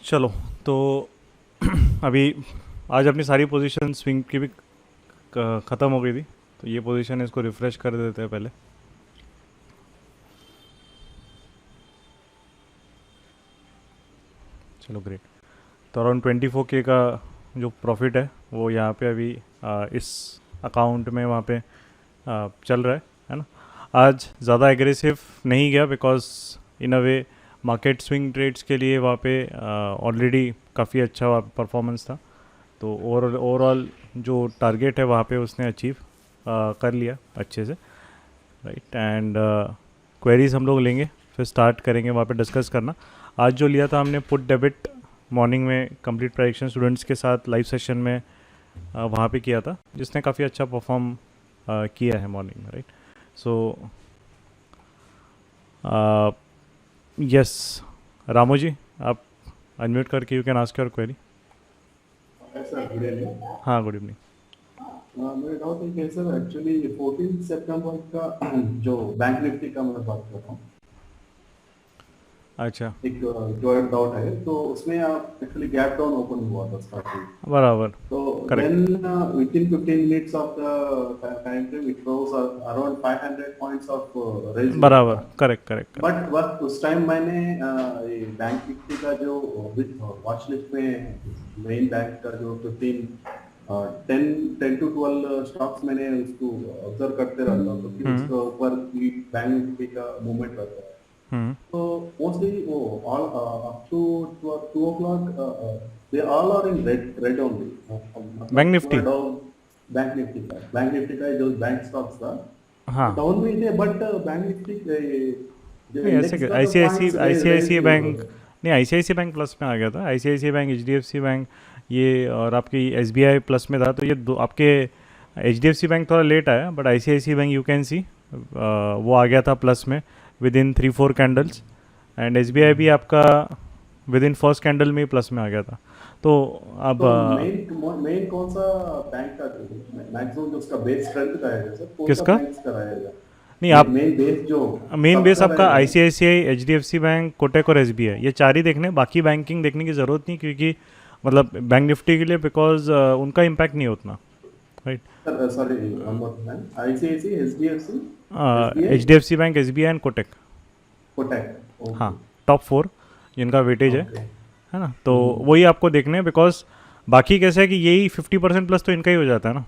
चलो तो अभी आज अपनी सारी पोजीशन स्विंग की भी ख़त्म हो गई थी, तो ये पोजीशन इसको रिफ़्रेश कर देते हैं पहले। चलो ग्रेट। तो अराउंड 24K का जो प्रॉफिट है वो यहाँ पे अभी इस अकाउंट में वहाँ पे चल रहा है ना। आज ज़्यादा एग्रेसिव नहीं गया because in a way market swing trades के लिए वहाँ पे ऑलरेडी काफ़ी अच्छा परफॉर्मेंस था। तो ओवरऑल जो टारगेट है वहाँ पे उसने अचीव कर लिया अच्छे से, राइट। एंड क्वेरीज हम लोग लेंगे, फिर स्टार्ट करेंगे वहाँ पे डिस्कस करना। आज जो लिया था हमने पुट डेबिट मॉर्निंग में कंप्लीट प्राइडिक्शन स्टूडेंट्स के साथ लाइव सेशन में वहाँ पे किया था, जिसने काफ़ी अच्छा परफॉर्म किया है मॉर्निंग में, राइट। सो यस रामू जी, आप अनम्यूट करके you can ask your query. Sir good evening. हाँ गुड इवनिंग। मेरा डाउट है कि सर एक्चुअली 14 सितंबर का जो बैंक निफ्टी का मैं बात कर रहा हूँ, अच्छा एक जो डाउट है तो उसमें आप एक्चुअली गैप डाउन ओपन हुआ था स्टार्टिंग। बराबर, तो correct. Then within 15 minutes of the time frame it was around 500 points of raise हुआ बराबर, था। Correct correct correct. बट वक्त उस टाइम मैंने ये बैंक निफ्टी का जो वॉच लिस्ट में मेन बैंक का जो 10 टू 12 स्टॉक्स मैंने उसको ऑब्जर्व करते रहता हूँ, तो फिर हम्म उसके ऊपर बैंक निफ्टी का मूवमेंट रहता है। हम्म। तो मोस्टली वो all up to 2 o'clock they all are in red only, bank मतलब पूरा निफ्टी। डाउन। बैंक निफ्टी का जो बैंक स्टॉक्स था हाँ। डाउन में ही थे, बट बैंक निफ्टी जो नहीं ऐसे इंडेक्स का तो ICICI पॉइंट्स रेज ICICI किए हुए बैंक, थे। नहीं ICICI बैंक प्लस में आ गया था। ICICI बैंक, HDFC बैंक, ये और आपकी SBI प्लस में था। तो ये दो आपके HDFC बैंक थोड़ा लेट आया, but ICICI bank you can see वो आ गया था प्लस में with in 3-4 candles. And SBI भी आपका विद इन फर्स्ट कैंडल में ही प्लस में आ गया था। तो अब तो मेन कौन सा बैंक का मैक्सिमम जो उसका बेस स्ट्रेंथ का है सर, कौन सा किसका? बैंक का रहेगा? नहीं आप मेन बेस जो मेन बेस सबका आपका रहेगा। ICICI, HDFC बैंक, कोटक और SBI, ये चार ही देखने, बाकी बैंकिंग देखने की ज़रूरत नहीं, क्योंकि मतलब बैंक निफ्टी के लिए बिकॉज उनका इम्पैक्ट नहीं है उतना, right. Sir sorry, one more time, ICICI, HDFC, SBI, HDFC bank, SBI and Kotak. Kotak. हाँ, ओके टॉप 4 जिनका वेटेज ओके। है ना। तो वही आपको देखने हैं, बिकॉज बाकी कैसा है कि यही 50% प्लस तो इनका ही हो जाता है ना,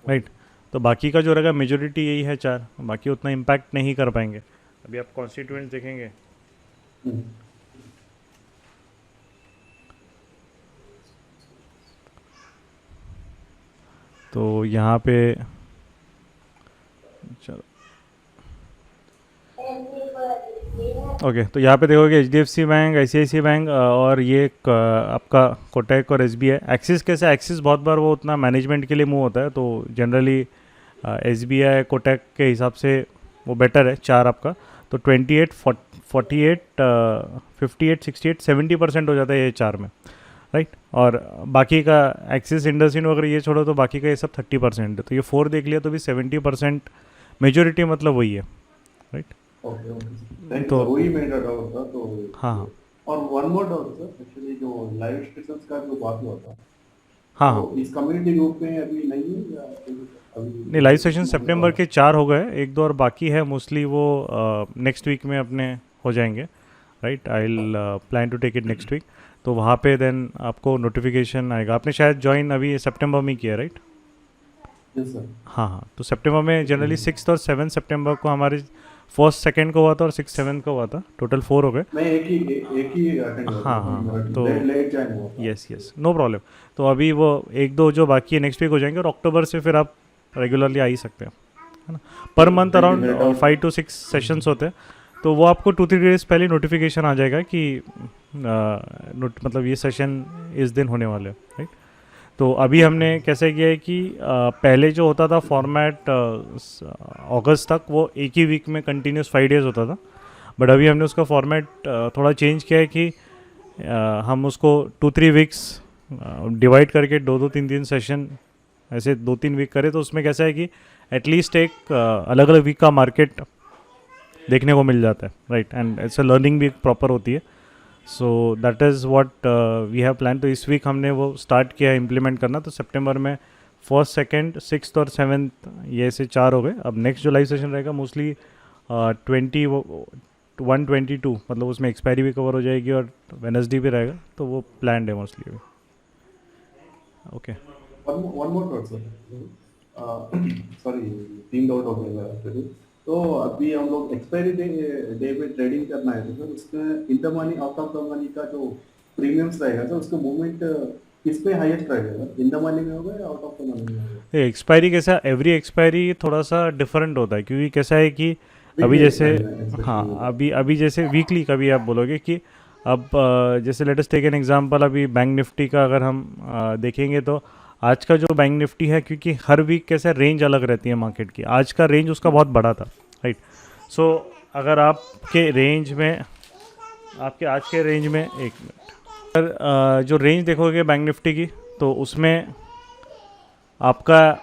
राइट। तो बाकी का जो रहेगा मेजोरिटी यही है चार, बाकी उतना इम्पैक्ट नहीं कर पाएंगे। अभी आप कॉन्स्टिट्यूएंट्स देखेंगे तो यहाँ पे चलो ओके, तो यहाँ पे देखोगे HDFC बैंक, ICICI बैंक और ये आपका कोटक और SBI। एक्सिस कैसा, एक्सिस बहुत बार वो उतना मैनेजमेंट के लिए मूव होता है, तो जनरली SBI कोटक के हिसाब से वो बेटर है चार आपका। तो 28, 48, 58, 68, 70% हो जाता है ये चार में, राइट। और बाकी का एक्सिस, इंडसइंड वगैरह ये छोड़ो, तो बाकी का ये सब 30% है। तो ये 4 देख लिया तो भी 70% मेजोरिटी मतलब वही है, right. Okay okay. Thank you तो सर, वही मेरा डाउट था। तो हाँ हाँ और one more doubt sir, actually जो लाइव सेशंस का जो बात हुआ था, हाँ हाँ। तो इस कम्युनिटी ग्रुप में अभी नहीं है या नहीं, लाइव अभी सेशन सितंबर के 4 हो गए, एक दो और बाकी है। मोस्टली वो नेक्स्ट वीक में अपने हो जाएंगे, right. I will plan to take it next week. तो वहाँ पे देन आपको नोटिफिकेशन आएगा। आपने शायद ज्वाइन अभी सितंबर में किया, राइट। Yes sir. हाँ हाँ, तो सितंबर में जनरली 6 और 7 सितंबर को हमारे फर्स्ट सेकंड को हुआ था और 6-7 को हुआ था, टोटल 4 हो गए। मैं एक ही अटेंड हुआ था, हाँ हाँ हाँ, तो लेट लेट ज्वाइन हुआ था। Yes yes, no problem. तो अभी वो एक दो जो बाकी है नेक्स्ट वीक हो जाएंगे, और अक्टूबर से फिर आप रेगुलरली आ ही सकते हैं, है ना। Per month thank you, around मेरा डाउट। 5 to 6 सेशंस होते हैं। तो वो आपको 2-3 डेज पहले नोटिफिकेशन आ जाएगा कि मतलब ये सेशन इस दिन होने वाले हैं, राइट। तो अभी हमने कैसे किया है कि पहले जो होता था फॉर्मेट अगस्त तक, वो एक ही वीक में कंटिन्यूस 5 डेज होता था। बट अभी हमने उसका फॉर्मेट थोड़ा चेंज किया है कि हम उसको 2-3 वीक्स डिवाइड करके 2-2, 3-3 सेशन ऐसे 2-3 वीक करें। तो उसमें कैसा है कि एटलीस्ट एक अलग अलग वीक का मार्केट देखने को मिल जाता है, राइट। एंड ऐसा लर्निंग भी प्रॉपर होती है। So that is what we have plan. तो इस वीक हमने वो स्टार्ट किया है इम्प्लीमेंट करना। तो सितंबर में फर्स्ट, सेकंड, सिक्स्थ और सेवन्थ, ये से 4 हो गए। अब नेक्स्ट जो लाइव सेशन रहेगा मोस्टली 122, मतलब उसमें एक्सपायरी भी कवर हो जाएगी और वेनसडे भी रहेगा, तो वो प्लान है मोस्टली अभी। Okay. One more thought sir, sorry, तीन डाउट हो गए एक्चुअली। तो अभी हम लोग एक्सपायरी डे डे पे ट्रेडिंग करना है, तो सर उसमें in the money out of the money का जो प्रीमियम्स रहेगा सर, उसका मूवमेंट किस पे हाईएस्ट रहेगा सर, इन द मनी में होगा या आउट ऑफ द मनी में होगा? एक्सपायरी कैसा, एवरी एक्सपायरी थोड़ा सा डिफरेंट होता है, क्योंकि कैसा है कि अभी वीकली जैसे, एक्सपायरी में हाँ एक्सपेक्ट होगा। अभी अभी जैसे वीकली कभी आप बोलोगे कि अब जैसे let us take an example, अभी बैंक निफ्टी का अगर हम देखेंगे तो आज का जो बैंक निफ्टी है, क्योंकि हर वीक कैसे रेंज अलग रहती है मार्केट की, आज का रेंज उसका बहुत बड़ा था, राइट। सो अगर आपके रेंज में, आपके आज के रेंज में, एक मिनट, अगर जो रेंज देखोगे बैंक निफ्टी की, तो उसमें आपका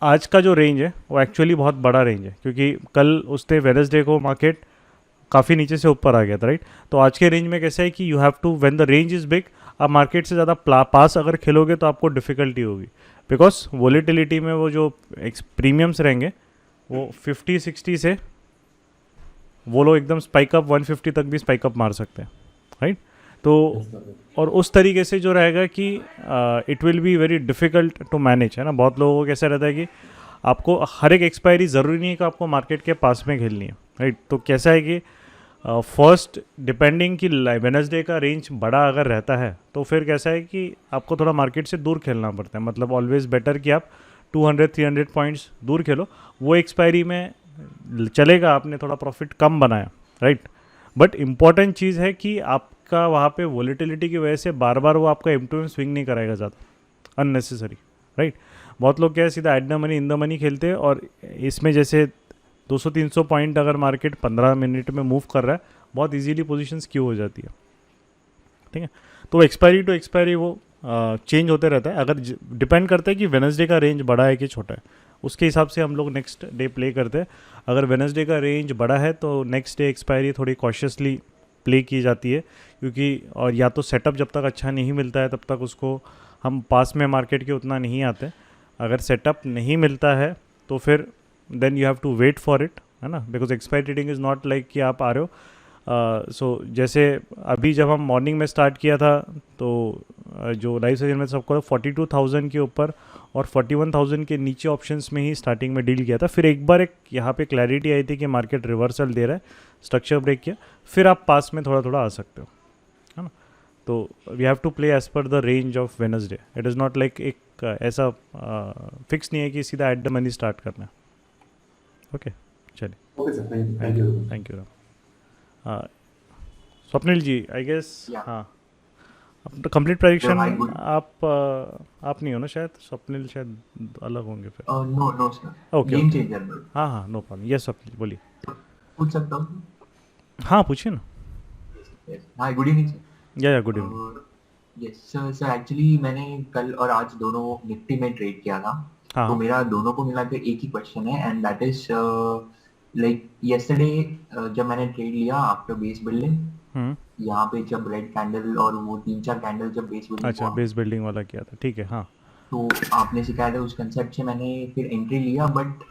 आज का जो रेंज है वो एक्चुअली बहुत बड़ा रेंज है, क्योंकि कल उसने वेडनेसडे को मार्केट काफ़ी नीचे से ऊपर आ गया था, राइट। तो आज के रेंज में कैसा है कि you have to, when the range is big, आप मार्केट से ज़्यादा पास अगर खेलोगे तो आपको डिफ़िकल्टी होगी, बिकॉज वोलेटिलिटी में वो जो प्रीमियम्स रहेंगे वो 50-60 से वो लोग एकदम स्पाइक अप 150 तक भी स्पाइक अप मार सकते हैं, राइट। तो यस सर। और उस तरीके से जो रहेगा कि it will be very difficult to manage, है ना। बहुत लोगों को कैसा रहता है कि आपको हर एक एक्सपायरी ज़रूरी नहीं है कि आपको मार्केट के पास में खेलनी है, राइट। तो कैसा है कि फर्स्ट डिपेंडिंग कि वेडनेसडे का रेंज बड़ा अगर रहता है, तो फिर कैसा है कि आपको थोड़ा मार्केट से दूर खेलना पड़ता है, मतलब ऑलवेज बेटर कि आप 200-300 पॉइंट्स दूर खेलो। वो एक्सपायरी में चलेगा, आपने थोड़ा प्रॉफिट कम बनाया, राइट। बट इम्पॉर्टेंट चीज़ है कि आपका वहाँ पे वोलेटिलिटी की वजह से बार बार वो आपका एम टू एम स्विंग नहीं कराएगा ज़्यादा अननेसेसरी, राइट। बहुत लोग क्या है सीधा at the money in the money खेलते हैं, और इसमें जैसे 200-300 पॉइंट अगर मार्केट 15 मिनट में मूव कर रहा है, बहुत इजीली पोजीशंस क्यू हो जाती है, ठीक है। तो एक्सपायरी टू एक्सपायरी वो चेंज होते रहता है, अगर डिपेंड करता है कि वेडनेसडे का रेंज बड़ा है कि छोटा है, उसके हिसाब से हम लोग नेक्स्ट डे प्ले करते हैं। अगर वेडनेसडे का रेंज बड़ा है तो नेक्स्ट डे एक्सपायरी थोड़ी कॉशियसली प्ले की जाती है, क्योंकि और या तो सेटअप जब तक अच्छा नहीं मिलता है तब तक उसको हम पास में मार्केट के उतना नहीं आते। अगर सेटअप नहीं मिलता है तो फिर then you have to wait for it, है ना, because expiry trading is not like कि आप आ रहे हो। सो जैसे अभी जब हम मॉर्निंग में स्टार्ट किया था, तो जो लाइव सेशन में सबको 42,000 के ऊपर और 41,000 के नीचे ऑप्शंस में ही स्टार्टिंग में डील किया था। फिर एक बार एक यहाँ पे क्लैरिटी आई थी कि मार्केट रिवर्सल दे रहा है, स्ट्रक्चर ब्रेक किया, फिर आप पास में थोड़ा थोड़ा आ सकते हो, है ना। तो we have to play as per the range of Wednesday. It is not like एक ऐसा फिक्स नहीं है कि सीधा एट द मनी स्टार्ट करना है। ओके, चलिए, okay sir, thank thank you, you, thank you. Thank you Ram. Swapnil ji, I guess, Yeah. हाँ, तो कंप्लीट प्रेडिक्शन Hi, good. आप नहीं हो ना शायद, स्वप्निल शायद अलग होंगे फिर। No, no, sir. Okay Game okay, changer, bro. हाँ हाँ, नो प्रॉब्लम, यस स्वप्निल बोलिए। पूछ सकता हूँ? हाँ पूछिए ना। Yes. Hi, good evening, sir. या good evening. Yes, sir. Actually, मैंने कल और आज दोनों निफ्टी में ट्रेड किया था, हाँ तो हाँ, मेरा दोनों को मिला के एक ही क्वेश्चन है, and that is like yesterday जब मैंने ट्रेड लिया आफ्टर बेस बिल्डिंग, यहाँ पे जब रेड कैंडल और वो 3-4 कैंडल जब बेस बिल्डिंग अच्छा, हुआ, बेस बिल्डिंग वाला किया था, ठीक है, हाँ। तो आपने सिखाया था उस कंसेप्ट से मैंने फिर एंट्री लिया, but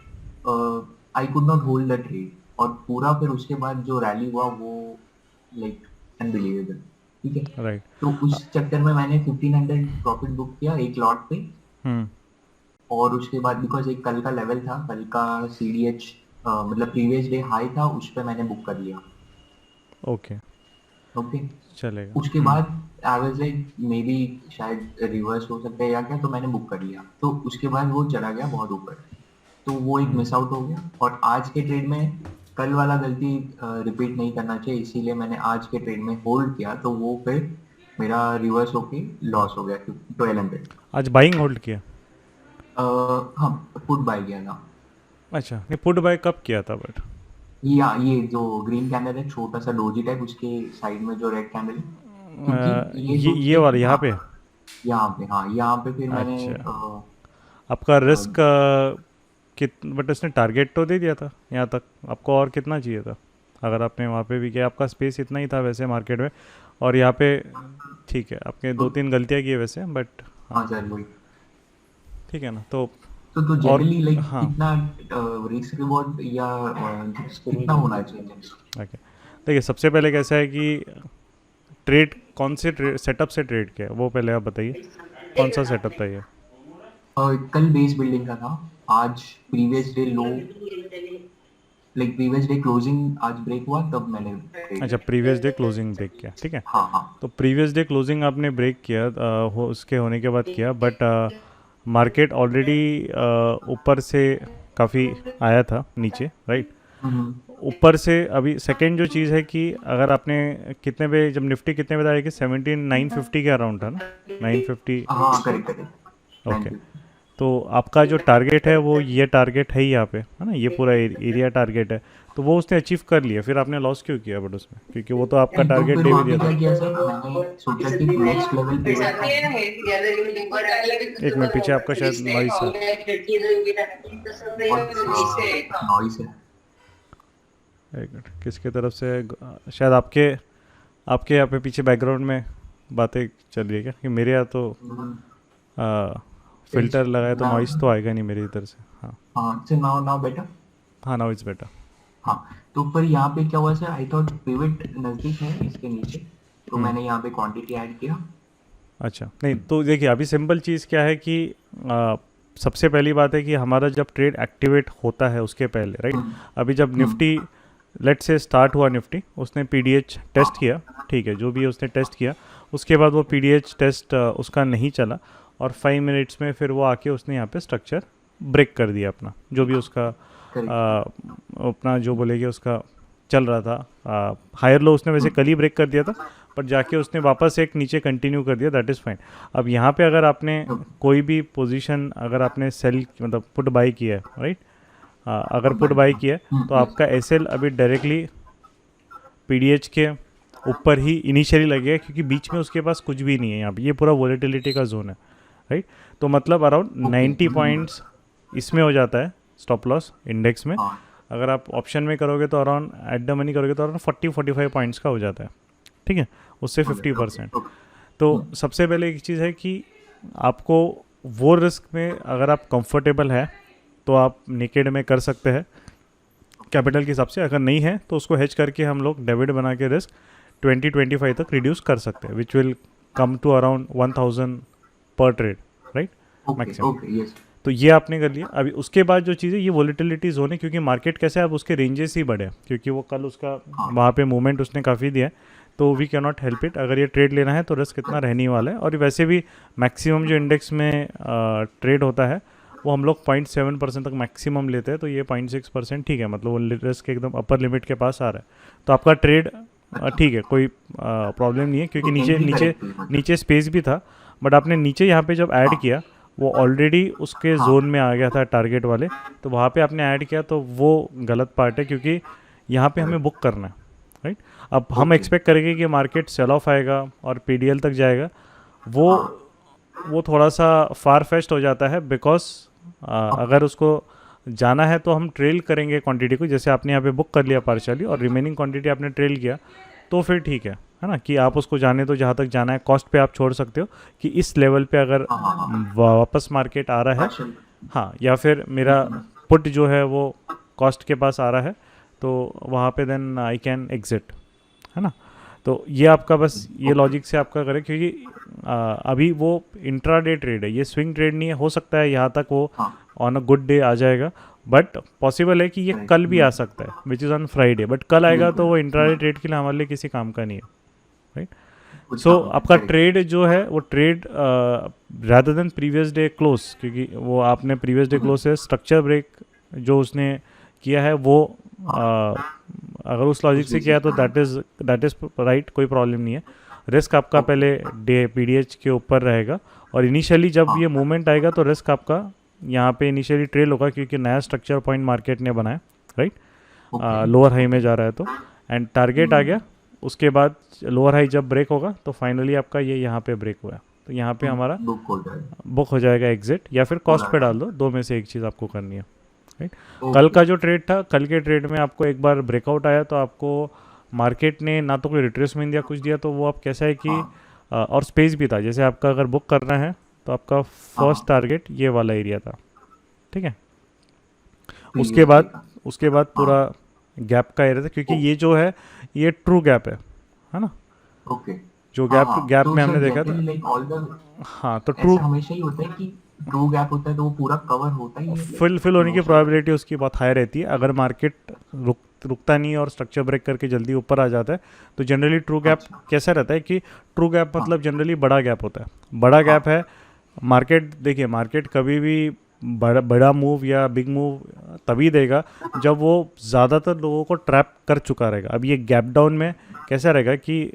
I could not hold the trade, और पूरा फिर उसके बाद जो रैली हुआ वो लाइक अनबिलीवेबल, ठीक है। राइट। तो उस चक्कर में मैंने 1500 प्रॉफिट बुक किया एक लॉट पे, हम्म, और उसके बाद बिकॉज एक कल का लेवल था, कल का CDH मतलब प्रीवियस डे हाई था, उस पे मैंने बुक कर लिया, ओके, ओके। चलेगा। उसके बाद I was like may be शायद रिवर्स हो सकता है या क्या, तो मैंने बुक कर लिया, तो उसके बाद वो चला गया बहुत ऊपर, तो वो एक मिस आउट हो गया। और आज के ट्रेड में कल वाला गलती रिपीट नहीं करना चाहिए, इसीलिए मैंने आज के ट्रेड में होल्ड किया, तो वो फिर मेरा रिवर्स होके लॉस हो गया 1200। आज बाइंग होल्ड किया? हाँ, पुट बाय किया था। अच्छा, नहीं पुट बाय कब किया था बट? ये जो ग्रीन कैंडल है छोटा सा डोजी टाइप, उसके साइड में जो रेड कैंडल है, क्योंकि ये सोच ये के वाला यहाँ पे? यहाँ पे, हाँ यहाँ पे फिर मैंने अच्छा, आपका रिस्क कित बट इसने टारगेट तो दे दिया था यहाँ तक, आपको और कितना चाहिए था? अगर आपने वहाँ पे भी किया, आपका स्पेस इतना ही था वैसे मार्केट में, और यहाँ पे ठीक है, आपने 2-3 गलतियाँ की है वैसे, बट हाँ सर वही। ठीक है ना। तो तो और जनरली लाइक हाँ, कितना रिस्क रिवॉर्ड या कितना होना चाहिए? ओके, देखिए सबसे पहले कैसा है कि ट्रेड कौन से सेटअप से ट्रेड किया है वो पहले आप बताइए, कौन सा सेटअप था ये? कल बेस बिल्डिंग का था, आज प्रीवियस डे लो, लाइक प्रीवियस डे क्लोजिंग आज ब्रेक हुआ तब मैंने ट्रेड अच्छा, लिया। प्रीवियस डे क्लोजिंग ब्रेक किया, ठीक है। हाँ हाँ। तो प्रीवियस डे क्लोजिंग आपने ब्रेक किया, उसके होने के बाद किया, बट मार्केट ऑलरेडी ऊपर से काफ़ी आया था नीचे, राइट। हम्म, ऊपर से अभी सेकंड जो चीज़ है कि अगर आपने कितने पे, जब निफ्टी कितने पे था कि 17,950 के अराउंड था ना, 950। हाँ करेक्ट करेक्ट ओके, 950। तो आपका जो टारगेट है वो ये टारगेट है ही यहाँ पे, है ना, ये पूरा एरिया टारगेट है। तो वो उसने अचीव कर लिया, फिर आपने लॉस क्यों किया बट उसमें, क्योंकि वो तो आपका नहीं तो टारगेट फिर दे भी वहाँ पे दिया था। क्या किया सर, मैंने सोचा कि नेक्स्ट लेवल पे एक मिनट, पीछे आपका शायद नॉइस है। नॉइस है। एक मिनट, किसके तरफ से है? शायद आपके आपके यहाँ पे पीछे बैकग्राउंड में बातें चल रही है क्या? कि मेरे यहाँ तो फिल्टर लगाया तो नॉइस तो आएगा नहीं मेरी इधर से। हाँ हाँ सर, नाउ नाउ बेटर। हाँ, नाउ इट्स बेटर। हाँ, तो पर यहाँ पे क्या हुआ सर, आई थॉट पिवट नजदीक है इसके नीचे, तो मैंने यहाँ पे क्वांटिटी ऐड किया। अच्छा, नहीं तो देखिए अभी सिंपल चीज़ क्या है कि आ, सबसे पहली बात है कि हमारा जब ट्रेड एक्टिवेट होता है उसके पहले, राइट। अभी जब निफ्टी लेट से स्टार्ट हुआ, निफ्टी उसने पीडीएच टेस्ट किया, ठीक है, जो भी उसने टेस्ट किया, उसके बाद वो पीडीएच टेस्ट उसका नहीं चला, और 5 मिनट्स में फिर वो आके उसने यहाँ पे स्ट्रक्चर ब्रेक कर दिया अपना, जो भी उसका अपना जो बोलेंगे उसका चल रहा था हायर लो, उसने वैसे कल ही ब्रेक कर दिया था, पर जाके उसने वापस एक नीचे कंटिन्यू कर दिया, दैट इज़ फाइन। अब यहाँ पे अगर आपने कोई भी पोजीशन अगर आपने सेल मतलब पुट बाई किया है, राइट, अगर पुट बाई किया है तो आपका एसएल अभी डायरेक्टली पीडीएच के ऊपर ही इनिशियली लगेगा, क्योंकि बीच में उसके पास कुछ भी नहीं है यहाँ पे, ये पूरा वोलेटिलिटी का जोन है, राइट। तो मतलब अराउंड 90 पॉइंट्स इसमें हो जाता है स्टॉप लॉस इंडेक्स में। अगर आप ऑप्शन में करोगे तो अराउंड एट द मनी करोगे तो अराउंड 40-45 पॉइंट्स का हो जाता है, ठीक है, उससे 50%। तो सबसे पहले एक चीज़ है कि आपको वो रिस्क में अगर आप कंफर्टेबल है तो आप नेकेड में कर सकते हैं कैपिटल के हिसाब से, अगर नहीं है तो उसको हेज करके हम लोग डेबिट बना के रिस्क 20-25 तक रिड्यूस कर सकते हैं, which will come to around 1000 पर ट्रेड, राइट, मैक्सिमम। तो ये आपने कर लिया। अभी उसके बाद जो चीज़ है ये वोलेटिलिटी जोन है, क्योंकि मार्केट कैसे है अब उसके रेंजेस ही बढ़े, क्योंकि वो कल उसका वहाँ पे मूवमेंट उसने काफ़ी दिया है, तो we can not help it. अगर ये ट्रेड लेना है तो रिस्क इतना रहने वाला है, और वैसे भी मैक्सिमम जो इंडेक्स में ट्रेड होता है वो हम लोग 0.7% तक मैक्सिमम लेते हैं, तो ये 0.6% ठीक है, मतलब वो रिस्क एकदम अपर लिमिट के पास आ रहा है, तो आपका ट्रेड ठीक है, कोई प्रॉब्लम नहीं है, क्योंकि नीचे नीचे नीचे स्पेस भी था, बट आपने नीचे यहाँ पे जब ऐड किया वो ऑलरेडी उसके जोन में आ गया था टारगेट वाले, तो वहाँ पे आपने ऐड किया, तो वो गलत पार्ट है, क्योंकि यहाँ पे हमें बुक करना है, राइट। अब हम एक्सपेक्ट करेंगे कि मार्केट सेल ऑफ आएगा और पीडीएल तक जाएगा, वो थोड़ा सा फार फेस्ट हो जाता है, बिकॉज अगर उसको जाना है तो हम ट्रेल करेंगे क्वांटिटी को, जैसे आपने यहाँ पे बुक कर लिया पार्शियली और रिमेनिंग क्वांटिटी आपने ट्रेल किया, तो फिर ठीक है ना, कि आप उसको जाने तो जहाँ तक जाना है कॉस्ट पे आप छोड़ सकते हो, कि इस लेवल पे अगर वापस मार्केट आ रहा है, हाँ, या फिर मेरा पुट जो है वो कॉस्ट के पास आ रहा है, तो वहाँ पे देन आई कैन एग्जिट, है ना। तो ये आपका बस ये लॉजिक से आपका करें, क्योंकि अभी वो इंट्राडे ट्रेड है, ये स्विंग ट्रेड नहीं है, हो सकता है यहाँ तक वो ऑन अ गुड डे आ जाएगा, बट पॉसिबल है कि ये कल भी आ सकता है, which is on Friday, but कल आएगा तो वो इंट्राडे ट्रेड के लिए हमारे लिए किसी काम का नहीं है, राइट। सो आपका ट्रेड जो है वो trade rather than previous day close, क्योंकि वो आपने प्रीवियस डे क्लोज से स्ट्रक्चर ब्रेक जो उसने किया है वो अगर उस लॉजिक से किया तो दैट इज़ राइट, कोई प्रॉब्लम नहीं है। रिस्क आपका पहले डे पीडीएच के ऊपर रहेगा, और इनिशियली जब ये मूवमेंट आएगा तो रिस्क आपका यहाँ पे इनिशियली ट्रेल होगा, क्योंकि नया स्ट्रक्चर पॉइंट मार्केट ने बनाया, राइट, लोअर हाई में जा रहा है तो, एंड टारगेट आ गया, उसके बाद लोअर हाई जब ब्रेक होगा तो फाइनली आपका ये यहाँ पे ब्रेक हुआ, तो यहाँ पे हमारा बुक हो जाएगा एग्जिट, या फिर कॉस्ट पे डाल दो, दो में से एक चीज़ आपको करनी है, राइट। कल का जो ट्रेड था, कल के ट्रेड में आपको एक बार ब्रेकआउट आया तो आपको मार्केट ने ना तो कोई रिट्रेसमेंट दिया कुछ दिया, तो वो आप कैसा है कि हाँ और स्पेस भी था, जैसे आपका अगर बुक करना है तो आपका फर्स्ट हाँ टारगेट ये वाला एरिया था, ठीक है। उसके प्रीवियस डे बाद का। उसके बाद हाँ पूरा गैप का एरिया था, क्योंकि ये जो है ये ट्रू गैप है ना, ओके। जो हाँ गैप हाँ गैप तो में हमने सर देखा था। जनरली लाइक ऑल द हाँ तो ट्रू ऐसा हमेशा ही होता है कि ट्रू गैप होता है तो वो पूरा कवर होता ही है लाइक फिल होने नो की शेयर। प्रोबेबिलिटी उसकी बहुत हाई रहती है, अगर मार्केट रुकता नहीं है और स्ट्रक्चर ब्रेक करके जल्दी ऊपर आ जाता है। तो जनरली ट्रू गैप अच्छा कैसा रहता है कि ट्रू गैप हाँ मतलब जनरली बड़ा गैप होता है, बड़ा हाँ गैप है। मार्केट देखिए, मार्केट कभी भी बड़ा बड़ा मूव या बिग मूव तभी देगा जब वो ज़्यादातर लोगों को ट्रैप कर चुका रहेगा। अब ये गैप डाउन में कैसा रहेगा कि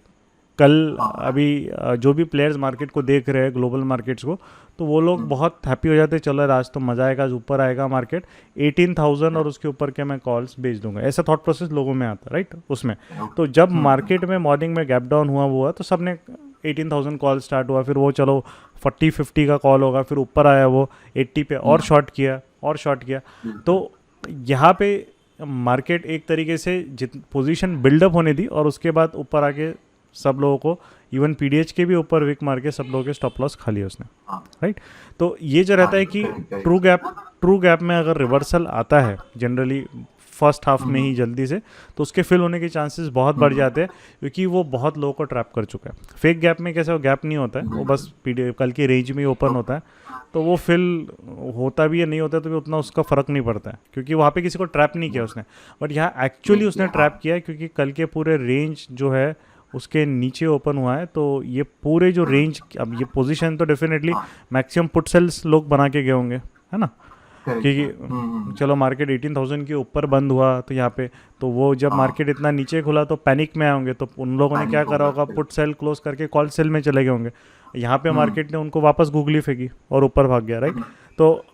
कल हाँ अभी जो भी प्लेयर्स मार्केट को देख रहे हैं, ग्लोबल मार्केट्स को, तो वो लोग हम्म, बहुत हैप्पी हो जाते हैं, चलो यार आज तो मज़ा आएगा, आज ऊपर आएगा मार्केट 18,000 और उसके ऊपर के मैं कॉल्स बेच दूंगा, ऐसा थॉट प्रोसेस लोगों में आता है राइट उसमें। तो ओके जब मार्केट में मॉर्निंग में गैप डाउन हुआ तो सबने 18,000 कॉल स्टार्ट हुआ, फिर वो चलो 40-50 का कॉल होगा, फिर ऊपर आया वो 80 पे और शॉर्ट किया और शॉर्ट किया। तो यहाँ पे मार्केट एक तरीके से जित पोजीशन बिल्डअप होने दी और उसके बाद ऊपर आके सब लोगों को, इवन पीडीएच के भी ऊपर विक मार के सब लोगों के स्टॉप लॉस खा लिया उसने, हाँ राइट। तो ये जो रहता है कि करेक्ट ट्रू गैप में अगर रिवर्सल आता है जनरली फर्स्ट हाफ में ही जल्दी से, तो उसके फिल होने के चांसेस बहुत बढ़ जाते हैं, क्योंकि वो बहुत लोगों को ट्रैप कर चुका है। फेक गैप में कैसे वो गैप नहीं होता है, वो बस पीडी कल की रेंज में ही ओपन होता है, तो वो फिल होता भी या नहीं होता तो भी उतना उसका फ़र्क नहीं पड़ता है, क्योंकि वहाँ पे किसी को ट्रैप नहीं किया उसने। बट यहाँ एक्चुअली उसने ट्रैप किया है, क्योंकि कल के पूरे रेंज जो है उसके नीचे ओपन हुआ है, तो ये पूरे जो रेंज, अब ये पोजीशन तो डेफिनेटली मैक्सिमम पुट सेल्स लोग बना के गए होंगे, है ना, क्योंकि चलो मार्केट 18,000 के ऊपर बंद हुआ तो यहाँ पे, तो वो जब मार्केट इतना नीचे खुला तो पैनिक में आए होंगे, तो उन लोगों ने क्या करा होगा, पुट सेल क्लोज करके कॉल सेल में चले गए होंगे। यहाँ पे मार्केट ने उनको वापस गूगली फेंकी और ऊपर भाग गया, राइट। तो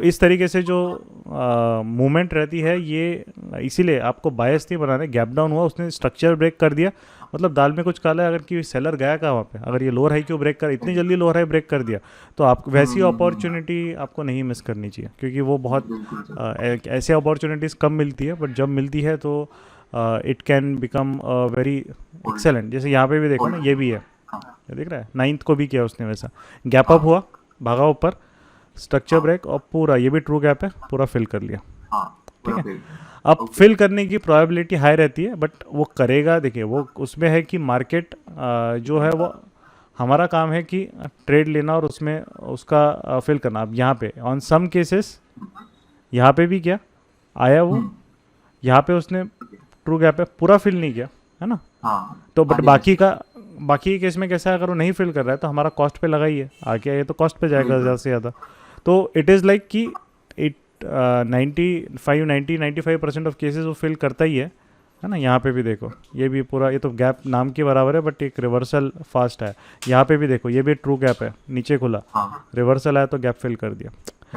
इस तरीके से जो मूवमेंट रहती है ये, इसीलिए आपको बायस नहीं बनाना है। गैप डाउन हुआ, उसने स्ट्रक्चर ब्रेक कर दिया, मतलब दाल में कुछ काला है। अगर कि सेलर गया कहाँ वहाँ पे, अगर ये लोअर हाई क्यों ब्रेक कर, इतनी जल्दी लोअर हाई ब्रेक कर दिया, तो आप वैसी अपॉर्चुनिटी आपको नहीं मिस करनी चाहिए, क्योंकि वो बहुत ऐसे अपॉर्चुनिटीज़ कम मिलती है, बट जब मिलती है तो it can become very excellent. जैसे यहाँ पे भी देखो ना, ये भी है, ये दिख रहा है, 9th को भी किया उसने वैसा, गैप अप हुआ, भागा ऊपर, स्ट्रक्चर ब्रेक, और पूरा ये भी ट्रू गैप है, पूरा फिल कर लिया, ठीक है। अब फिल करने की प्रोबेबिलिटी हाई रहती है, बट वो करेगा, देखिए वो उसमें है कि मार्केट जो है वो, हमारा काम है कि ट्रेड लेना और उसमें उसका फिल करना। अब यहाँ पे ऑन सम केसेस यहाँ पे भी क्या आया वो, यहाँ पे उसने ट्रू गैप है पूरा फिल नहीं किया, है ना। तो बट बाकी के केस में कैसा है, अगर वो नहीं फिल कर रहा है तो हमारा कॉस्ट पे लगा ही है, आगे आए तो कॉस्ट पे जाएगा ज़्यादा से ज़्यादा। तो इट इज़ लाइक कि इट 95% ऑफ केसेस वो फिल करता ही है ना। यहाँ पे भी देखो, ये भी पूरा, ये तो गैप नाम के बराबर है, बट एक रिवर्सल फास्ट है। यहाँ पे भी देखो, ये भी ट्रू गैप है, नीचे खुला, रिवर्सल आया तो गैप फिल कर दिया।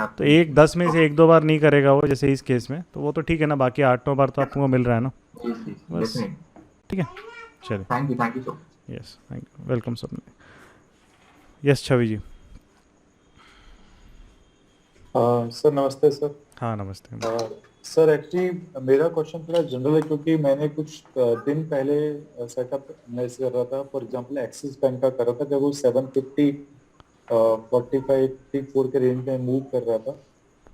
तो 10 में से 1-2 बार नहीं करेगा वो, जैसे इस केस में, तो वो तो ठीक है ना, बाकी 8-9 बार तो आपको मिल रहा है ना, बस ठीक है। चलिए, thank you so much. Yes, thank you, welcome sir. Yes Chhavi ji. Sir नमस्ते सर। हाँ नमस्ते। सर एक्चुअली मेरा क्वेश्चन थोड़ा जनरल है, क्योंकि मैंने कुछ दिन पहले सेटअप एनालिसिस कर रहा था। फॉर एग्जांपल एक्सिस बैंक का कर रहा था, जब वो 750 45 54 के रेंज में मूव कर रहा था।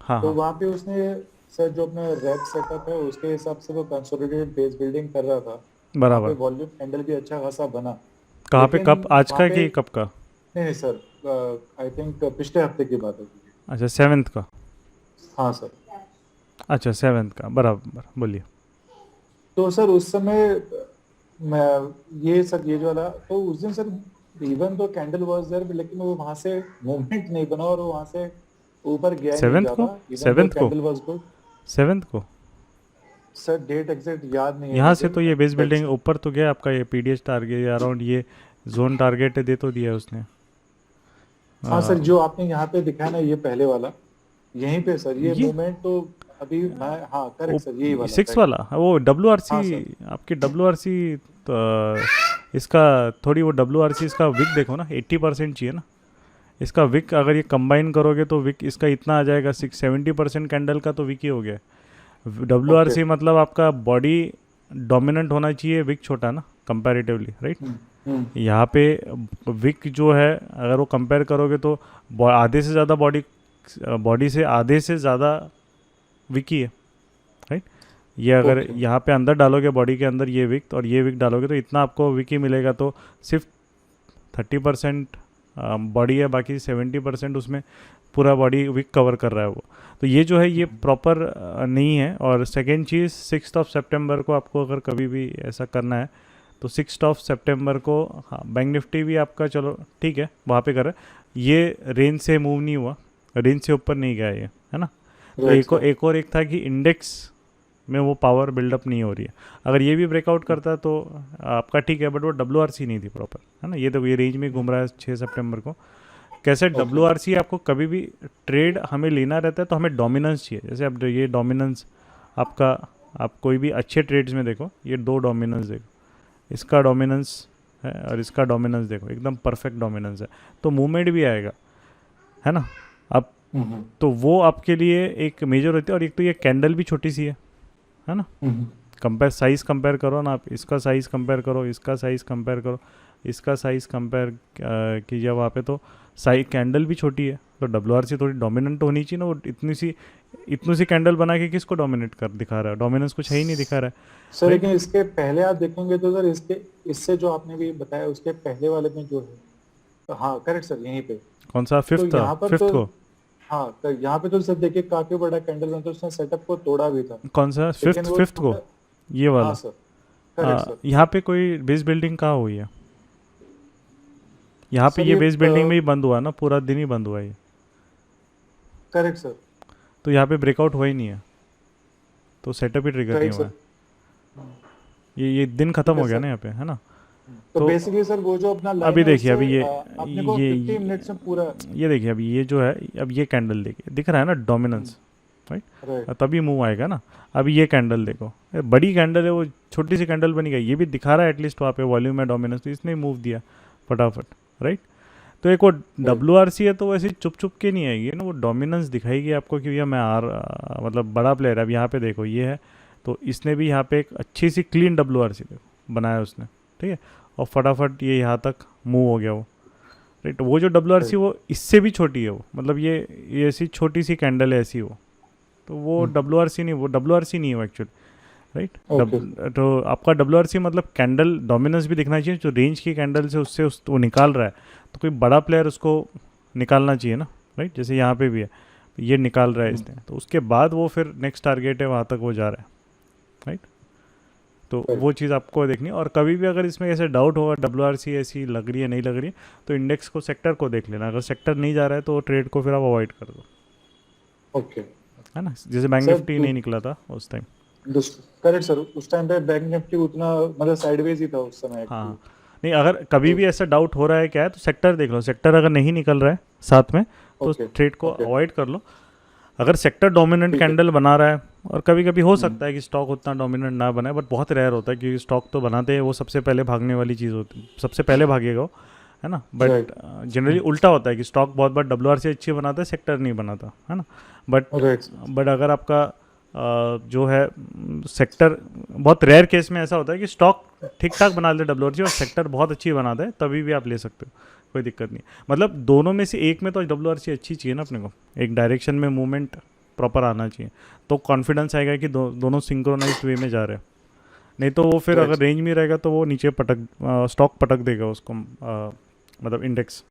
हाँ तो हाँ, वहाँ पे उसने सर जो अपना रैप सेटअप है उसके हिसाब से वो कंसोलिडेटेड बेस बिल्डिंग कर रहा था। वहाँ पे बराबर। वॉल्यूम कैंडल भी अच्छा खासा बना। कहाँ पे, लेकिन कब, आज का वहाँ पे कि कब का? नहीं सर, आई थिंक पिछले हफ्ते की बात है। अच्छा 7th का। हाँ सर। अच्छा 7th का, बराबर, बोलिए। तो सर उस समय मैं ये जो वाला, तो उस दिन सर इवन तो कैंडल वाज देयर, लेकिन वो वहां से मूवमेंट नहीं बना और वो वहां से ऊपर गया नहीं 7th ज्यादा। को, इवन 7th तो को, कैंडल वाज गुड। 7th को सर डेट एग्जैक्ट याद नहीं है यहाँ मुझे। से तो ये बेस बिल्डिंग ऊपर तो गया आपका, ये पीडीएच टारगेट अराउंड ये जोन टारगेट दे तो दिया है उसने। हाँ सर, जो आपने यहाँ पे दिखाया ना ये पहले वाला, यहीं पे सर ये मूवमेंट तो अभी मैं, हाँ करेक्ट सर, यही वाला 6 वाला, वो WRC हाँ सर। आपकी WRC इसका थोड़ी, वो WRC इसका विक देखो ना, 80% चाहिए ना इसका विक। अगर ये कंबाइन करोगे तो विक इसका इतना आ जाएगा, 70% कैंडल का तो विक ही हो गया। WRC मतलब आपका बॉडी डोमिनेंट होना चाहिए विक छोटा ना कंपैरेटिवली, राइट। हम्म, यहाँ पे विक जो है अगर वो कंपेयर करोगे तो आधे से ज़्यादा बॉडी से आधे से ज़्यादा विक ही है, राइट। ये अगर Okay. यहाँ पे अंदर डालोगे बॉडी के अंदर ये विक और ये विक डालोगे तो इतना आपको विक ही मिलेगा। तो सिर्फ 30% बॉडी है, बाकी 70% उसमें पूरा बॉडी विक कवर कर रहा है वो। तो ये जो है ये प्रॉपर नहीं है। और सेकेंड चीज़ 6 सितंबर को आपको अगर कभी भी ऐसा करना है तो 6 सितंबर को, हाँ, बैंक निफ्टी भी आपका चलो ठीक है वहाँ पे कर रहा है, ये रेंज से मूव नहीं हुआ, रेंज से ऊपर नहीं गया ये, है ना। तो Right, sir. एक था कि इंडेक्स में वो पावर बिल्डअप नहीं हो रही है। अगर ये भी ब्रेकआउट करता तो आपका ठीक है, बट वो WRC नहीं थी प्रॉपर, है ना। ये तो ये रेंज में घूम रहा है 6 सितंबर को। कैसे Okay. WRC आपको कभी भी ट्रेड हमें लेना रहता है तो हमें डोमिनेंस चाहिए। जैसे अब ये डोमिनेंस आपका, आप कोई भी अच्छे ट्रेड्स में देखो, ये 2 डोमिनेंस देखो, इसका डोमिनेंस है और इसका डोमिनेंस देखो, एकदम परफेक्ट डोमिनेंस है, तो मूवमेंट भी आएगा, है ना। अब हम्म, तो वो आपके लिए एक मेजर होती है। और एक तो ये कैंडल भी छोटी सी है ना। हम्म, साइज़ कंपेयर करो ना, आप इसका साइज़ कंपेयर करो, इसका साइज़ कंपेयर करो, इसका साइज़ कंपेयर कीजिए वहाँ पे, तो साइज कैंडल भी छोटी है। तो WRC थोड़ी डोमिनेंट होनी चाहिए ना। वो इतनी सी कैंडल बना के किसको डोमिनेट कर दिखा रहा है, डोमिनेंस कुछ है ही नहीं दिखा रहा है। सर लेकिन इसके पहले आप देखेंगे तो सर इससे जो आपने भी बताया उसके पहले वाले में जो है, तो हाँ करेक्ट सर, यहीं पे कौन सा फिफ्थ तो था, यहाँ पर फिफ्थ तो को हाँ तो यहाँ पे तो सर देखिए काफी बड़ा कैंडल बना था, उसने सेटअप को तोड़ा भी था, कौन सा लेकिन फिफ्थ को, ये वाला। हाँ सर, करेक्ट सर। यहाँ पे कोई बेस बिल्डिंग कहाँ हुई है? यहाँ पे सर ये ये बेस बिल्डिंग में ही बंद हुआ ना, पूरा दिन ही बंद हुआ ये, करेक्ट सर, तो यहाँ पे ब्रेकआउट हुआ ही नहीं है, तो सेटअप ही ट्रिगर नहीं करेक्ट हुआ है। सर। ये दिन खत्म हो Yes, गया sir. ना यहाँ पे, है ना। तो तो बेसिकली सर वो जो अपना लाइन अभी है देखिए, उससे, अभी अपने को 50 मिनट्स में पूरा ये देखिए अभी ये जो है, अब ये कैंडल देखिए, दिख रहा है ना डोमिनेंस, राइट। राइट, तभी मूव आएगा ना। अभी ये कैंडल देखो, ये बड़ी कैंडल है, वो छोटी सी कैंडल बनी गई, ये भी दिखा रहा है एटलीस्ट वहाँ पे वॉल्यूम है डोमिनेंस, तो इसने मूव दिया फटाफट, राइट। तो एक वो WRC है तो वैसे चुप चुप के नहीं आएगी ना, वो डोमिनेंस दिखाएगी आपको कि भैया मैं मतलब बड़ा प्लेयर है। अब यहाँ पे देखो ये है, तो इसने भी यहाँ पे एक अच्छी सी क्लीन WRC देखो बनाया उसने, ठीक है, और फटाफट ये यहाँ तक मूव हो गया वो, राइट। वो जो WRC वो इससे भी छोटी है, वो मतलब ये ऐसी छोटी सी कैंडल है ऐसी वो, तो वो WRC नहीं, वो WRC नहीं है एक्चुअली, राइट। तो आपका WRC मतलब कैंडल डोमिनेंस भी दिखना चाहिए, जो रेंज की कैंडल से उससे वो निकाल रहा है, तो कोई बड़ा प्लेयर उसको निकालना चाहिए ना, राइट। जैसे यहाँ पे भी है, तो ये निकाल रहा है इसने, तो उसके बाद वो फिर नेक्स्ट टारगेट है वहाँ तक वो जा रहा है, राइट। तो वो चीज़ आपको देखनी है। और कभी भी अगर इसमें ऐसे डाउट होगा WRC ऐसी लग रही है नहीं लग रही है, तो इंडेक्स को, सेक्टर को देख लेना। अगर सेक्टर नहीं जा रहा है तो ट्रेड को फिर आप अवॉइड कर दो, ओके, है ना। जैसे बैंक निफ्टी नहीं निकला था उस टाइम, करेक्ट सर, उस टाइम पे बैंक निफ्टी उतना मतलब साइडवेज ही था उस समय। हाँ। नहीं, अगर कभी भी ऐसा डाउट हो रहा है क्या है, तो सेक्टर देख लो, सेक्टर अगर नहीं निकल रहा है साथ में तो ट्रेड को अवॉइड कर लो। अगर सेक्टर डोमिनेंट कैंडल बना रहा है, और कभी कभी हो सकता है कि स्टॉक उतना डोमिनेंट ना बनाए, बट बहुत रेयर होता है, क्योंकि स्टॉक तो बनाते हैं वो सबसे पहले भागने वाली चीज़ होती है, सबसे पहले भागेगा वो, है ना। बट जनरली उल्टा होता है कि स्टॉक बहुत बार WRC अच्छी बनाता है, सेक्टर नहीं बनाता, है ना। बट अगर आपका जो है सेक्टर, बहुत रेयर केस में ऐसा होता है कि स्टॉक ठीक ठाक बना लेते WRC और सेक्टर बहुत अच्छी बनाता है, तभी भी आप ले सकते हो, कोई दिक्कत नहीं। मतलब दोनों में से एक में तो WRC अच्छी चाहिए ना अपने को, एक डायरेक्शन में मूवमेंट प्रॉपर आना चाहिए, तो कॉन्फिडेंस आएगा कि दोनों सिंक्रोनाइज्ड वे में जा रहे हैं। नहीं तो वो फिर अगर रेंज में रहेगा तो वो नीचे स्टॉक पटक देगा उसको, मतलब इंडेक्स,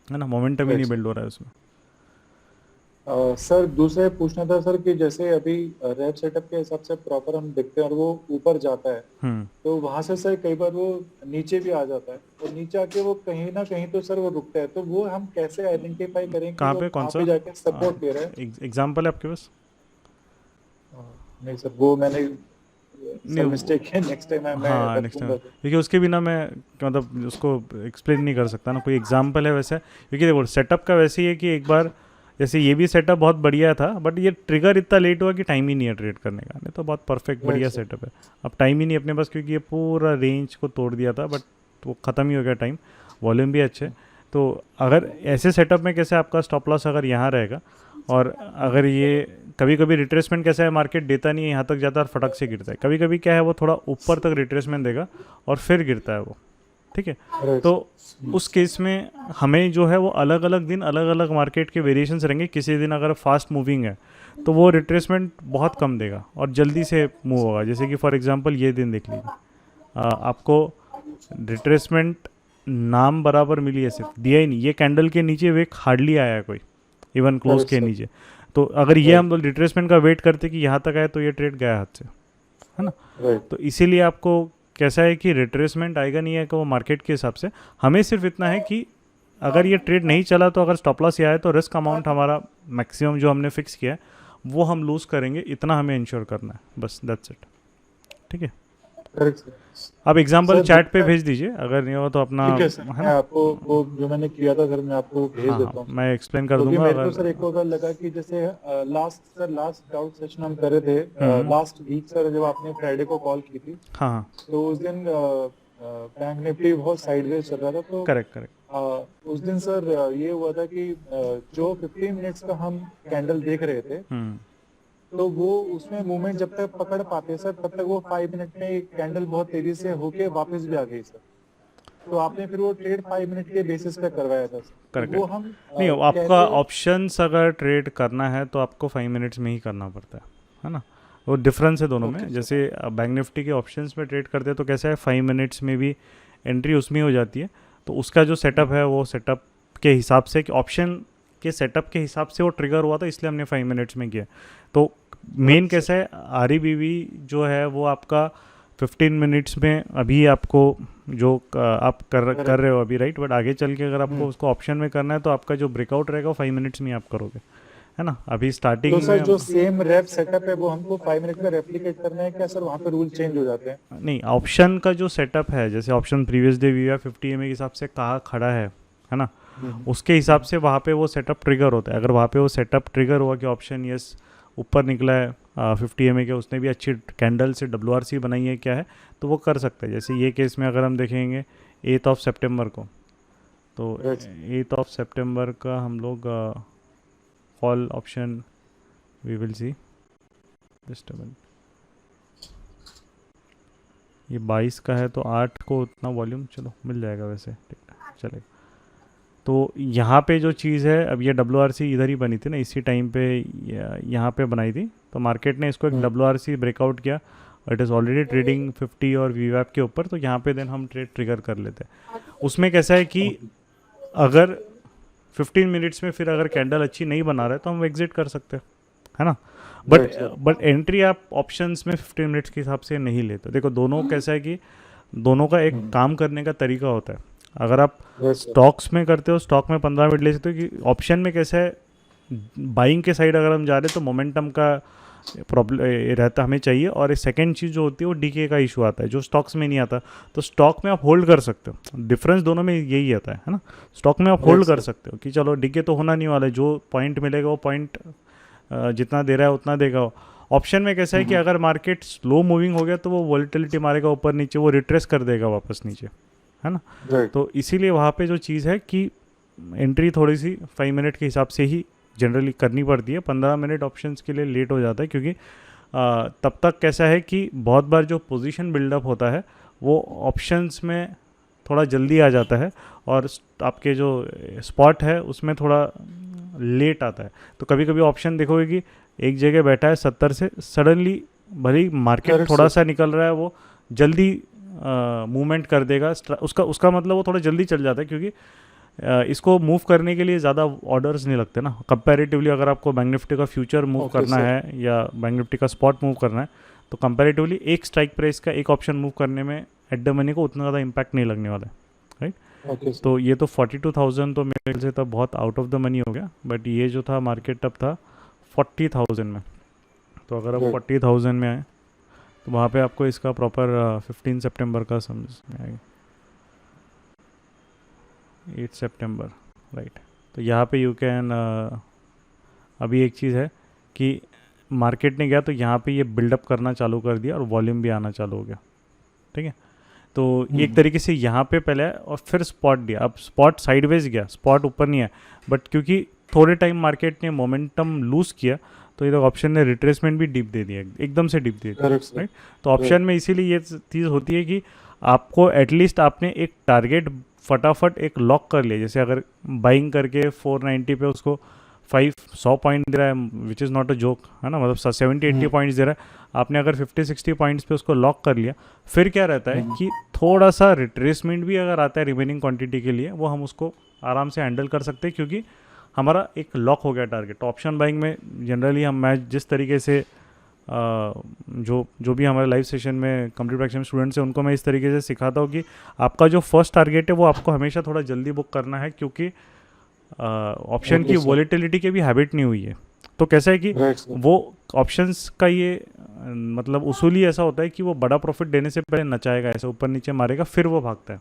है ना, मोमेंटम ही नहीं बिल्ड हो रहा है उसमें। सर दूसरा पूछना था सर कि जैसे अभी रैप सेटअप के हिसाब से प्रॉपर हम देखते हैं और वो ऊपर जाता है, तो वहां से सर कई बार वो नीचे भी आ जाता है, और नीचे आके वो कहीं ना कहीं तो सर वो रुकता है, तो वो हम कैसे आइडेंटिफाई करें कहाँ पे, कौन सा जाके सपोर्ट दे रहा है? एग्जाम्पल है आपके पास? नहीं सर, वो मैंने मिस्टेक है, नेक्स्ट टाइम मैं नेक्स्ट टाइम, क्योंकि उसके बिना मैं मतलब उसको एक्सप्लेन नहीं कर सकता ना, कोई एग्जाम्पल है वैसे, क्योंकि देखो सेटअप का वैसे ही है कि एक बार जैसे ये भी सेटअप बहुत बढ़िया था, बट ये ट्रिगर इतना लेट हुआ कि टाइम ही नहीं है ट्रेड करने का, नहीं तो बहुत परफेक्ट बढ़िया सेटअप है। अब टाइम ही नहीं अपने पास, क्योंकि ये पूरा रेंज को तोड़ दिया था, बट वो ख़त्म ही हो गया टाइम, वॉल्यूम भी अच्छे। तो अगर ऐसे सेटअप में कैसे आपका स्टॉप लॉस अगर यहाँ रहेगा, और अगर ये कभी कभी रिट्रेसमेंट कैसा है, मार्केट देता नहीं है, यहाँ तक जाता है और फटक से गिरता है। कभी कभी क्या है, वो थोड़ा ऊपर तक रिट्रेसमेंट देगा और फिर गिरता है वो, ठीक है। Right. तो उस केस में हमें जो है वो अलग अलग दिन अलग अलग मार्केट के वेरिएशंस रहेंगे। किसी दिन अगर फास्ट मूविंग है तो वो रिट्रेसमेंट बहुत कम देगा और जल्दी से मूव होगा। जैसे कि फॉर एग्जांपल ये दिन देख लीजिए, आपको रिट्रेसमेंट नाम बराबर मिली है, सिर्फ दिया ही नहीं। ये कैंडल के नीचे वे हार्डली आया है कोई, इवन क्लोज Correct, के sir. नीचे। तो अगर ये हम रिट्रेसमेंट का वेट करते कि यहाँ तक आए तो ये ट्रेड गया हाथ से, है ना। Right. तो इसीलिए आपको कैसा है कि रिट्रेसमेंट आएगा नहीं है कि वो मार्केट के हिसाब से। हमें सिर्फ इतना है कि अगर ये ट्रेड नहीं चला तो अगर स्टॉप लॉस आए तो रिस्क अमाउंट हमारा मैक्सिमम जो हमने फिक्स किया है वो हम लूज़ करेंगे, इतना हमें इंश्योर करना है, बस दैट्स इट, ठीक है। Correct, sir. आप एग्जांपल Sir, चैट पे जितना- भेज दीजिए, अगर नहीं हो तो अपना, ठीक है सर, है मैं ना। आपको वो जो मैंने किया था सर मैं आपको भेज हाँ देता हाँ, हूँ। मैं एक्सप्लेन कर क्योंकि दूंगा मेरे को अगर। सर एक और बार लगा कि जैसे लास्ट डाउट सेशन हम कर रहे थे लास्ट वीक सर, जब आपने फ्राइडे को कॉल की थी हाँ हाँ, तो उस दिन बैंक निफ्टी बहुत साइडवेज चल रहा था। तो करेक्ट करेक्ट, उस दिन सर ये हुआ था कि जो 15 मिनट्स का हम कैंडल देख रहे थे तो वो उसमें मूवमेंट जब तक पकड़ पाते सर तब तक वो 5 मिनट में कैंडल बहुत तेजी से होके वापस भी आ गई सर। तो आपने फिर वो ट्रेड 5 मिनट के बेसिस पे करवाया था सर। करेक्ट। वो हम नहीं, आपका कैसे- ऑप्शंस अगर ट्रेड करना है तो आपको 5 मिनट्स में ही करना पड़ता है ना। वो डिफरेंस है दोनों में। जैसे बैंक निफ्टी के ऑप्शंस में ट्रेड करते हैं तो कैसा है, 5 मिनट्स में भी एंट्री उसमें हो जाती है। तो उसका जो सेटअप है वो सेटअप के हिसाब से, कि ऑप्शन के सेटअप के हिसाब से वो ट्रिगर हुआ था, इसलिए हमने 5 मिनट्स में किया। तो मेन कैसा है, REBV जो है वो आपका 15 मिनट्स में अभी आपको जो आप कर रहे हो अभी, राइट। बट आगे चल के अगर आपको उसको ऑप्शन में करना है तो आपका जो ब्रेकआउट रहेगा वो 5 मिनट्स में आप करोगे, है ना। अभी स्टार्टिंग तो सर में जो सेम रेप सेटअप है वो हमको 5 मिनट में रेप्लिकेट करना है क्या सर? वहाँ पे रूल चेंज हो जाते हैं? नहीं, ऑप्शन का जो सेटअप है, जैसे option previous day we 50 EMA के हिसाब से कहाँ खड़ा है ना, उसके हिसाब से वहाँ पे वो सेटअप ट्रिगर होता है। अगर वहाँ पे वो सेटअप ट्रिगर हुआ कि ऑप्शन यस ऊपर निकला है 50 EMA के, उसने भी अच्छी कैंडल से WRC बनाई है क्या है, तो वो कर सकते हैं। जैसे ये केस में अगर हम देखेंगे 8 सितंबर को, तो 8 सितंबर का हम लोग call option we will see, just ये 22 का है तो 8 को उतना वॉल्यूम चलो मिल जाएगा, वैसे ठीक है चलेगा। तो यहाँ पे जो चीज़ है, अब ये WRC इधर ही बनी थी ना, इसी टाइम पे यहाँ पे बनाई थी, तो मार्केट ने इसको एक WRC ब्रेकआउट किया। इट इज़ ऑलरेडी ट्रेडिंग 50 और VWAP के ऊपर, तो यहाँ पे देन हम ट्रेड ट्रिगर कर लेते हैं। उसमें कैसा है कि अगर 15 मिनट्स में फिर अगर कैंडल अच्छी नहीं बना रहा है तो हम एग्जिट कर सकते हैं, है ना। बट एंट्री आप ऑप्शंस में 15 मिनट्स के हिसाब से नहीं लेते। देखो दोनों कैसा है कि दोनों का एक काम करने का तरीका होता है। अगर आप स्टॉक्स में करते हो, स्टॉक में 15 मिनट ले सकते हो। कि ऑप्शन में कैसा है, बाइंग के साइड अगर हम जा रहे हैं तो मोमेंटम का प्रॉब्लम रहता हमें चाहिए, और सेकंड चीज़ जो होती है वो डीके का इशू आता है, जो स्टॉक्स में नहीं आता। तो स्टॉक में आप होल्ड कर सकते हो, डिफरेंस दोनों में यही आता है ना। स्टॉक में आप होल्ड कर सकते हो कि चलो डीके तो होना नहीं वाला है, जो पॉइंट मिलेगा वो पॉइंट जितना दे रहा है उतना देगा। ऑप्शन में कैसा है कि अगर मार्केट स्लो मूविंग हो गया तो वो वॉलेटिलिटी मारेगा ऊपर नीचे, वो रिट्रेस कर देगा वापस नीचे, है ना। तो इसीलिए वहाँ पे जो चीज़ है कि एंट्री थोड़ी सी 5 मिनट के हिसाब से ही जनरली करनी पड़ती है। 15 मिनट ऑप्शंस के लिए लेट हो जाता है, क्योंकि तब तक कैसा है कि बहुत बार जो पोजीशन बिल्डअप होता है वो ऑप्शंस में थोड़ा जल्दी आ जाता है, और आपके जो स्पॉट है उसमें थोड़ा लेट आता है। तो कभी कभी ऑप्शन देखोगे कि एक जगह बैठा है 70 से, सडनली भले ही मार्केट थोड़ा सा निकल रहा है वो जल्दी मूवमेंट कर देगा। उसका मतलब वो थोड़ा जल्दी चल जाता है, क्योंकि इसको मूव करने के लिए ज़्यादा ऑर्डर्स नहीं लगते ना कंपैरेटिवली। अगर आपको बैंक निफ्टी का फ्यूचर मूव करना है या बैंक निफ्टी का स्पॉट मूव करना है तो कंपैरेटिवली एक स्ट्राइक प्राइस का एक ऑप्शन मूव करने में एट द मनी को उतना ज़्यादा इम्पैक्ट नहीं लगने वाला है, राइट। तो ये तो 42,000 तो मेरे से तब बहुत आउट ऑफ द मनी हो गया, बट ये जो था मार्केट तब था 40,000 में। तो अगर आप 40,000 में आए तो वहाँ पे आपको इसका प्रॉपर 15 सितंबर का समझ में आएगा, 8 सितंबर, राइट। तो यहाँ पे यू कैन अभी एक चीज़ है कि मार्केट ने गया तो यहाँ पे ये बिल्डअप करना चालू कर दिया और वॉल्यूम भी आना चालू हो गया, ठीक है। तो एक तरीके से यहाँ पे पहले और फिर स्पॉट दिया। अब स्पॉट साइडवेज गया, स्पॉट ऊपर नहीं है, बट क्योंकि थोड़े टाइम मार्केट ने मोमेंटम लूज़ किया तो इधर ऑप्शन ने रिट्रेसमेंट भी डिप दे दिया, एकदम से डिप दे दिया, करेक्ट सर। राइट। तो ऑप्शन में इसीलिए ये चीज़ होती है कि आपको एटलीस्ट आपने एक टारगेट फटाफट एक लॉक कर लिया। जैसे अगर बाइंग करके 490 पे उसको 100 पॉइंट दे रहा है, which is not a joke, है ना, मतलब 70-80 पॉइंट्स दे रहा है, आपने अगर 50-60 पॉइंट्स पे उसको लॉक कर लिया, फिर क्या रहता है कि थोड़ा सा रिट्रेसमेंट भी अगर आता है रिमेनिंग क्वांटिटी के लिए, वो हम उसको आराम से हैंडल कर सकते हैं, क्योंकि हमारा एक लॉक हो गया टारगेट। तो ऑप्शन बाइंग में जनरली मैं जिस तरीके से जो भी हमारे लाइव सेशन में कंप्यूटर एक्शन स्टूडेंट्स हैं उनको मैं इस तरीके से सिखाता हूँ कि आपका जो फर्स्ट टारगेट है वो आपको हमेशा थोड़ा जल्दी बुक करना है, क्योंकि ऑप्शन की वॉलेटिलिटी की भी हैबिट नहीं हुई है। तो कैसा है कि वो ऑप्शंस का ये मतलब उसूल ही ऐसा होता है कि वो बड़ा प्रॉफिट देने से पहले नचाएगा, ऐसे ऊपर नीचे मारेगा, फिर वो भागता है,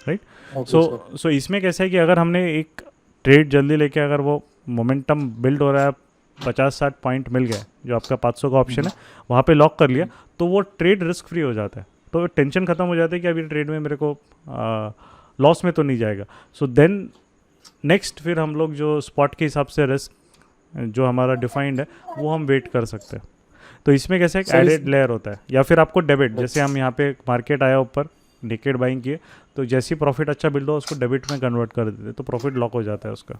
राइट। सो इसमें कैसा है कि अगर हमने एक ट्रेड जल्दी लेके अगर वो मोमेंटम बिल्ड हो रहा है, 50-60 पॉइंट मिल गया, जो आपका 500 का ऑप्शन है वहाँ पे लॉक कर लिया, तो वो ट्रेड रिस्क फ्री हो जाता है। तो टेंशन खत्म हो जाता है कि अभी ट्रेड में मेरे को लॉस में तो नहीं जाएगा। सो देन नेक्स्ट फिर हम लोग जो स्पॉट के हिसाब से रिस्क जो हमारा डिफाइंड है वो हम वेट कर सकते हैं। तो इसमें कैसे एक एडेड लेयर होता है, या फिर आपको डेबिट, जैसे हम यहाँ पे मार्केट आया ऊपर, नेकेड बाइंग किए, तो जैसे ही प्रॉफिट अच्छा बिल्ड हो उसको डेबिट में कन्वर्ट कर देते, तो प्रॉफिट लॉक हो जाता है उसका।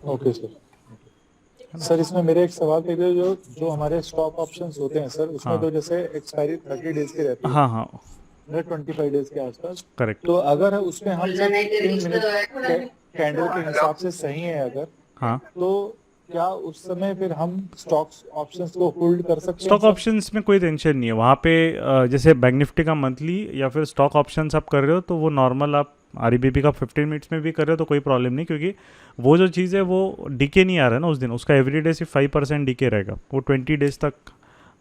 Okay sir. सर इसमें मेरे एक सवाल थे, जो हमारे स्टॉक ऑप्शंस होते हैं सर, उसमें तो जैसे एक्सपायरी 30 डेज की रहती है, हाँ हाँ 25 डेज के आसपास, करेक्ट। तो अगर उसमें हम सर 3 मिनट कैंडल के हिसाब से सही है अगर, हाँ, तो क्या उस समय फिर हम स्टॉक्स ऑप्शंस को होल्ड कर सकते हैं? स्टॉक ऑप्शंस में कोई टेंशन नहीं है वहाँ पे। जैसे बैंक निफ्टी का मंथली या फिर स्टॉक ऑप्शंस आप कर रहे हो, तो वो नॉर्मल आप RBP का 15 मिनट्स में भी कर रहे हो तो कोई प्रॉब्लम नहीं, क्योंकि वो जो चीज़ है वो डीके नहीं आ रहा है ना उस दिन, उसका एवरीडे सिर्फ 5% डीके रहेगा, वो 20 डेज तक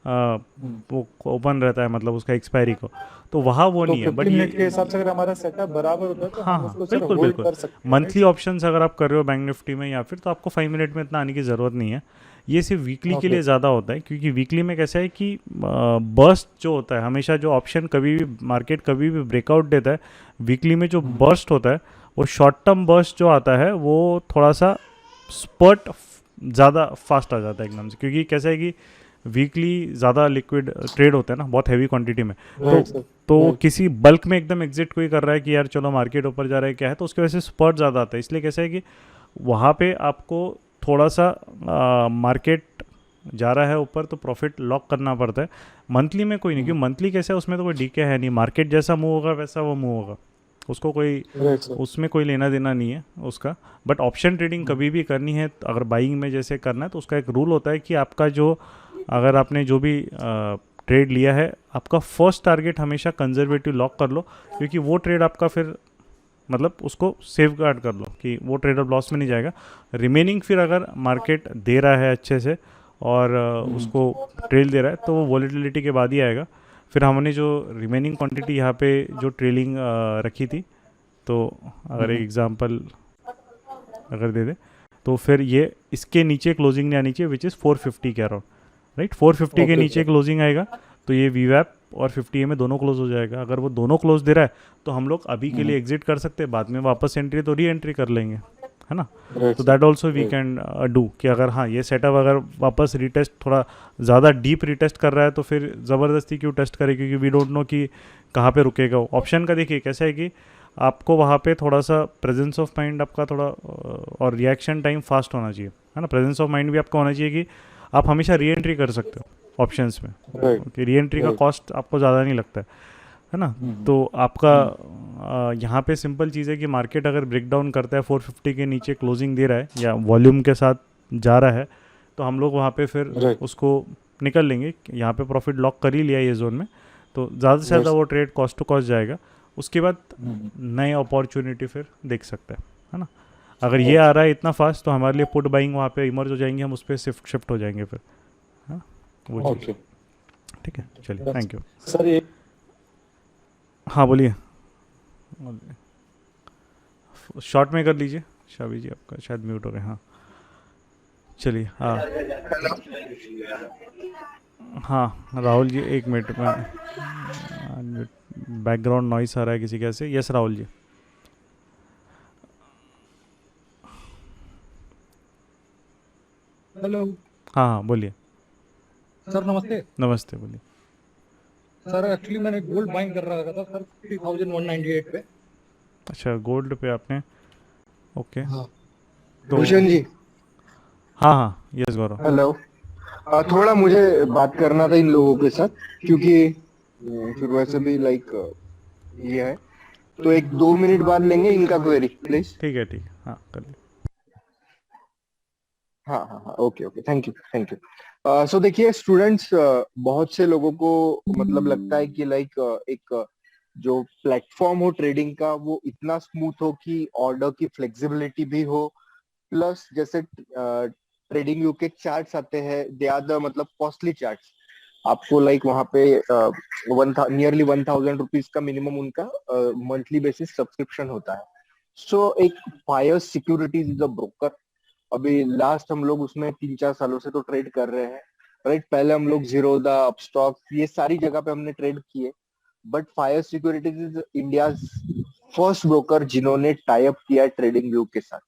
वो ओपन रहता है, मतलब उसका एक्सपायरी को, तो वहाँ वो तो नहीं है। बट 15 ये मिनट के हिसाब से अगर हमारा सेटअप बराबर होता है तो हाँ हम हाँ उसको सर बिल्कुल होल्ड बिल्कुल। कर सकते हैं, मंथली ऑप्शंस अगर आप कर रहे हो बैंक निफ्टी में या फिर, तो आपको 5 मिनट में इतना आने की ज़रूरत नहीं है। ये सिर्फ वीकली के लिए ज़्यादा होता है, क्योंकि वीकली में कैसा है कि बर्स्ट जो होता है हमेशा, जो ऑप्शन कभी भी मार्केट कभी भी ब्रेकआउट देता है, वीकली में जो बर्स्ट होता है वो शॉर्ट टर्म बर्स्ट जो आता है वो थोड़ा सा स्पर्ट ज़्यादा फास्ट आ जाता है एकदम से, क्योंकि कैसा है कि वीकली ज़्यादा लिक्विड ट्रेड होता है ना बहुत हैवी क्वांटिटी में, तो किसी बल्क में एकदम एग्जिट कोई कर रहा है कि यार चलो मार्केट ऊपर जा रहा है क्या है, तो उसकी वजह से स्पर्ट ज़्यादा आता है। इसलिए कैसा है कि वहाँ पे आपको थोड़ा सा मार्केट जा रहा है ऊपर तो प्रॉफिट लॉक करना पड़ता है। मंथली में कोई नहीं, क्योंकि मंथली कैसा है उसमें तो कोई डीके है नहीं, मार्केट जैसा मूव होगा वैसा वो मूव होगा, उसको कोई उसमें कोई लेना देना नहीं है उसका। बट ऑप्शन ट्रेडिंग कभी भी करनी है, अगर बाइंग में जैसे करना है, तो उसका एक रूल होता है कि आपका जो अगर आपने जो भी ट्रेड लिया है, आपका फर्स्ट टारगेट हमेशा कंजर्वेटिव लॉक कर लो, क्योंकि वो ट्रेड आपका फिर मतलब उसको सेफ गार्ड कर लो कि वो ट्रेड अब लॉस में नहीं जाएगा। रिमेनिंग फिर अगर मार्केट दे रहा है अच्छे से और उसको ट्रेल दे रहा है, तो वो वॉलेटिलिटी के बाद ही आएगा। फिर हमने जो रिमेनिंग क्वांटिटी यहाँ पे जो ट्रेलिंग रखी थी, तो अगर एक एग्जांपल अगर दे दे, तो फिर ये इसके नीचे क्लोजिंग नहीं आनी चाहिए, विच इज़ 450 के अराउंड, राइट। 450 के नीचे क्लोजिंग आएगा तो ये VWAP और 50 में दोनों क्लोज हो जाएगा। अगर वो दोनों क्लोज दे रहा है तो हम लोग अभी के लिए एग्जिट कर सकते हैं, बाद में वापस एंट्री तो री एंट्री कर लेंगे, है ना। तो that also we can do कि अगर हाँ ये सेटअप अगर वापस रिटेस्ट थोड़ा ज़्यादा डीप रिटेस्ट कर रहा है तो फिर ज़बरदस्ती क्यों टेस्ट करे, क्योंकि वी डोंट नो कि कहाँ पे रुकेगा। ऑप्शन का देखिए कैसा है कि आपको वहाँ पे थोड़ा सा प्रेजेंस ऑफ माइंड आपका थोड़ा और रिएक्शन टाइम फास्ट होना चाहिए, है ना। प्रेजेंस ऑफ माइंड भी आपका होना चाहिए कि आप हमेशा री एंट्री कर सकते हो ऑप्शंस में, कि री एंट्री का कॉस्ट आपको ज़्यादा नहीं लगता है ना। तो आपका यहाँ पे सिंपल चीज़ है कि मार्केट अगर ब्रेकडाउन करता है 450 के नीचे क्लोजिंग दे रहा है या वॉल्यूम के साथ जा रहा है, तो हम लोग वहाँ पे फिर उसको निकल लेंगे। यहाँ पे प्रॉफिट लॉक कर ही लिया ये जोन में, तो ज़्यादा से ज़्यादा वो ट्रेड कॉस्ट टू कॉस्ट जाएगा। उसके बाद नए अपॉर्चुनिटी फिर देख सकते हैं, है ना। अगर ये आ रहा है इतना फास्ट तो हमारे लिए पुट बाइंग वहाँ पे इमर्ज हो जाएंगे, हम उस पर शिफ्ट हो जाएंगे फिर, हाँ वो चीज़। ठीक है, चलिए, थैंक यू सर। ये हाँ बोलिए, शॉर्ट में कर लीजिए शाबी जी, आपका शायद म्यूट हो गया। हाँ चलिए, हाँ हाँ राहुल जी एक मिनट में, बैकग्राउंड नॉइस आ रहा है किसी का से। यस राहुल जी। हेलो। हाँ हाँ बोलिए। सर नमस्ते। नमस्ते, बोलिए। सर एक्चुअली मैंने गोल्ड बाइंग कर रखा था सर 50,198 पे। अच्छा, गोल्ड पे आपने, ओके। हाँ तो भूषण जी, हाँ हाँ, यस गौरव। हेलो। थोड़ा मुझे बात करना था इन लोगों के साथ, क्योंकि फिर वैसे भी लाइक ये है, तो एक 2 मिनट बाद लेंगे इनका क्वेरी प्लीज। ठीक है, ठीक है, हाँ कर लीजिए। हाँ हाँ हाँ, okay okay, thank you thank you. So देखिए स्टूडेंट्स, बहुत से लोगों को मतलब लगता है कि लाइक एक जो प्लेटफॉर्म हो ट्रेडिंग का वो इतना स्मूथ हो कि ऑर्डर की फ्लेक्सिबिलिटी भी हो, प्लस जैसे ट्रेडिंग व्यू के चार्ट्स आते हैं, दे आर द मतलब कॉस्टली चार्ट्स। आपको लाइक वहां पे नियरली 1,000 रुपीज का मिनिमम उनका मंथली बेसिस सब्सक्रिप्शन होता है। सो एक fire securities is a broker. अभी लास्ट हम लोग उसमें 3-4 सालों से तो ट्रेड कर रहे हैं, राइट। पहले हम लोग जीरोधा, अपस्टॉक, ये सारी जगह पे हमने ट्रेड किए, but fire securities is India first broker जिन्होंने टाई अप किया ट्रेडिंग व्यू के साथ।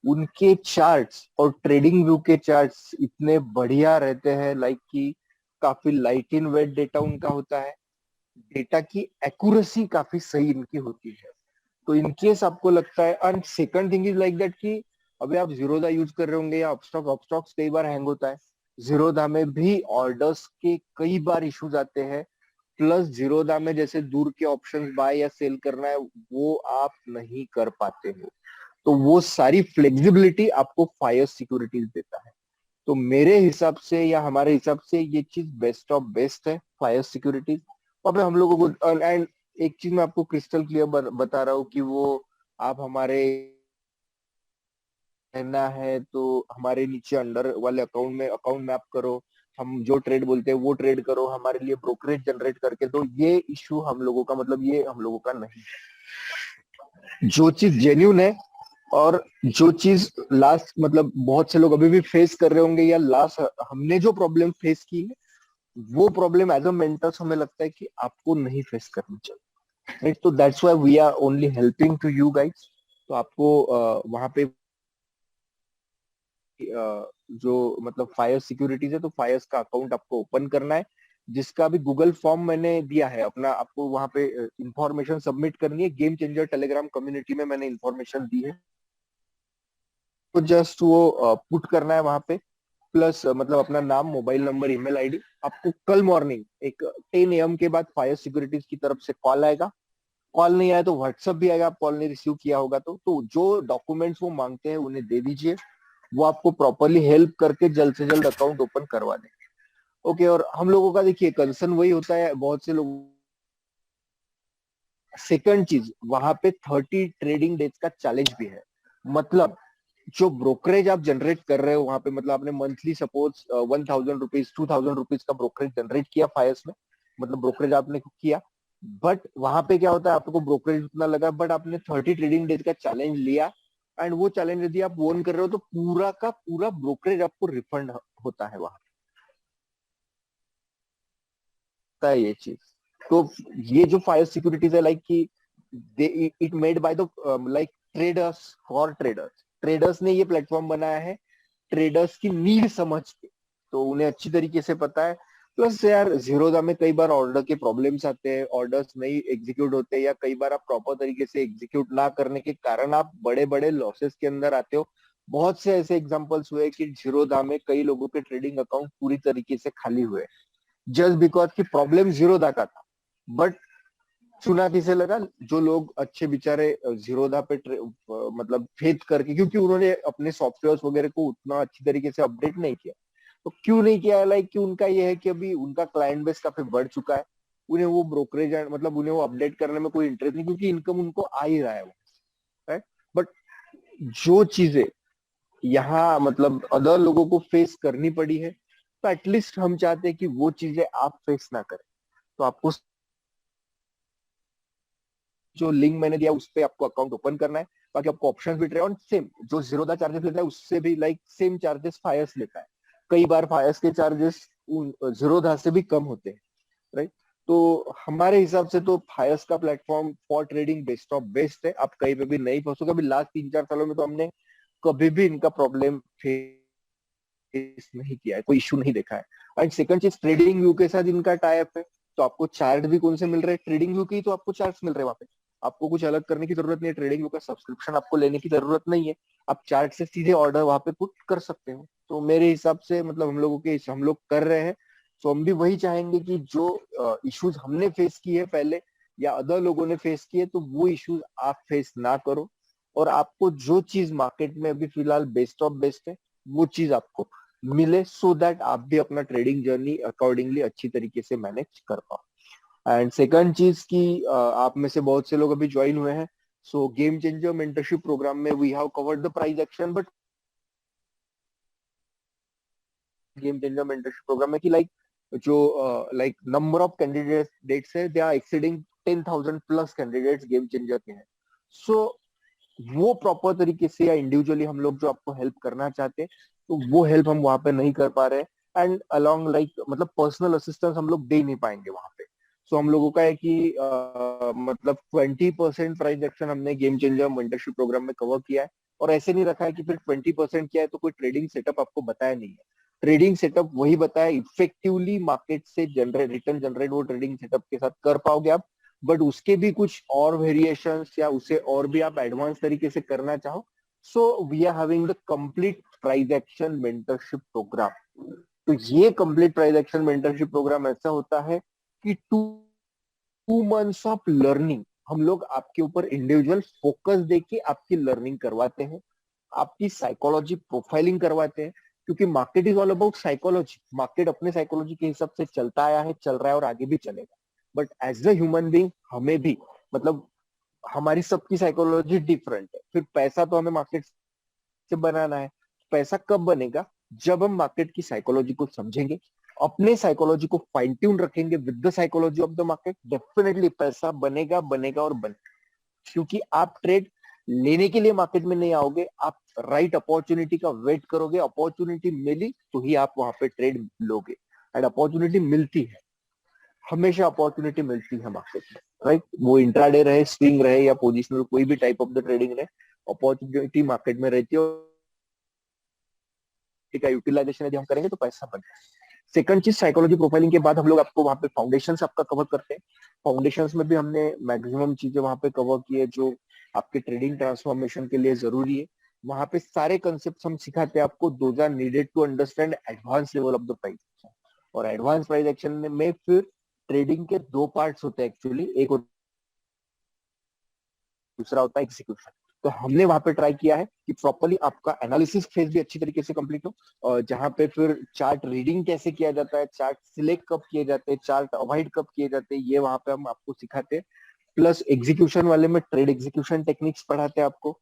उनके चार्ट्स और ट्रेडिंग व्यू के चार्ट्स इतने बढ़िया रहते हैं, लाइक कि काफी लाइट इन वेट डेटा उनका होता है, डेटा की एक्यूरेसी काफी सही इनकी होती है। तो इनकेस आपको लगता है, and second thing is like that कि अभी आप जीरोधा यूज कर रहे होंगे या अपस्टॉक, अपस्टॉक्स कई बार हैंग होता है, जीरोधा में भी ऑर्डर्स के कई बार इश्यूज आते हैं, प्लस जीरोधा में जैसे दूर के ऑप्शंस बाय या सेल करना है वो आप नहीं कर पाते हो, तो वो सारी फ्लेक्सिबिलिटी आपको फायर सिक्योरिटीज देता है। तो मेरे हिसाब से या हमारे हिसाब से ये चीज बेस्ट ऑफ बेस्ट है, फायर सिक्योरिटीज। और फिर हम लोगों को, एंड एक चीज मैं आपको क्रिस्टल क्लियर बता रहा हूँ कि वो आप हमारे रहना है तो हमारे नीचे अंडर वाले अकाउंट में आप करो, हम जो ट्रेड बोलते हैं वो ट्रेड करो, हमारे लिए ब्रोकरेज जनरेट करके दो। ये इशू हम लोगों का, मतलब ये हम लोगों का नहीं है। जो चीज जेन्यून है और जो चीज लास्ट मतलब बहुत से लोग अभी भी फेस कर रहे होंगे, या लास्ट हमने जो प्रॉब्लम फेस की है, वो प्रॉब्लम एज अ मेंटर्स हमें लगता है कि आपको नहीं फेस करनी चाहिए, राइट। तो that's why we are only helping to you guys. तो आपको वहां पे जो मतलब फायर सिक्योरिटीज है, तो फायर्स का अकाउंट आपको ओपन करना है, जिसका भी गूगल फॉर्म मैंने दिया है अपना, आपको वहां पे इंफॉर्मेशन सबमिट करनी है। गेम चेंजर टेलीग्राम कम्युनिटी में मैंने इंफॉर्मेशन दी है, तो जस्ट वो पुट करना है वहां पे, प्लस मतलब अपना नाम, मोबाइल नंबर, ईमेल आईडी। आपको कल मॉर्निंग एक 10 AM के बाद फायर सिक्योरिटीज की तरफ से कॉल आएगा। कॉल नहीं आया तो व्हाट्सएप भी आएगा, आप कॉल नहीं रिसीव किया होगा तो जो डॉक्यूमेंट्स वो मांगते हैं उन्हें दे दीजिए, वो आपको प्रॉपरली हेल्प करके जल्द से जल्द अकाउंट ओपन करवा देंगे। ओके। और हम लोगों का देखिए कंसर्न वही होता है बहुत से लोग। सेकंड चीज, वहां पे 30 ट्रेडिंग डेज का चैलेंज भी है। मतलब जो ब्रोकरेज आप जनरेट कर रहे हो वहां पे, मतलब आपने मंथली सपोज 1,000 रुपीज, 2,000 रुपीज का ब्रोकरेज जनरेट किया फायर्स में, मतलब ब्रोकरेज आपने किया, बट वहां पे क्या होता है, आपको ब्रोकरेज उतना लगा, बट आपने 30 ट्रेडिंग डेज का चैलेंज लिया, एंड वो चैलेंज यदि आप वोन कर रहे हो तो पूरा का पूरा ब्रोकरेज आपको रिफंड होता है वहां का, ये चीज। तो ये जो फायर सिक्योरिटीज है, लाइक कि it made by the like traders for traders. Traders ने ये प्लेटफॉर्म बनाया है ट्रेडर्स की नीड समझ के, तो उन्हें अच्छी तरीके से पता है। प्लस यार जीरोधा में कई बार ऑर्डर के प्रॉब्लम्स आते हैं, ऑर्डर्स नहीं एग्जीक्यूट होते, या कई बार आप प्रॉपर तरीके से एग्जीक्यूट ना करने के कारण आप बड़े बड़े लॉसेस के अंदर आते हो। बहुत से ऐसे एग्जांपल्स हुए कि जीरोधा में कई लोगों के ट्रेडिंग अकाउंट पूरी तरीके से खाली हुए, जस्ट बिकॉज की प्रॉब्लम जीरोधा का था, बट चुना किसे लगा, जो लोग अच्छे बेचारे जीरोधा पे मतलब फेथ करके, क्योंकि उन्होंने अपने सॉफ्टवेयर वगैरह को उतना अच्छी तरीके से अपडेट नहीं किया। तो क्यों नहीं किया है, लाइक कि उनका ये है कि अभी उनका क्लाइंट बेस काफी बढ़ चुका है, उन्हें वो ब्रोकरेज मतलब उन्हें वो अपडेट करने में कोई इंटरेस्ट नहीं, क्योंकि इनकम उनको आ ही रहा है वो, राइट। बट जो चीजें यहाँ मतलब अदर लोगों को फेस करनी पड़ी है, तो एटलीस्ट हम चाहते हैं कि वो चीजें आप फेस ना करें। तो आपको जो लिंक मैंने दिया उस पर आपको अकाउंट ओपन करना है, बाकी आपको ऑप्शन भी रहे, और सेम जो जीरोधा चार्जेस लेता है उससे भी लाइक सेम चार्जेस फायर्स लेता है। कई बार फायर्स के चार्जेस जीरोधा से भी कम होते हैं, राइट। तो हमारे हिसाब से तो फायर्स का platform for trading best of best है, आप कहीं पे भी नहीं फंसोगे। अभी लास्ट 3-4 सालों में तो हमने कभी भी इनका प्रॉब्लम फेस फेस नहीं किया है, कोई इशू नहीं देखा है। एंड सेकंड चीज, ट्रेडिंग व्यू के साथ इनका टाई अप है, तो आपको चार्ट भी कौन से मिल रहे हैं, ट्रेडिंग व्यू के ही तो आपको चार्ट्स मिल रहे हैं वहां पे। आपको कुछ अलग करने की जरूरत नहीं है, ट्रेडिंग व्यू का सब्सक्रिप्शन आपको लेने की जरूरत नहीं है, आप चार्ट से सीधे ऑर्डर वहां पे पुट कर सकते हो। तो मेरे हिसाब से मतलब हम लोग कर रहे हैं, तो हम भी वही चाहेंगे कि जो इश्यूज हमने फेस किए पहले या अदर लोगों ने फेस किए, तो वो इश्यूज आप फेस ना करो, और आपको जो चीज मार्केट में अभी फिलहाल बेस्ट ऑफ बेस्ट है वो चीज आपको मिले, सो दैट आप भी अपना ट्रेडिंग जर्नी अकॉर्डिंगली अच्छी तरीके से मैनेज कर पाओ। एंड सेकंड चीज की आप में से बहुत से लोग अभी ज्वाइन हुए हैं, so game changer mentorship program में we have covered the price action, but game changer mentorship program में कि जो नंबर ऑफ कैंडिडेट्स है, they are exceeding 10,000 plus candidates game changer के हैं। सो वो प्रॉपर तरीके से या इंडिविजुअली हम लोग जो आपको हेल्प करना चाहते हैं, तो वो हेल्प हम वहां पे नहीं कर पा रहे हैं। एंड अलोंग मतलब पर्सनल असिस्टेंस हम लोग दे नहीं पाएंगे वहां पे। सो हम लोगों का है कि मतलब 20% प्राइस एक्शन हमने गेम चेंजर मेंटरशिप प्रोग्राम में कवर किया है, और ऐसे नहीं रखा है कि फिर 20% किया है तो कोई ट्रेडिंग सेटअप आपको बताया नहीं है। ट्रेडिंग सेटअप वही बताया, इफेक्टिवली मार्केट से रिटर्न जनरेट वो ट्रेडिंग सेटअप के साथ कर पाओगे आप, बट उसके भी कुछ और वेरिएशंस या उसे और भी आप एडवांस तरीके से करना चाहो, so we are having the complete price action mentorship program. तो ये complete price action mentorship program ऐसा होता है कि 2 मंथ्स ऑफ लर्निंग हम लोग आपके ऊपर इंडिविजुअल फोकस देके आपकी लर्निंग करवाते हैं, आपकी साइकोलॉजी प्रोफाइलिंग करवाते हैं, क्योंकि market is all about psychology. Market अपने साइकोलॉजी के हिसाब से चलता आया है, चल रहा है और आगे भी चलेगा। But as a human being हमें भी मतलब हमारी सबकी साइकोलॉजी डिफरेंट है। फिर पैसा तो हमें मार्केट से बनाना है, पैसा कब बनेगा, जब हम मार्केट की साइकोलॉजी को समझेंगे, अपने साइकोलॉजी को फाइन ट्यून रखेंगे with the psychology of the market, definitely पैसा बनेगा बनेगा और बनेगा। क्योंकि आप ट्रेड लेने के लिए मार्केट में नहीं आओगे, आप राइट अपॉर्चुनिटी का वेट करोगे, अपॉर्चुनिटी मिली तो ही आप वहां पे ट्रेड लोगे। एंड अपॉर्चुनिटी मिलती है, हमेशा अपॉर्चुनिटी मिलती है मार्केट में, राइट। वो इंट्राडे रहे, स्विंग रहे या पोजिशनल, कोई भी टाइप ऑफ द ट्रेडिंग रहे, अपॉर्चुनिटी मार्केट में रहती है, का यूटिलाइजेशन यदि हम करेंगे तो पैसा बनेगा। सेकंड चीज, साइकोलॉजी प्रोफाइलिंग के बाद हम लोग आपको वहां पे फाउंडेशंस आपका कवर करते हैं। फाउंडेशंस में भी हमने मैक्सिमम चीजें वहां पे कवर की है जो आपके ट्रेडिंग ट्रांसफॉर्मेशन के लिए जरूरी है। वहां पे सारे कंसेप्ट हम सिखाते हैं आपको, those are needed to understand advance level of the price action. और एडवांस प्राइस एक्शन में फिर ट्रेडिंग के 2 पार्ट्स होते हैं एक्चुअली, एक दूसरा होता है एग्जीक्यूशन। तो हमने वहां पे ट्राई किया है कि प्रॉपर्ली आपका एनालिसिस फेज भी अच्छी तरीके से कंप्लीट हो, और जहां पे फिर चार्ट रीडिंग कैसे किया जाता है, चार्ट सिलेक्ट कब किए जाते हैं, चार्ट अवॉइड कब किए जाते हैं, ये वहां पे हम आपको सिखाते हैं। प्लस एग्जीक्यूशन वाले में ट्रेड एग्जीक्यूशन टेक्निक्स पढ़ाते हैं आपको,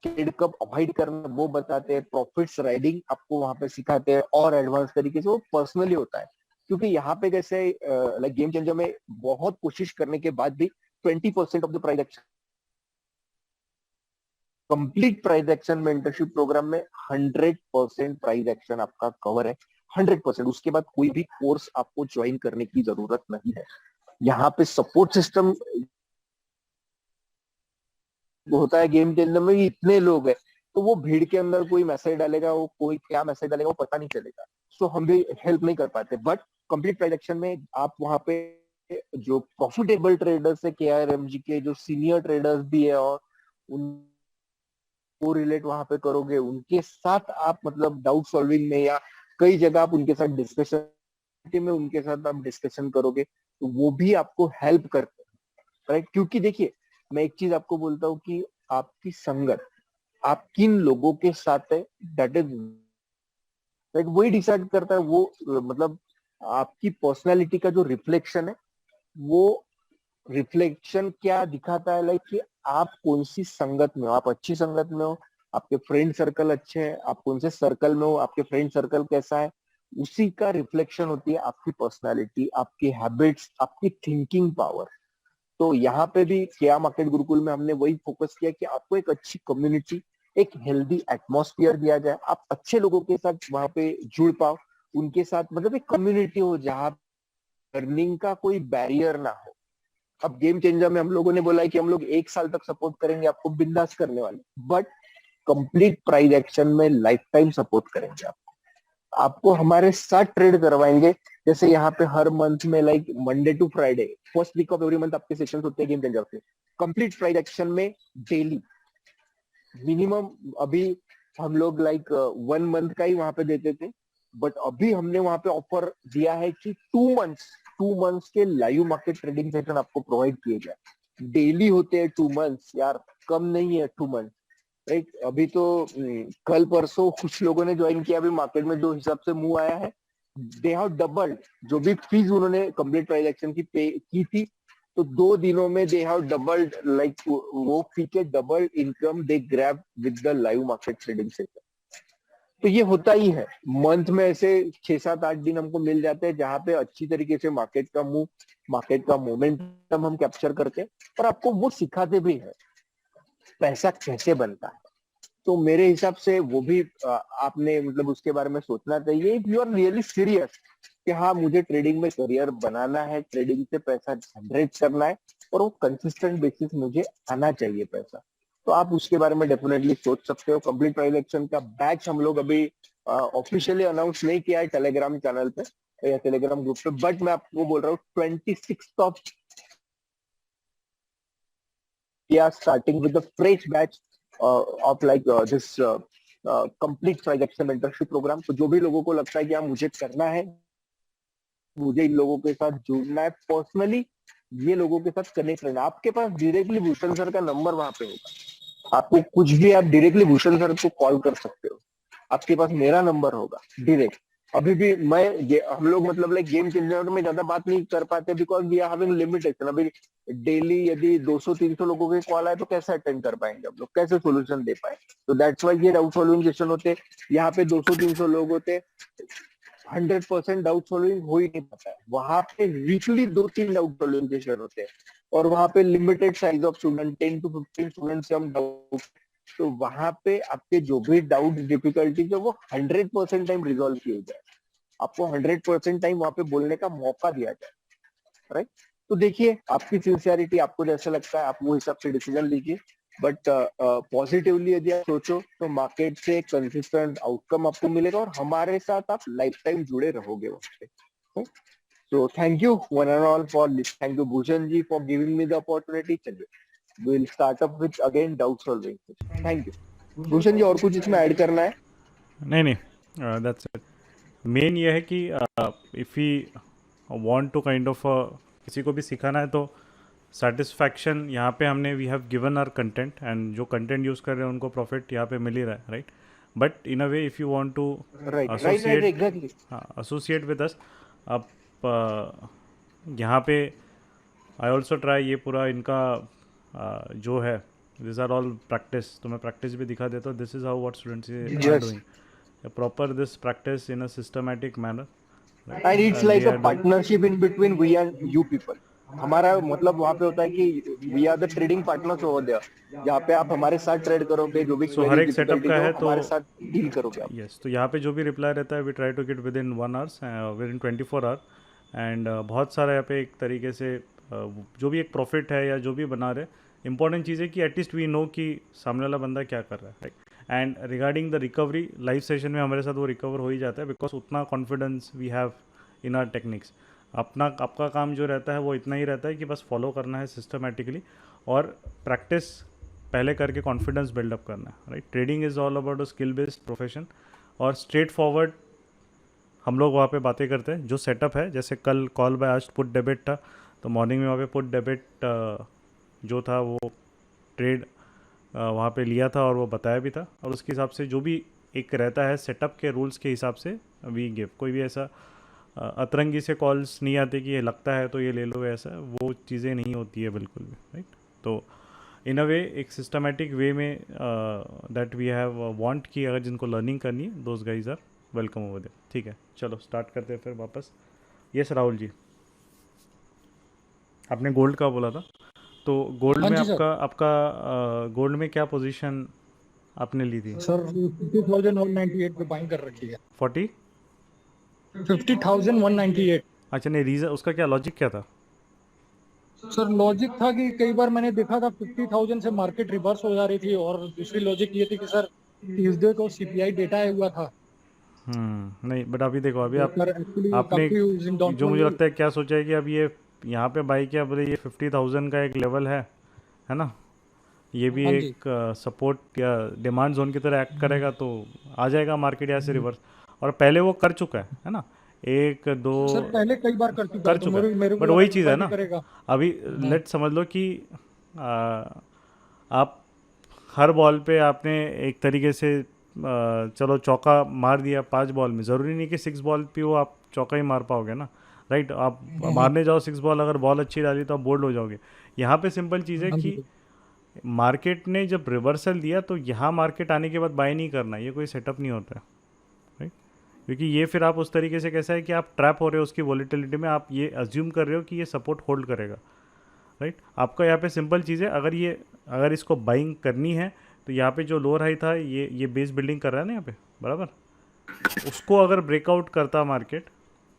ट्रेड कब अवॉइड करना वो बताते हैं, प्रॉफिट्स राइडिंग आपको वहां पे सिखाते हैं, और एडवांस तरीके से वो पर्सनली होता है। क्योंकि यहाँ पे कैसे लाइक गेम चेंजर में बहुत कोशिश करने के बाद भी 20% of the price action, complete price action mentorship program में 100% प्राइस एक्शन आपका कवर है, 100%। उसके बाद कोई भी कोर्स आपको ज्वाइन करने की जरूरत नहीं है। यहाँ पे सपोर्ट सिस्टम होता है गेम चेंजर में, इतने लोग हैं तो वो भीड़ के अंदर कोई मैसेज डालेगा, वो कोई क्या मैसेज डालेगा वो पता नहीं चलेगा, सो हम भी हेल्प नहीं कर पाते। बट कंप्लीट प्राइस एक्शन में आप वहां पे जो प्रॉफिटेबल ट्रेडर्स है KRMG के, जो सीनियर ट्रेडर्स भी है, और उनको रिलेट वहां पे करोगे, उनके साथ आप मतलब डाउट सॉल्विंग में या कई जगह आप उनके साथ डिस्कशन में उनके साथ आप डिस्कशन करोगे, तो वो भी आपको हेल्प करते हैं, राइट। क्योंकि देखिए मैं एक चीज आपको बोलता हूँ कि आपकी संगत, आप किन लोगों के साथ है, दैट इज राइट, वही डिसाइड करता है। वो मतलब आपकी पर्सनालिटी का जो रिफ्लेक्शन है, वो रिफ्लेक्शन क्या दिखाता है, लाइक कि आप कौन सी संगत में हो, आप अच्छी संगत में हो, आपके फ्रेंड सर्कल अच्छे हैं, आप कौन से सर्कल में हो, आपके फ्रेंड सर्कल कैसा है, उसी का रिफ्लेक्शन होती है आपकी पर्सनालिटी, आपकी हैबिट्स, आपकी थिंकिंग पावर। तो यहाँ पे भी क्या मार्केट गुरुकुल में हमने वही फोकस किया कि आपको एक अच्छी कम्युनिटी, एक हेल्दी एटमॉस्फेयर दिया जाए, आप अच्छे लोगों के साथ वहां पे जुड़ पाओ, उनके साथ मतलब एक कम्युनिटी हो जहाँ लर्निंग का कोई बैरियर ना हो। अब गेम चेंजर में हम लोगों ने बोला है कि हम लोग 1 साल तक सपोर्ट करेंगे आपको बिंदास करने वाले, बट कंप्लीट प्राइस एक्शन में लाइफ टाइम सपोर्ट करेंगे। आपको हमारे साथ ट्रेड करवाएंगे। जैसे यहाँ पे हर मंथ में like Monday to Friday first week of every month आपके सेशंस होते हैं गेम चेंजर के, कंप्लीट प्राइस एक्शन में डेली मिनिमम। अभी हम लोग लाइक 1 मंथ का ही वहां पे देते थे, बट अभी हमने वहां पे ऑफर दिया है कि 2 मंथ्स के लाइव मार्केट ट्रेडिंग सेशन आपको प्रोवाइड किए जाए। डेली होते हैं 2 मंथ्स यार, कम नहीं है 2 मंथ, राइट। अभी तो कल परसों कुछ लोगों ने ज्वाइन किया, अभी मार्केट में जो हिसाब से मूव आया है, दे हैव डबल्ड जो भी फीस उन्होंने कंप्लीट प्राइस एक्शन की पे की थी, तो 2 दिनों में दे हैव डबल्ड, लाइक वो फी के double income they grab with the live market trading session. तो ये होता ही है, मंथ में ऐसे 6-7-8 दिन हमको मिल जाते हैं जहां पे अच्छी तरीके से मार्केट का मूव, मार्केट का मोमेंटम हम कैप्चर करते हैं, और आपको वो सिखाते भी है पैसा कैसे बनता है। तो मेरे हिसाब से वो भी आपने मतलब उसके बारे में सोचना चाहिए, if you are really serious कि हाँ मुझे ट्रेडिंग में करियर बनाना है, ट्रेडिंग से पैसा जनरेट करना है, और वो कंसिस्टेंट बेसिस मुझे आना चाहिए पैसा, तो आप उसके बारे में डेफिनेटली सोच सकते हो। कंप्लीट प्राइस एक्शन का बैच हम लोग अभी ऑफिशियली अनाउंस नहीं किया है टेलीग्राम चैनल पे या टेलीग्राम ग्रुप पे, बट मैं आपको बोल रहा हूँ 26th of starting with the fresh batch of like this complete price action mentorship program. तो जो भी लोगों को लगता है कि हाँ मुझे करना है, मुझे इन लोगों के साथ जुड़ना है, पर्सनली ये लोगों के साथ कनेक्ट रहना, आपके पास डायरेक्टली भूषण सर का नंबर वहां पे होगा, आपको कुछ भी आप डायरेक्टली भूषण सर को कॉल कर सकते हो, आपके पास मेरा नंबर होगा डायरेक्ट। अभी भी हम लोग मतलब लाइक गेम चेंजर में ज्यादा बात नहीं कर पाते because we are having limitation. अभी डेली यदि 200-300 लोगों के कॉल आए तो कैसे अटेंड कर पाएंगे हम लोग, कैसे सोल्यूशन दे पाए। तो दैट्स वाई ये डाउट सॉल्विंग सेशन होते, यहाँ पे 200-300 लोग होते, 100% डाउट सॉल्विंग हो ही नहीं पाता है। वहां पे वीकली 2-3 डाउट सॉल्विंग सेशन होते हैं, और वहां पे limited size of student 10 to 15 student से हम डाउट, तो वहां पे आपके जो भी डाउट डिफिकल्टीज है वो 100% टाइम रिजॉल्व किए जाए, आपको 100% टाइम वहां पे बोलने का मौका दिया जाए, राइट। तो देखिए आपकी सिंसियरिटी, आपको जैसा लगता है आप वो हिसाब से डिसीजन लीजिए, बट पॉजिटिवली यदि आप सोचो तो मार्केट से कंसिस्टेंट आउटकम आपको मिलेगा, और हमारे साथ आप लाइफ टाइम जुड़े रहोगे वहाँ पे। So thank you one and all for this. Thank you Bhushan ji for giving me the opportunity. चलिए we'll start up with again doubt solving. Thank you. Bhushan ji और कुछ इसमें ऐड करना है? नहीं, दैट्स इट। मेन ये है कि if he want to kind of किसी को भी सिखाना है तो सेटिस्फैक्शन यहाँ पे हमने we have given our content, and जो कंटेंट यूज़ कर रहे हैं उनको प्रॉफिट यहाँ पे मिल ही रहा है, right. But in a way if you want to associate with us, आप यहाँ पे आई ऑल्सो ट्राई ये पूरा इनका जो है, दिस आर ऑल प्रैक्टिस, तो मैं प्रैक्टिस भी दिखा देता हूँ। This is how what students are doing proper this practice in a systematic manner, right? And it's like a partnership in between we and you people. हमारा मतलब वहाँ पे होता है कि we are the trading partners over there, जहाँ पे आप हमारे साथ ट्रेड करोगे, जो भी हर एक सेटअप का है तो हमारे साथ डील करोगे आप। यस, तो यहाँ पे जो भी रिप्लाई रहता है we try to get within 1 hour, within 24 hour, and बहुत सारा यहाँ पे एक तरीके से जो भी एक प्रॉफिट है या जो भी बना रहे, इंपॉर्टेंट चीज़ है कि एटलीस्ट वी नो कि सामने वाला बंदा क्या कर रहा है, right. And regarding the recovery, live session में हमारे साथ वो रिकवर हो ही जाता है बिकॉज उतना confidence we have in our techniques. आपका काम जो रहता है वो इतना ही रहता है कि बस फॉलो करना है सिस्टमेटिकली, और प्रैक्टिस पहले करके कॉन्फिडेंस बिल्डअप करना है, right. Trading is all about a skill based profession, और स्ट्रेट फॉरवर्ड हम लोग वहाँ पे बातें करते हैं। जो सेटअप है, जैसे कल कॉल बाय आज पुट डेबिट था, तो मॉर्निंग में वहाँ पे पुट डेबिट जो था वो ट्रेड वहाँ पे लिया था और वो बताया भी था, और उसके हिसाब से जो भी एक रहता है सेटअप के रूल्स के हिसाब से वी गिव। कोई भी ऐसा अतरंगी से कॉल्स नहीं आते कि ये लगता है तो ये ले लो, ऐसा वो चीज़ें नहीं होती है बिल्कुल भी, राइट। तो इन अ वे एक सिस्टमेटिक वे में दैट वी हैव वांट कि अगर जिनको लर्निंग करनी है those guys are welcome over there. ठीक है, चलो स्टार्ट करते हैं फिर वापस। यस राहुल जी, आपने गोल्ड का बोला था, तो गोल्ड में आपका गोल्ड में क्या पोजीशन आपने ली थी? सर 50,198 पे बाइंग कर रखी है। 50,198। अच्छा, नहीं रीज़न उसका क्या लॉजिक क्या था? सर लॉजिक था कि कई बार मैंने देखा था 50,000 से मार्केट रिवर्स हो जा रही थी, और दूसरी लॉजिक ये थी कि सर ट्यूसडे को सीपीआई डेटा आया हुआ था, नहीं बट अभी देखो अभी तो आप सर एक्चुअली आपने काफी जो मुझे डाउनफॉल। लगता है क्या सोचा है कि अब ये यहाँ पे बाई किया, बोले ये 50,000 का एक लेवल है ना, ये भी हाँ जी। एक सपोर्ट या डिमांड जोन की तरह एक्ट करेगा, तो आ जाएगा मार्केट यहाँ से रिवर्स। और पहले वो कर चुका है ना, एक दो सर पहले कई बार कर चुका कर है, तो चुका है, मेरे मेरे को बट लगा वही इस चीज़ है बार भी ना। करेगा। अभी हाँ लेट समझ लो कि आप हर बॉल पे आपने एक तरीके से चलो चौका मार दिया 5 बॉल में, ज़रूरी नहीं कि 6 बॉल पे वो आप चौका ही मार पाओगे ना, राइट। आप मारने जाओ 6 बॉल, अगर बॉल अच्छी डाली तो आप बोल्ड हो जाओगे। यहाँ पे सिंपल चीज़ है हाँ कि जी। मार्केट ने जब रिवर्सल दिया तो यहाँ मार्केट आने के बाद बाय नहीं करना, ये कोई सेटअप नहीं होता है, राइट। क्योंकि ये फिर आप उस तरीके से कैसा है कि आप ट्रैप हो रहे हो उसकी वॉलीटिलिटी में, आप ये अज्यूम कर रहे हो कि ये सपोर्ट होल्ड करेगा, राइट। आपका यहाँ पे सिंपल चीज़ है, अगर इसको बाइंग करनी है तो यहाँ पे जो लोअर हाई था ये बेस बिल्डिंग कर रहा है ना यहाँ पे, बराबर। उसको अगर ब्रेकआउट करता मार्केट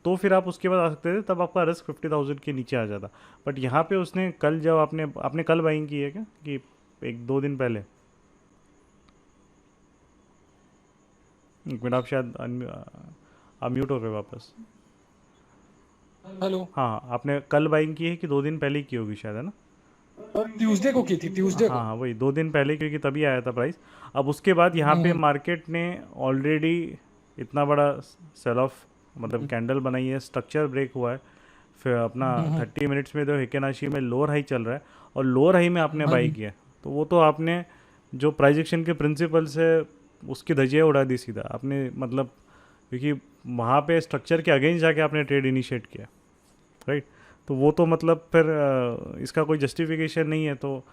तो फिर आप उसके बाद आ सकते थे, तब आपका रिस्क 50,000 के नीचे आ जाता। बट यहाँ पे उसने कल जब आपने कल बाइंग की है क्या, कि 1-2 दिन पहले? एक मिनट, आप शायद आप म्यूट हो गए वापस। हेलो। हाँ, आपने कल बाइंग की है कि 2 दिन पहले की होगी शायद, है ना? सर ट्यूसडे को की थी, ट्यूसडे हाँ को। हाँ, वही 2 दिन पहले, क्योंकि तभी आया था प्राइस। अब उसके बाद यहाँ पे मार्केट ने ऑलरेडी इतना बड़ा सेल ऑफ, मतलब कैंडल बनाई है, स्ट्रक्चर ब्रेक हुआ है, फिर अपना 30 मिनट्स में तो हिकेनाशी में लोअर हाई चल रहा है, और लोअर हाई में आपने हाँ बाई जी। किया, तो वो तो आपने जो प्राइस एक्शन के प्रिंसिपल से उसकी धज्जियाँ उड़ा दी सीधा आपने, मतलब क्योंकि वहाँ पे स्ट्रक्चर के अगेंस्ट जाके आपने ट्रेड इनिशिएट किया, राइट। तो वो तो मतलब फिर इसका कोई जस्टिफिकेशन नहीं है, तो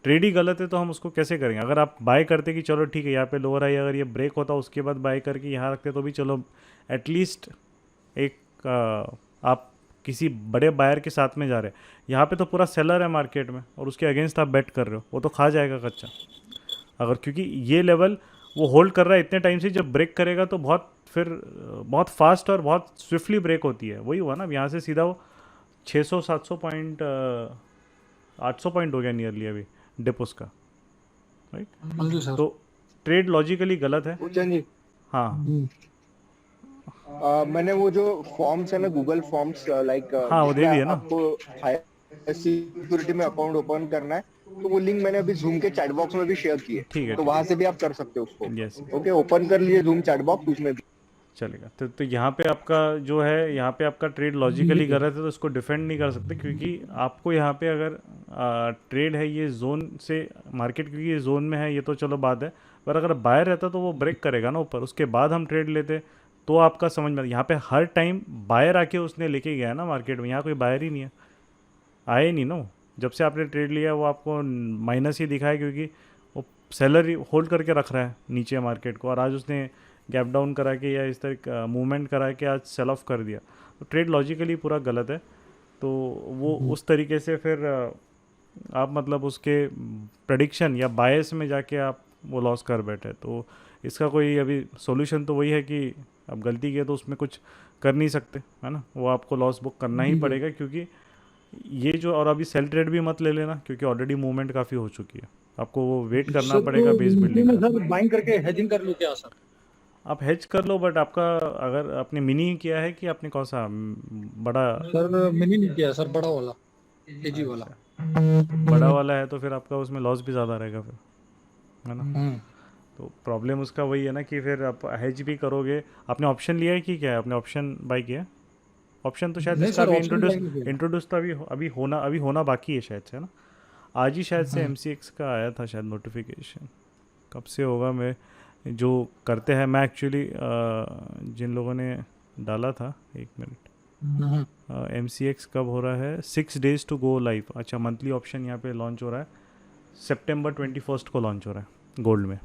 ट्रेड ही गलत है, तो हम उसको कैसे करेंगे? अगर आप बाय करते कि चलो ठीक है यहाँ पे लोअर आई, अगर ये ब्रेक होता उसके बाद बाय करके यहाँ रखते तो भी चलो एटलीस्ट एक आप किसी बड़े बायर के साथ में जा रहे हैं। यहाँ पे तो पूरा सेलर है मार्केट में और उसके अगेंस्ट आप बेट कर रहे हो, वो तो खा जाएगा कच्चा। अगर क्योंकि ये लेवल वो होल्ड कर रहा है इतने टाइम से, जब ब्रेक करेगा तो बहुत फास्ट और बहुत स्विफ्टली ब्रेक होती है। वही हुआ ना, अब यहाँ से सीधा वो 600-700 पॉइंट 800 पॉइंट हो गया नियरली अभी डिप उसका, राइट। हाँ जी सर। तो ट्रेड लॉजिकली गलत है। उज्जैन जी, हाँ मैंने वो जो फॉर्म्स है ना, गूगल फॉर्म्स, लाइक हाँ, वो दे जिसमें दिया ना। आपको हाई सिक्योरिटी में अकाउंट ओपन करना है, तो वो लिंक मैंने अभी जूम के चैट बॉक्स में भी शेयर की ठीक है, है, तो ठीक वहां से भी आप कर सकते हो उसको। है, यस ओके, ओपन कर लिए जूम चैट बॉक्स, उसमें भी। चलेगा। तो यहाँ पे आपका जो है, यहाँ पे आपका ट्रेड लॉजिकली गलत है, तो इसको डिफेंड नहीं कर सकते, क्योंकि आपको यहाँ पे अगर ट्रेड है ये जोन से मार्केट, क्योंकि ये जोन में है, ये तो चलो बात है, पर अगर बायर रहता तो वो ब्रेक करेगा ना ऊपर, उसके बाद हम ट्रेड लेते तो आपका समझ में। यहाँ पे हर टाइम बायर आके उसने लेके गया ना मार्केट में, यहाँ कोई बायर ही नहीं है, आए नहीं ना वो। जब से आपने ट्रेड लिया वो आपको माइनस ही दिखा है, क्योंकि वो सेलर होल्ड करके रख रहा है नीचे मार्केट को, और आज उसने गैप डाउन करा के या इस तरह मूवमेंट करा के आज सेल ऑफ कर दिया, तो ट्रेड लॉजिकली पूरा गलत है। तो वो उस तरीके से फिर आप मतलब उसके प्रडिक्शन या बायस में जाके आप वो लॉस कर बैठे, तो इसका कोई अभी सॉल्यूशन तो वही है कि अब गलती की है तो उसमें कुछ कर नहीं सकते, है ना, वो आपको लॉस बुक करना ही पड़ेगा। क्योंकि ये जो, और अभी सेल ट्रेड भी मत ले लेना, क्योंकि ऑलरेडी मूवमेंट काफ़ी हो चुकी है, आपको वो वेट करना पड़ेगा बेस बिल्डिंग में का। सर बाइंग करके हेजिंग कर लो क्या सर? आप हेज कर लो, बट आपका अगर आपने मिनी किया है कि आपने कौन सा बड़ा? सर मिनी नहीं किया सर, बड़ा वाला, एजी वाला। बड़ा वाला है तो फिर आपका उसमें लॉस भी ज़्यादा रहेगा फिर, है ना। तो प्रॉब्लम उसका वही है ना कि फिर आप हेज भी करोगे। आपने ऑप्शन लिया है कि क्या है, आपने ऑप्शन बाई किया है? ऑप्शन तो शायद नहीं इसका सर, अभी ऑप्शन बाइंग नहीं किया। इंट्रोड्यूस तो अभी होना बाकी है शायद से, है ना। आज ही शायद से MCX का आया था शायद नोटिफिकेशन, कब से होगा, मैं जो करते हैं, मैं एक्चुअली जिन लोगों ने डाला था, 1 मिनट, MCX कब हो रहा है, 6 days टू गो लाइव। अच्छा, मंथली ऑप्शन यहाँ पे लॉन्च हो रहा है, September 21 को लॉन्च हो रहा है गोल्ड में,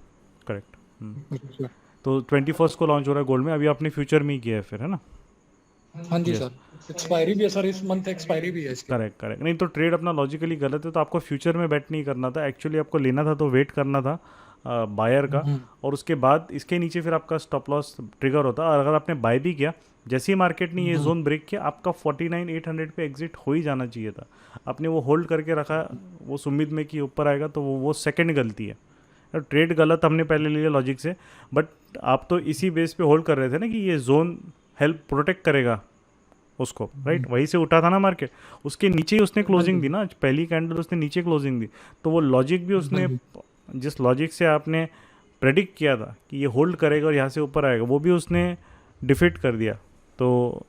करेक्ट। अच्छा। तो 21 को लॉन्च हो रहा है गोल्ड में, अभी आपने फ्यूचर में ही किया है फिर, है ना। हाँ जी सर, एक्सपायरी भी है सर, इस मंथ एक्सपायरी भी है इसकी। करेक्ट। नहीं तो ट्रेड अपना लॉजिकली गलत है, तो आपको फ्यूचर में बेट नहीं करना था, एक्चुअली आपको लेना था तो वेट करना था। बायर का, और उसके बाद इसके नीचे फिर आपका स्टॉप लॉस ट्रिगर होता है। और अगर आपने बाय भी किया, जैसे ही मार्केट ने ये जोन ब्रेक किया, आपका 49,800 पे एग्जिट हो ही जाना चाहिए था। आपने वो होल्ड करके रखा वो उम्मीद में कि ऊपर आएगा, तो वो सेकंड गलती है। ट्रेड गलत हमने पहले लिया लॉजिक से, बट आप तो इसी बेस पे होल्ड कर रहे थे ना कि ये जोन हेल्प प्रोटेक्ट करेगा उसको, राइट? वहीं से उठा था ना मार्केट, उसके नीचे ही उसने क्लोजिंग दी ना, पहली कैंडल उसने नीचे क्लोजिंग दी। तो वो लॉजिक भी उसने, जिस लॉजिक से आपने प्रेडिक्ट किया था कि ये होल्ड करेगा और यहाँ से ऊपर आएगा, वो भी उसने डिफीट कर दिया। तो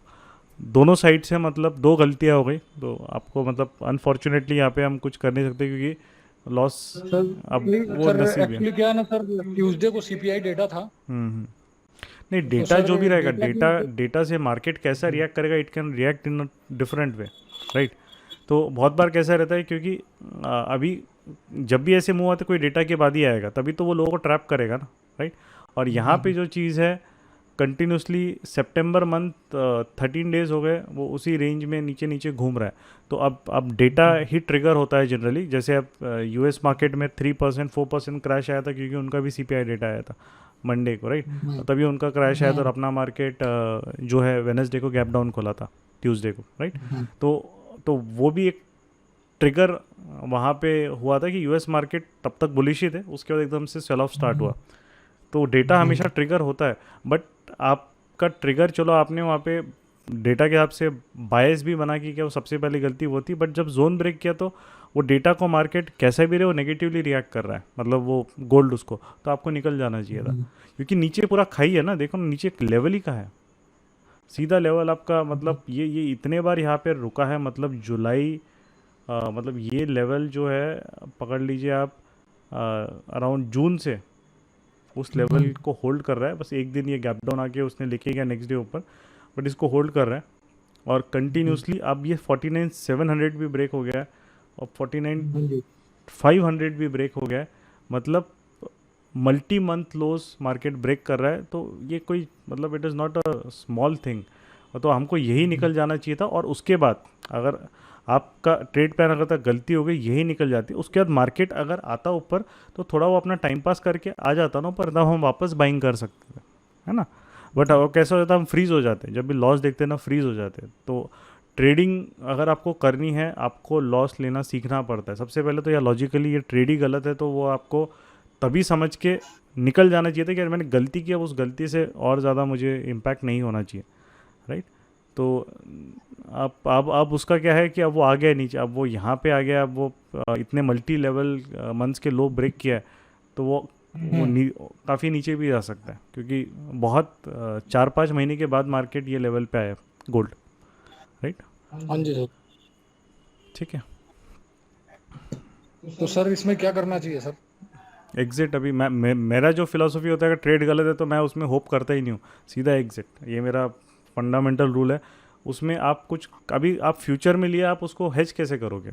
दोनों साइड से मतलब दो गलतियाँ हो गई। तो आपको मतलब अनफॉर्चुनेटली यहाँ पे हम कुछ कर नहीं सकते, क्योंकि लॉस सर अब वो सर नसीब है। एक्चुअली क्या है ना सर, ट्यूसडे को सीपीआई डेटा था। नहीं, तो डेटा सर जो भी रहेगा, डेटा डेटा से मार्केट कैसा रिएक्ट करेगा, it can react in a different way, right? तो बहुत बार कैसा रहता है, क्योंकि अभी जब भी ऐसे मूव आते कोई डेटा के बाद ही आएगा, तभी तो वो लोगों को ट्रैप करेगा ना, राइट? और यहाँ पे जो चीज़ है, कंटिन्यूसली सितंबर मंथ 13 डेज हो गए वो उसी रेंज में नीचे नीचे घूम रहा है। तो अब डेटा ही ट्रिगर होता है जनरली। जैसे अब यूएस मार्केट में 3% 4% क्रैश आया था, क्योंकि उनका भी सीपीआई डेटा आया था मंडे को, राइट? तभी उनका क्रैश आया था, और अपना मार्केट जो है वेडनेसडे को गैप डाउन खोला था, ट्यूसडे को, राइट? तो वो भी एक ट्रिगर वहाँ पे हुआ था कि यूएस मार्केट तब तक बुलिश ही थे, उसके बाद एकदम से सेल ऑफ स्टार्ट हुआ। तो डेटा हमेशा ट्रिगर होता है, बट आपका ट्रिगर, चलो आपने वहाँ पे डेटा के हिसाब से बायस भी बना कि क्या, वो सबसे पहली गलती वो थी। बट जब जोन ब्रेक किया तो वो डेटा को मार्केट कैसा भी रहे वो नेगेटिवली रिएक्ट कर रहा है, मतलब वो गोल्ड उसको, तो आपको निकल जाना चाहिए था, क्योंकि नीचे पूरा खाई है ना, देखो ना, नीचे एक लेवल ही का है, सीधा लेवल आपका, मतलब ये इतने बार यहाँ पे रुका है, मतलब जुलाई मतलब ये लेवल जो है पकड़ लीजिए आप, अराउंड जून से उस लेवल को होल्ड कर रहा है। बस एक दिन ये गैप डाउन आके उसने लेके गया नेक्स्ट डे ऊपर, बट इसको होल्ड कर रहा है और कंटिन्यूसली। अब ये 49,700 भी ब्रेक हो गया है और 49,500 भी ब्रेक हो गया है, मतलब multi month lows market break कर रहा है। तो ये कोई मतलब it is not a small thing, तो हमको यही निकल जाना चाहिए था। और उसके बाद अगर आपका ट्रेड प्लान अगर तक गलती हो गई, यही निकल जाती, उसके बाद मार्केट अगर आता ऊपर तो थोड़ा वो अपना टाइम पास करके आ जाता ना, पर तब हम वापस बाइंग कर सकते थे, है ना। बट वो कैसा हो जाता, हम फ्रीज़ हो जाते, जब भी लॉस देखते हैं ना फ्रीज़ हो जाते। तो ट्रेडिंग अगर आपको करनी है, आपको लॉस लेना सीखना पड़ता है सबसे पहले तो। या लॉजिकली ये ट्रेड ही गलत है, तो वो आपको तभी समझ के निकल जाना चाहिए था कि यार मैंने गलती किया, उस गलती से और ज़्यादा मुझे इम्पैक्ट नहीं होना चाहिए, राइट। तो अब उसका क्या है कि अब वो आ गया नीचे, अब वो यहाँ पे आ गया, अब वो इतने मल्टी लेवल मंथ्स के लो ब्रेक किया है, तो वो काफ़ी नीचे भी जा सकता है, क्योंकि बहुत 4-5 महीने के बाद मार्केट ये लेवल पे आया गोल्ड, राइट। हाँ जी सर। ठीक है, तो सर इसमें क्या करना चाहिए सर? एग्जिट। अभी मेरा जो फिलॉसफी होता है, अगर ट्रेड गलत है तो मैं उसमें होप करता ही नहीं हूँ, सीधा एग्जिट। ये मेरा फंडामेंटल रूल है। उसमें आप कुछ अभी आप फ्यूचर में लिए, आप उसको हेज कैसे करोगे?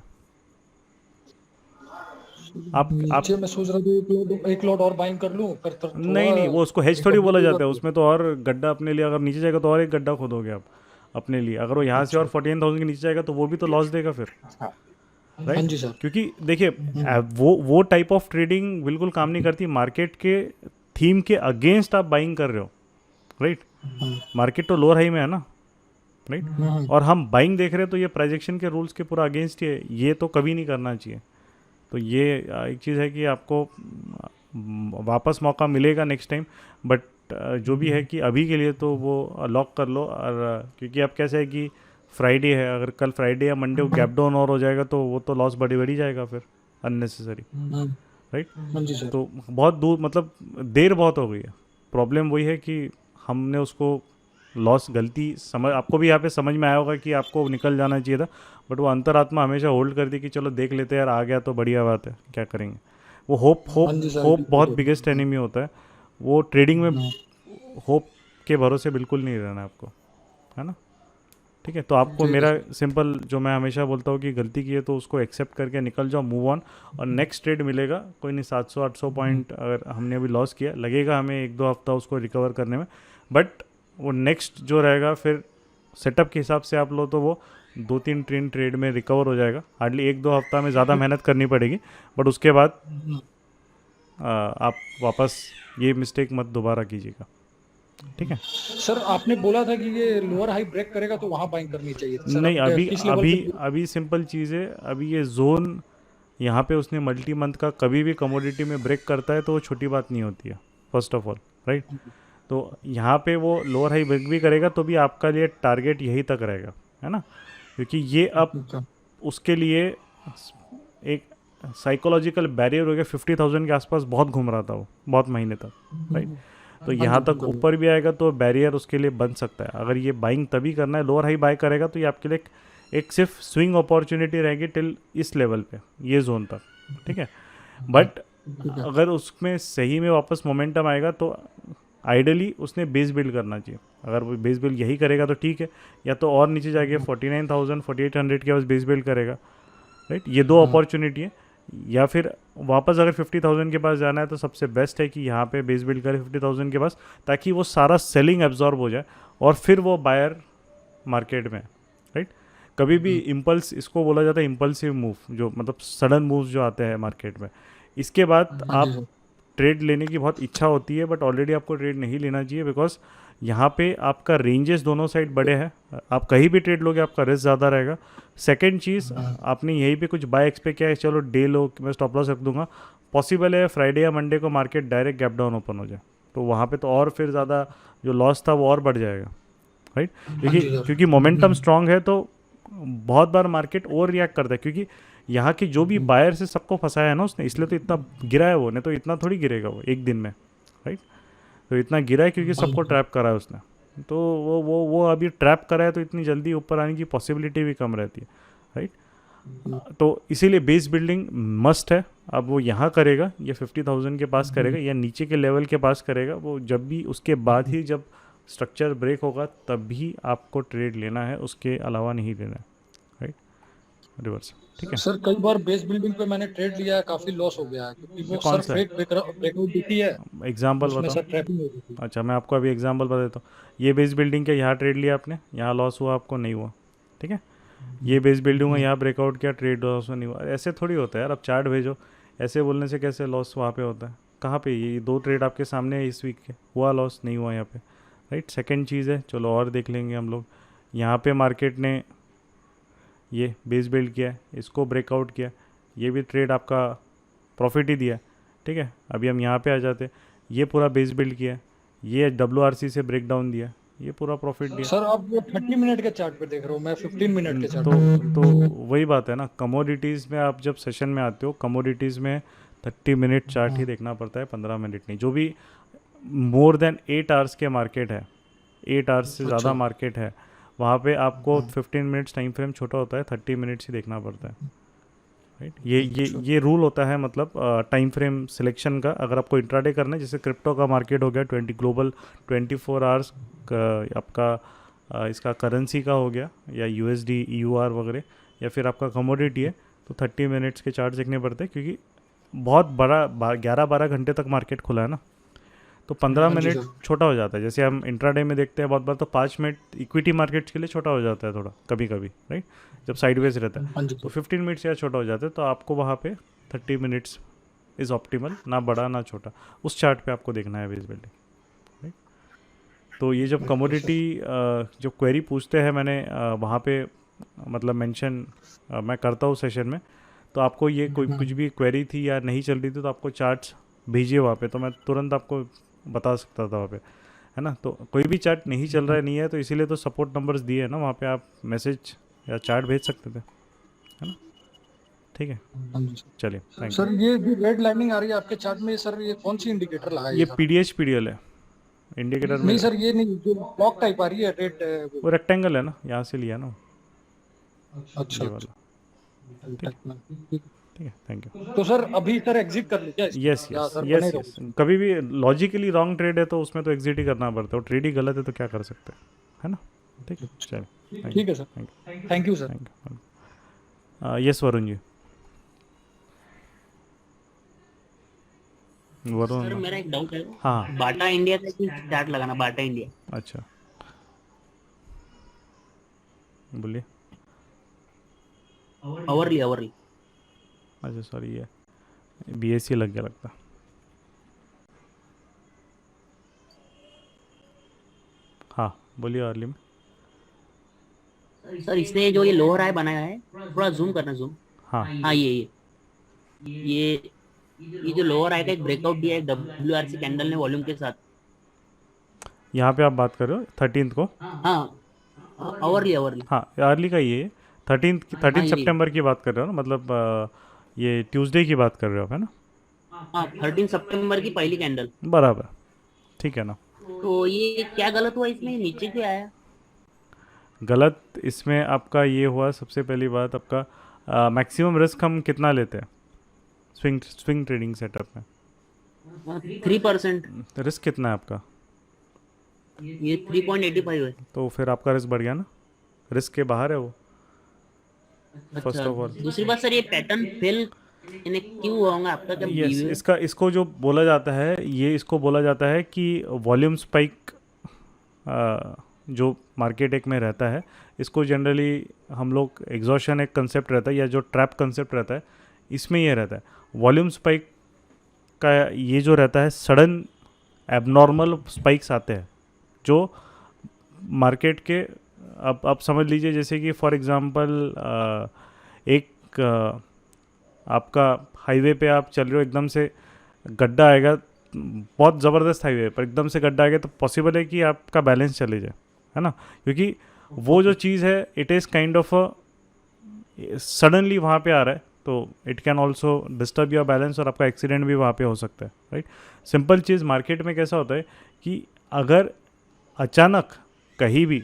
आप नीचे मैं सोच रहा था एक लॉट और बाइंग कर लूं, पर नहीं, वो उसको हेज थोड़ी बोला जाता है। उसमें तो और गड्ढा अपने लिए, अगर नीचे जाएगा तो और एक गड्ढा खोदोगे आप अपने लिए। अगर वो यहाँ से और 14,000 के नीचे जाएगा तो वो भी तो लॉस देगा फिर, राइट। हाँ जी सर। क्योंकि देखिए वो टाइप ऑफ ट्रेडिंग बिल्कुल काम नहीं करती। मार्केट के थीम के अगेंस्ट आप बाइंग कर रहे हो, राइट। मार्केट तो लोअर हाई में है ना, राइट। और हम बाइंग देख रहे हैं, तो ये प्राइजेक्शन के रूल्स के पूरा अगेंस्ट ही है। ये तो कभी नहीं करना चाहिए। तो ये एक चीज़ है कि आपको वापस मौका मिलेगा नेक्स्ट टाइम, बट जो भी है कि अभी के लिए तो वो लॉक कर लो। और क्योंकि अब कैसा है कि फ्राइडे है, अगर कल फ्राइडे या मंडे को गैप डाउन और हो जाएगा तो वो तो लॉस बढ़ी जाएगा फिर अननेसेसरी, राइट। हाँ जी सर। तो बहुत दूर, मतलब देर बहुत हो गई है। प्रॉब्लम वही है कि हमने उसको लॉस गलती समझ, आपको भी यहाँ पे समझ में आया होगा कि आपको निकल जाना चाहिए था, बट वो अंतरात्मा हमेशा होल्ड कर दी कि चलो देख लेते हैं यार, आ गया तो बढ़िया बात है, क्या करेंगे। वो होप बहुत बिगेस्ट एनिमी होता है। वो ट्रेडिंग में होप के भरोसे बिल्कुल नहीं रहना है आपको, है ना। ठीक है, तो आपको मेरा सिंपल जो मैं हमेशा बोलता हूँ कि गलती की है तो उसको एक्सेप्ट करके निकल जाओ, मूव ऑन। और नेक्स्ट ट्रेड मिलेगा, कोई नहीं 700-800 पॉइंट अगर हमने अभी लॉस किया, लगेगा हमें 1-2 हफ्ता उसको रिकवर करने में, बट वो नेक्स्ट जो रहेगा फिर सेटअप के हिसाब से आप लो तो वो 2-3 ट्रेड में रिकवर हो जाएगा। हार्डली 1-2 हफ्ता में ज़्यादा मेहनत करनी पड़ेगी, बट उसके बाद आप वापस ये मिस्टेक मत दोबारा कीजिएगा, ठीक है। सर आपने बोला था कि ये लोअर हाई ब्रेक करेगा तो वहां बाइंग करनी चाहिए थी सर, नहीं, अब अभी किस लेवल अभी पे? अभी सिंपल चीज़ है, अभी ये जोन यहाँ पे उसने मल्टी मंथ का कभी भी कमोडिटी में ब्रेक करता है तो वो छोटी बात नहीं होती है, फर्स्ट ऑफ ऑल, राइट। तो यहाँ पे वो लोअर हाई ब्रेक भी करेगा तो भी आपका लिए टारगेट यही तक रहेगा, है ना, क्योंकि ये अब अच्छा। उसके लिए एक साइकोलॉजिकल बैरियर हो गया। 50,000 के आसपास बहुत घूम रहा था वो बहुत महीने तक, राइट। तो हाँ यहाँ जी, तक बिल्कुल। ऊपर भी आएगा तो बैरियर उसके लिए बन सकता है। अगर ये बाइंग तभी करना है, लोअर हाई बाय करेगा तो ये आपके लिए एक सिर्फ स्विंग अपॉर्चुनिटी रहेगी टिल इस लेवल पे, ये जोन तक, ठीक है। बट ठीक है। अगर उसमें सही में वापस मोमेंटम आएगा तो आइडियली उसने बेस बिल्ड करना चाहिए। अगर वो बेस बिल्ड यही करेगा तो ठीक है, या तो और नीचे जाके 49,000 4800 के पास बेस बिल्ड करेगा, राइट। ये दो अपॉर्चुनिटी है। या फिर वापस अगर 50,000 के पास जाना है तो सबसे बेस्ट है कि यहाँ पे बेस बिल्ड करे 50,000 के पास, ताकि वो सारा सेलिंग एब्जॉर्ब हो जाए और फिर वो बायर मार्केट में, राइट। कभी भी इम्पल्स, इसको बोला जाता है इम्पल्सिव मूव, जो मतलब सडन मूव्स जो आते हैं मार्केट में, इसके बाद हाँ जी आप सर। ट्रेड लेने की बहुत इच्छा होती है, बट ऑलरेडी आपको ट्रेड नहीं लेना चाहिए, बिकॉज यहाँ पे आपका रेंजेस दोनों साइड बड़े हैं। आप कहीं भी ट्रेड लोगे आपका रिस्क ज़्यादा रहेगा। सेकंड चीज़, आपने यहीं पे कुछ बाय एक्सपेक्ट किया है, चलो डे लो मैं स्टॉप लॉस रख दूंगा, पॉसिबल है फ्राइडे या मंडे को market direct gap down open हो जाए, तो वहाँ पे तो और फिर ज़्यादा जो लॉस था वो और बढ़ जाएगा, राइट। क्योंकि जी सर। क्योंकि मोमेंटम स्ट्रांग है तो बहुत बार मार्केट ओवर रिएक्ट करता है, क्योंकि यहाँ की जो भी बायर से सबको फंसाया है ना उसने, इसलिए तो इतना गिरा है वो, नहीं तो इतना थोड़ी गिरेगा वो एक दिन में, राइट। तो इतना गिरा है क्योंकि सबको ट्रैप करा है उसने, तो वो अभी ट्रैप करा है तो इतनी जल्दी ऊपर आने की पॉसिबिलिटी भी कम रहती है, राइट। तो इसीलिए बेस बिल्डिंग मस्ट है। अब वो यहाँ करेगा, ये 50,000 के पास करेगा या नीचे के लेवल के पास करेगा, वो जब भी उसके बाद ही जब स्ट्रक्चर ब्रेक होगा तब भी आपको ट्रेड लेना है, उसके अलावा नहीं लेना है, राइट। रिवर्स, ठीक है। सर कई बार बेस बिल्डिंग पे मैंने ट्रेड लिया है, काफी लॉस हो गया है क्योंकि ये वो कौन सर सा है? फेक ब्रेकआउट देती है, एग्जाम्पल उसमें बताओ। सर ट्रैपिंग हो गई थी। अच्छा, मैं आपको अभी एग्जांपल बता देता हूँ। ये बेस बिल्डिंग के यहाँ ट्रेड लिया आपने, यहाँ लॉस हुआ, आपको नहीं हुआ, ठीक है। ये बेस बिल्डिंग है, यहाँ ब्रेकआउट किया, ट्रेड लॉस नहीं हुआ। ऐसे थोड़ी होता है यार, अब चार्ट भेजो, ऐसे बोलने से कैसे लॉस वहाँ पे होता है? कहाँ पे? ये दो ट्रेड आपके सामने है इस वीक के, हुआ लॉस, नहीं हुआ यहाँ पे, राइट। सेकेंड चीज़ है, चलो और देख लेंगे हम लोग। यहाँ पे मार्केट ने ये बेस बिल्ड किया है, इसको ब्रेकआउट किया, ये भी ट्रेड आपका प्रॉफिट ही दिया, ठीक है। अभी हम यहाँ पे आ जाते, ये पूरा बेस बिल्ड किया है, ये WRC से ब्रेक डाउन दिया, ये पूरा प्रॉफिट दिया। सर आप वो 30 मिनट के चार्ट पे देख रहे हो, मैं 15 मिनट के चार्ट तो पे। तो वही बात है ना, कमोडिटीज़ में आप जब सेशन में आते हो, कमोडिटीज़ में 30 मिनट चार्ट ही देखना पड़ता है, 15 मिनट नहीं। जो भी मोर देन 8 आवर्स के मार्केट है, 8 आवर्स से ज़्यादा मार्केट है, वहाँ पे आपको 15 मिनट्स टाइम फ्रेम छोटा होता है, 30 मिनट्स ही देखना पड़ता है, राइट। ये रूल होता है, मतलब टाइम फ्रेम सिलेक्शन का। अगर आपको इंट्राडे करना है, जैसे क्रिप्टो का मार्केट हो गया 20 ग्लोबल 24 आवर्स आपका इसका करेंसी का हो गया, या USD EUR वगैरह, या फिर आपका कमोडिटी है, तो 30 मिनट्स के चार्ट देखने पड़ते हैं, क्योंकि बहुत बड़ा 11-12 घंटे तक मार्केट खुला है ना, तो 15 मिनट छोटा हो जाता है। जैसे हम इंट्राडे में देखते हैं बहुत बार, तो 5 मिनट इक्विटी मार्केट्स के लिए छोटा हो जाता है थोड़ा, कभी कभी, राइट, जब साइडवेज रहता है, तो 15 मिनट्स या छोटा हो जाता है। तो आपको वहाँ पे 30 मिनट्स इज़ ऑप्टिमल, ना बड़ा ना छोटा, उस चार्ट पे आपको देखना है बेस बिल्डिंग, राइट। तो ये जब कमोडिटी जो क्वेरी पूछते हैं, मैंने वहाँ पे मतलब मेंशन मैं करता हूँ सेशन में, तो आपको ये कोई कुछ भी क्वेरी थी या नहीं चल रही थी तो आपको चार्ट्स भेजिए वहाँ पे, तो मैं तुरंत आपको बता सकता था वहाँ पे, है ना। तो कोई भी चार्ट नहीं चल रहा है, नहीं है, तो इसीलिए तो सपोर्ट नंबर्स दिए हैं ना, वहाँ पे आप मैसेज या चार्ट भेज सकते थे, है ना, ठीक है। चलिए, थैंक सर यू। ये जो रेड लाइनिंग आ रही है आपके चार्ट में, सर ये कौन सी इंडिकेटर लगा है ये सर? PDH PDL है इंडिकेटर में, नहीं सर, ये नहीं, जो ब्लॉक टाइप आ रही है रेड वो रेक्टेंगल है ना, यहाँ से लिया ना अच्छा ये वाला, ठीक। ठीक है, थैंक यू। तो सर अभी सर एग्जिट कर ली क्या इसको? यस या यस सर यस बने यस, कभी भी लॉजिकली रॉन्ग ट्रेड है तो उसमें तो एग्जिट ही करना पड़ता है, ट्रेड ही गलत है तो क्या कर सकते हैं, है ना, ठीक है। चलिए, रहो? ठीक है sir, thank you sir. Thank you. Yes Varun ji, sir Varun, मेरा एक डाउट है, हाँ, बाटा इंडिया का ही चार्ट लगाना, बाटा इंडिया अच्छा, बोलिए। Hourly hourly. अच्छा सॉरी, ये BSC लग गया लगता, बोलिए अर्ली में। सर इसने जो ये लोअर हाई बनाया है, थोड़ा जूम करना, जूम। हाँ हाँ ये ये जो लोअर हाई का एक ब्रेकआउट दिया है WRC कैंडल ने वॉल्यूम के साथ। यहाँ पे आप बात कर रहे हो 13th को। हाँ, आवरली आवरली। हाँ अर्ली का ये 13 हाँ ये सितंबर की बात कर रहे हो ना, मतलब ये ट्यूसडे की बात कर रहे हो आप, है ना? हाँ 13 सितंबर की पहली कैंडल। बराबर, ठीक है ना। तो ये क्या गलत हुआ इसमें, नीचे क्यों आया? गलत इसमें आपका ये हुआ, सबसे पहली बात आपका मैक्सिमम रिस्क हम कितना लेते हैं स्विंग ट्रेडिंग सेटअप में? 3%। रिस्क कितना है आपका? ये 3.85 है। तो फिर आपका रिस्क बढ़ गया ना, रिस्क के बाहर है वो। फर्स्ट अच्छा, ऑफ ऑल दूसरी बात सर, ये पैटर्न फेल इन्हें क्यों हुआ होगा, आपका क्या यस, व्यू है? इसको जो बोला जाता है, ये इसको बोला जाता है कि वॉल्यूम स्पाइक जो मार्केट एक में रहता है, इसको जनरली हम लोग एग्जॉशन एक कंसेप्ट रहता है या जो ट्रैप कंसेप्ट रहता है, इसमें ये रहता है वॉल्यूम स्पाइक का। ये जो रहता है सडन एबनॉर्मल स्पाइक्स आते हैं जो मार्केट के, अब आप समझ लीजिए जैसे कि फॉर एग्जांपल एक आपका हाईवे पे आप चल रहे हो, एकदम से गड्ढा आएगा, बहुत ज़बरदस्त हाईवे पर एकदम से गड्ढा आएगा, तो पॉसिबल है कि आपका बैलेंस चले जाए, है ना? क्योंकि वो जो चीज़ है it is kind of suddenly वहाँ पे आ रहा है, तो it can also disturb your balance और आपका एक्सीडेंट भी वहाँ पे हो सकता है, राइट? सिंपल चीज़ मार्केट में कैसा होता है कि अगर अचानक कहीं भी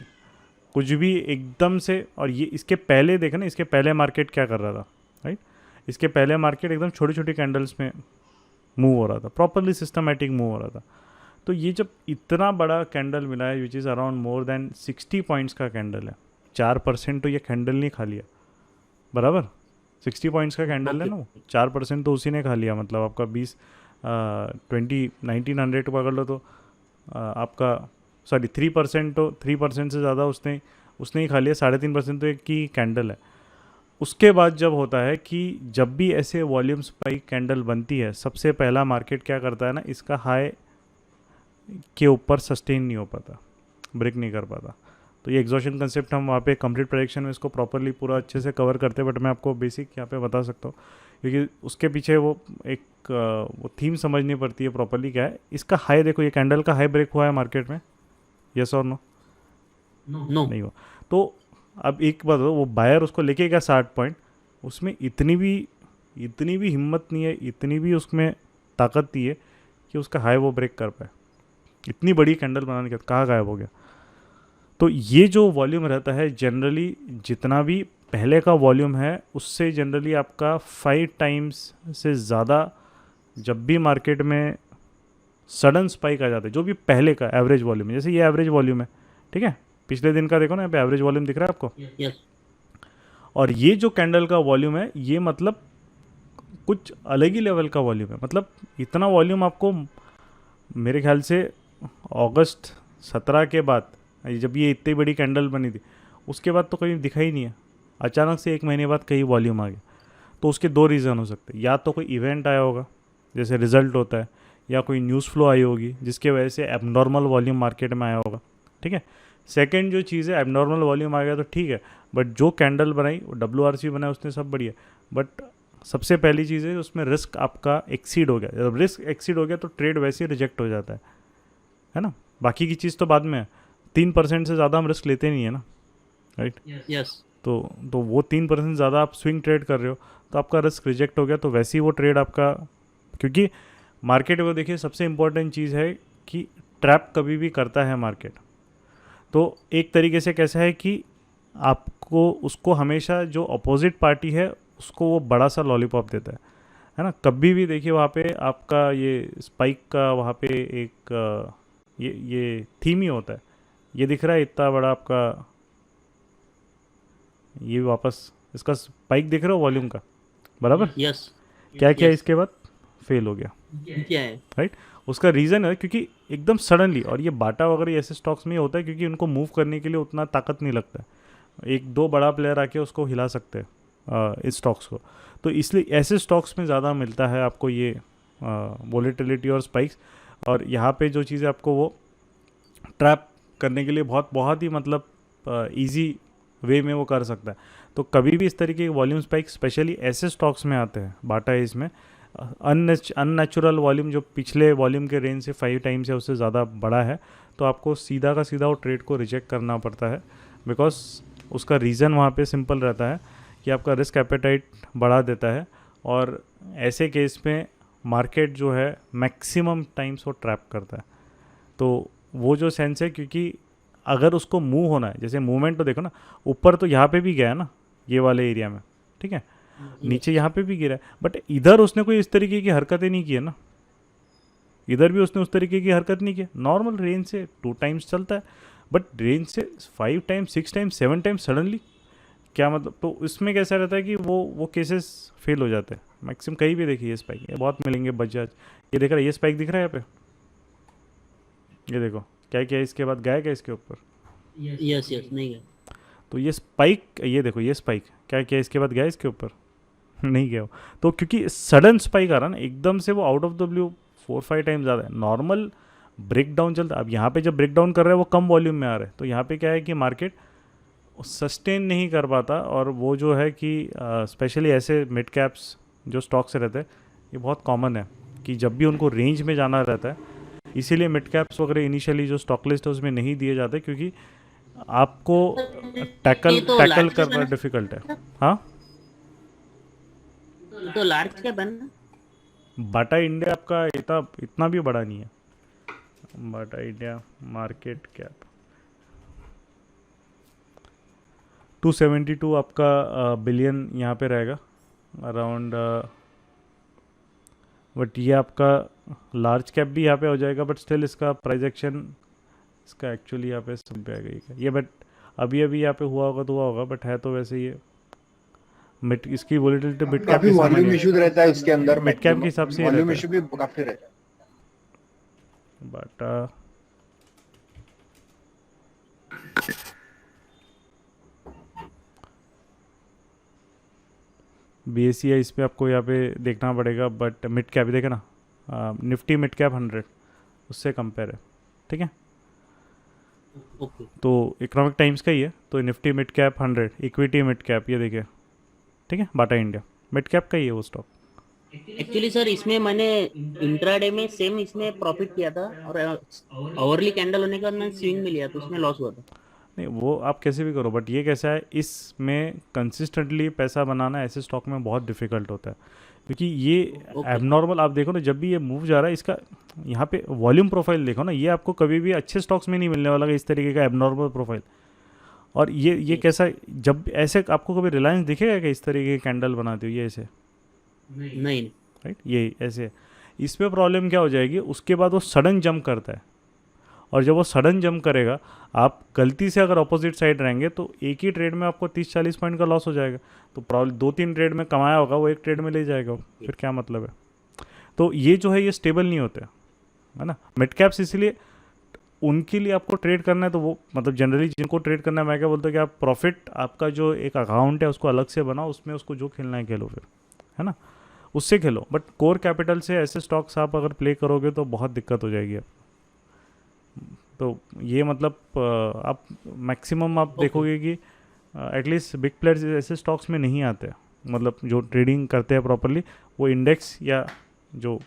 कुछ भी एकदम से, और ये इसके पहले देखें ना, इसके पहले मार्केट क्या कर रहा था, राइट? इसके पहले मार्केट एकदम छोटी छोटी कैंडल्स में मूव हो रहा था, प्रॉपरली सिस्टमेटिक मूव हो रहा था। तो ये जब इतना बड़ा कैंडल मिला है which is around more than 60 points का कैंडल है, 4% तो ये कैंडल नहीं खा लिया, बराबर? 60 पॉइंट्स का कैंडल है ना वो, 4% तो उसी ने खा लिया। मतलब आपका 1900 पकड़ लो तो आपका सॉरी 3%, तो 3% से ज़्यादा उसने ही खा लिया, 3.5% तो एक की कैंडल है। उसके बाद जब होता है कि जब भी ऐसे वॉल्यूम स्पाइक कैंडल बनती है, सबसे पहला मार्केट क्या करता है ना, इसका हाई के ऊपर सस्टेन नहीं हो पाता, ब्रेक नहीं कर पाता। तो ये एग्जॉशन कंसेप्ट हम वहाँ पे कंप्लीट प्रेडिक्शन में इसको प्रॉपरली पूरा अच्छे से कवर करते हैं, बट मैं आपको बेसिक यहाँ पे बता सकता हूँ क्योंकि उसके पीछे वो एक वो थीम समझनी पड़ती है प्रॉपरली क्या है। इसका हाई देखो, ये कैंडल का हाई ब्रेक हुआ है मार्केट में, यस और नो? नो। नहीं हुआ। तो अब एक बात हो, वो बायर उसको लेके गया 60 पॉइंट, उसमें इतनी भी हिम्मत नहीं है, इतनी भी उसमें ताकत नहीं है कि उसका हाई वो ब्रेक कर पाए। इतनी बड़ी कैंडल बनाने के बाद कहाँ गायब हो गया? तो ये जो वॉल्यूम रहता है जनरली, जितना भी पहले का वॉल्यूम है उससे जनरली आपका 5 टाइम्स से ज़्यादा जब भी मार्केट में सडन स्पाइक आ जाता है, जो भी पहले का एवरेज वॉल्यूम है, जैसे ये एवरेज वॉल्यूम है, ठीक है, पिछले दिन का देखो ना, यहाँ पे एवरेज वॉल्यूम दिख रहा है आपको। यस। और ये जो कैंडल का वॉल्यूम है, ये मतलब कुछ अलग ही लेवल का वॉल्यूम है। मतलब इतना वॉल्यूम आपको मेरे ख्याल से अगस्त 17 के बाद, जब ये इतनी बड़ी कैंडल बनी थी, उसके बाद तो कहीं दिखा ही नहीं है। अचानक से 1 महीने बाद कहीं वॉल्यूम आ गया। तो उसके 2 रीज़न हो सकते हैं, या तो कोई इवेंट आया होगा जैसे रिजल्ट होता है, या कोई न्यूज़ फ्लो आई होगी जिसके वजह से एबनॉर्मल वॉल्यूम मार्केट में आया होगा, ठीक है। सेकेंड जो चीज़ है, एबनॉर्मल वॉल्यूम आ गया तो ठीक है, बट जो कैंडल बनाई वो WRC बनाया उसने, सब बढ़िया, बट सबसे पहली चीज़ है उसमें रिस्क आपका एक्सीड हो गया। जब रिस्क एक्सीड हो गया तो ट्रेड वैसे ही रिजेक्ट हो जाता है ना। बाकी की चीज़ तो बाद में है, 3% से ज़्यादा हम रिस्क लेते नहीं है ना, राइट? यस। तो वो 3% ज़्यादा आप स्विंग ट्रेड कर रहे हो तो आपका रिस्क रिजेक्ट हो गया, तो वैसे ही वो ट्रेड आपका, क्योंकि मार्केट को देखिए सबसे इम्पोर्टेंट चीज़ है कि ट्रैप कभी भी करता है मार्केट। तो एक तरीके से कैसा है कि आपको उसको हमेशा जो अपोजिट पार्टी है उसको वो बड़ा सा लॉलीपॉप देता है ना। कभी भी देखिए वहाँ पे आपका ये स्पाइक का वहाँ पे एक ये थीम ही होता है। ये दिख रहा है इतना बड़ा आपका, ये वापस इसका स्पाइक दिख रहा है वॉल्यूम का, बराबर? यस। क्या किया इसके बाद? फेल हो गया, क्या है? राइट? उसका रीज़न है क्योंकि एकदम सडनली, और ये बाटा वगैरह ऐसे स्टॉक्स में होता है क्योंकि उनको मूव करने के लिए उतना ताकत नहीं लगता है। 1-2 बड़ा प्लेयर आके उसको हिला सकते हैं इस स्टॉक्स को, तो इसलिए ऐसे स्टॉक्स में ज़्यादा मिलता है आपको ये वोलेटिलिटी और स्पाइक्स। और यहाँ पे जो चीज़ें आपको वो ट्रैप करने के लिए बहुत बहुत ही मतलब इजी वे में वो कर सकता है। तो कभी भी इस तरीके के वॉल्यूम स्पाइक स्पेशली ऐसे स्टॉक्स में आते हैं, बाटा है इसमें, अननेचुरल वॉल्यूम जो पिछले वॉल्यूम के रेंज से 5 टाइम्स या उससे ज़्यादा बड़ा है, तो आपको सीधा का सीधा वो ट्रेड को रिजेक्ट करना पड़ता है। बिकॉज उसका रीज़न वहाँ पे सिंपल रहता है कि आपका रिस्क एपेटाइट बढ़ा देता है, और ऐसे केस में मार्केट जो है मैक्सिमम टाइम्स वो ट्रैप करता है। तो वो जो सेंस है, क्योंकि अगर उसको मूव होना है, जैसे मूवमेंट तो देखो ना, ऊपर तो यहाँ पे भी गया है ना ये वाले एरिया में, ठीक है, नीचे यहाँ पे भी गिरा है, बट इधर उसने कोई इस तरीके की हरकतें नहीं की है ना, इधर भी उसने उस तरीके की हरकत नहीं की। नॉर्मल रेंज से 2 टाइम्स चलता है, बट रेंज से 5 टाइम्स, 6 टाइम्स, 7 टाइम्स सडनली, क्या मतलब? तो इसमें कैसा रहता है कि वो केसेस फेल हो जाते हैं मैक्सिमम। कहीं भी देखिए ये स्पाइक, ये बहुत मिलेंगे बजाज, ये देख रहा है, ये स्पाइक दिख रहा है यहाँ पे, ये देखो क्या क्या इसके बाद गया क्या इसके ऊपर, यस यस नहीं गया। तो ये स्पाइक, ये देखो ये स्पाइक क्या क्या इसके बाद गया इसके ऊपर नहीं गया वो। तो क्योंकि सडन स्पाइक आ रहा ना एकदम से, वो out of the blue 4-5 time ज़्यादा है। नॉर्मल ब्रेक डाउन चलता है, अब यहाँ पे जब ब्रेक डाउन कर रहा है वो कम वॉल्यूम में आ रहा है, तो यहाँ पे क्या है कि मार्केट सस्टेन नहीं कर पाता। और वो जो है कि स्पेशली ऐसे मिड कैप्स जो स्टॉक से रहते हैं, ये बहुत कॉमन है कि जब भी उनको रेंज में जाना रहता है, इसीलिए मिड कैप्स वगैरह इनिशियली जो स्टॉक लिस्ट है उसमें नहीं दिए जाते, क्योंकि आपको टैकल ये तो टैकल large करना है। डिफिकल्ट है। हाँ, तो लार्ज कैप है ना? बाटा इंडिया आपका इतना भी बड़ा नहीं है। बाटा इंडिया मार्केट कैप 272 आपका बिलियन यहाँ पे रहेगा अराउंड, बट ये आपका लार्ज कैप भी यहाँ पे हो जाएगा, बट स्टिल इसका प्राइस एक्शन इसका एक्चुअली यहाँ पे सब पे आएगा ये, बट अभी यहाँ पे हुआ होगा तो हुआ होगा, बट है तो वैसे ये मिड, इसकी वोलेटिलिटी मिड कैप काफी के वॉल्यूम सामने, इशू रहता है उसके अंदर, मिड कैप के हिसाब से ही वॉल्यूम रहता इशू भी काफी रहता है। है। बट BSCI इस पे आपको यहाँ पे देखना पड़ेगा, बट मिड कैप देखे ना, निफ्टी मिड कैप 100 उससे कंपेयर है, ठीक है। ओके। तो इकोनॉमिक टाइम्स का ही है, तो Nifty mid cap 100, equity mid cap ये देखिए, ठीक है, बाटा इंडिया मिड कैप का ही है वो स्टॉक। एक्चुअली सर इसमें मैंने इंट्राडे में सेम इसमें प्रॉफिट किया था, और आवरली कैंडल होने के बाद मैंने स्विंग में लिया तो उसमें लॉस हुआ था। नहीं वो आप कैसे भी करो, बट ये कैसा है, इसमें कंसिस्टेंटली पैसा बनाना ऐसे स्टॉक में बहुत डिफिकल्ट होता है, क्योंकि ये एबनॉर्मल, आप देखो ना जब भी ये मूव जा रहा है, इसका यहाँ पे वॉल्यूम प्रोफाइल देखो ना, ये आपको कभी भी अच्छे स्टॉक्स में नहीं मिलने वाला इस तरीके का एबनॉर्मल प्रोफाइल। और ये कैसा, जब ऐसे आपको कभी रिलायंस दिखेगा कि इस तरीके की कैंडल बनाती हुई ऐसे, नहीं राइट, ये ऐसे। इसमें प्रॉब्लम क्या हो जाएगी, उसके बाद वो सडन जंप करता है, और जब वो सडन जंप करेगा, आप गलती से अगर अपोजिट साइड रहेंगे तो एक ही ट्रेड में आपको 30-40 पॉइंट का लॉस हो जाएगा। तो प्रॉब्लम 2-3 ट्रेड में कमाया होगा वो एक ट्रेड में ले जाएगा, फिर क्या मतलब है। तो ये जो है ये स्टेबल नहीं होते, है ना। मिड कैप्स इसलिए उनके लिए आपको ट्रेड करना है, तो वो मतलब जनरली जिनको ट्रेड करना है, मैं क्या बोलता हूँ कि आप प्रॉफिट, आपका जो एक अकाउंट है उसको अलग से बनाओ, उसमें उसको जो खेलना है खेलो फिर, है ना, उससे खेलो। बट कोर कैपिटल से ऐसे स्टॉक्स आप अगर प्ले करोगे तो बहुत दिक्कत हो जाएगी आप। तो ये मतलब आप मैक्सिमम आप देखोगे कि एटलीस्ट बिग प्लेयर्स ऐसे स्टॉक्स में नहीं आते, मतलब जो ट्रेडिंग करते हैं प्रॉपरली, वो इंडेक्स या जो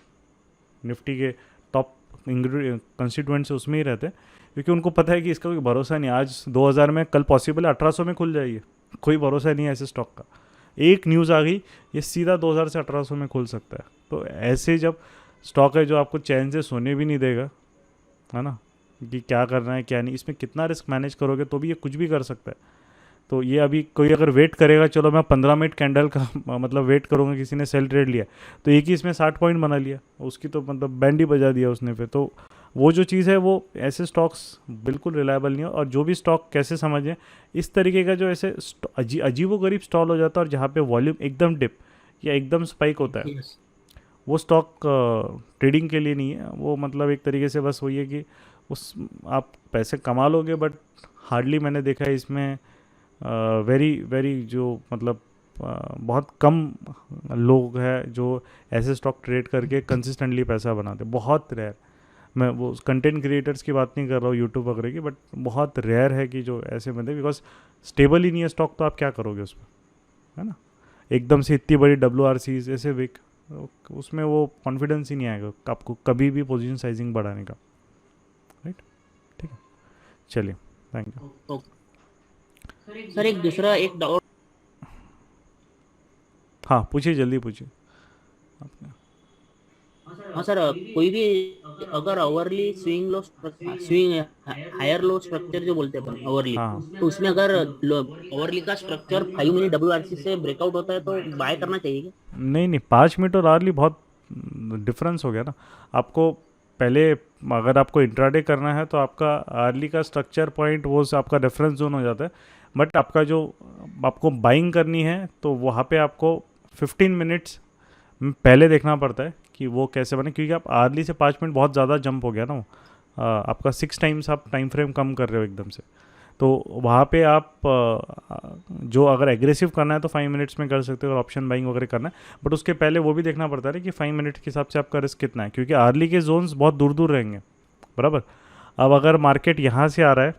निफ्टी के टॉप कंस्टिट्यूएंट्स उसमें ही रहते हैं, क्योंकि उनको पता है कि इसका कोई भरोसा नहीं, आज 2000 में, कल पॉसिबल है 1800 में खुल जाएगी, कोई भरोसा नहीं है ऐसे स्टॉक का। एक न्यूज़ आ गई, ये सीधा 2000 से 1800 में खुल सकता है। तो ऐसे जब स्टॉक है जो आपको चैन से सोने भी नहीं देगा, है ना, कि क्या करना है क्या नहीं, इसमें कितना रिस्क मैनेज करोगे तो भी ये कुछ भी कर सकता है। तो ये अभी कोई अगर वेट करेगा, चलो मैं 15 मिनट कैंडल का मतलब वेट करूँगा, किसी ने सेल ट्रेड लिया तो एक ही इसमें 60 पॉइंट बना लिया, उसकी तो मतलब बैंड ही बजा दिया उसने फिर। तो वो जो चीज़ है वो ऐसे स्टॉक्स बिल्कुल रिलायबल नहीं हो। और जो भी स्टॉक कैसे समझें, इस तरीके का जो ऐसे अजीबोगरीब स्टॉल हो जाता है और जहाँ पे वॉल्यूम एकदम डिप या एकदम स्पाइक होता है, वो स्टॉक ट्रेडिंग के लिए नहीं है। वो मतलब एक तरीके से बस वही है कि उस आप पैसे कमा लोगे, बट हार्डली मैंने देखा है इसमें वेरी जो मतलब बहुत कम लोग हैं जो ऐसे स्टॉक ट्रेड करके कंसिस्टेंटली पैसा बनाते, बहुत रेयर। मैं वो कंटेंट क्रिएटर्स की बात नहीं कर रहा हूँ यूट्यूब वगैरह की, बट बहुत रेयर है कि जो ऐसे बंदे, बिकॉज स्टेबल ही नहीं है स्टॉक, तो आप क्या करोगे उसमें, है ना। एकदम से इतनी बड़ी WRCs ऐसे विक, उसमें वो कॉन्फिडेंस ही नहीं आएगा आपको कभी भी पोजीशन साइजिंग बढ़ाने का, राइट। ठीक है, चलिए, थैंक यू। सर एक दूसरा एक डाउट। हाँ पूछिए, जल्दी पूछिए आपने। हाँ सर, कोई भी अगर overly swing low swing higher low structure जो बोलते हैं अपन ओवरली, हाँ तो उसमें अगर ओवरली का स्ट्रक्चर 5 मिनट WRC से ब्रेकआउट होता है तो बाय करना चाहिए क्या? नहीं नहीं, 5 मिनट और आर्ली बहुत डिफरेंस हो गया ना। आपको पहले, अगर आपको इंट्राडे करना है तो आपका आर्ली का स्ट्रक्चर पॉइंट वो आपका रेफरेंस जोन हो जाता है, बट आपका जो आपको बाइंग करनी है तो वहाँ पे आपको 15 मिनट्स पहले देखना पड़ता है कि वो कैसे बने, क्योंकि आप आर्ली से 5 मिनट बहुत ज़्यादा जंप हो गया ना वो। आपका 6 टाइम्स आप टाइम फ्रेम कम कर रहे हो एकदम से, तो वहाँ पे आप जो अगर एग्रेसिव करना है तो 5 मिनट्स में कर सकते हो, अगर ऑप्शन बाइंग वगैरह करना है, बट उसके पहले वो भी देखना पड़ता है कि 5 मिनट के हिसाब से आपका रिस्क कितना है, क्योंकि आर्ली के जोन्स बहुत दूर दूर रहेंगे, बराबर। अब अगर मार्केट यहाँ से आ रहा है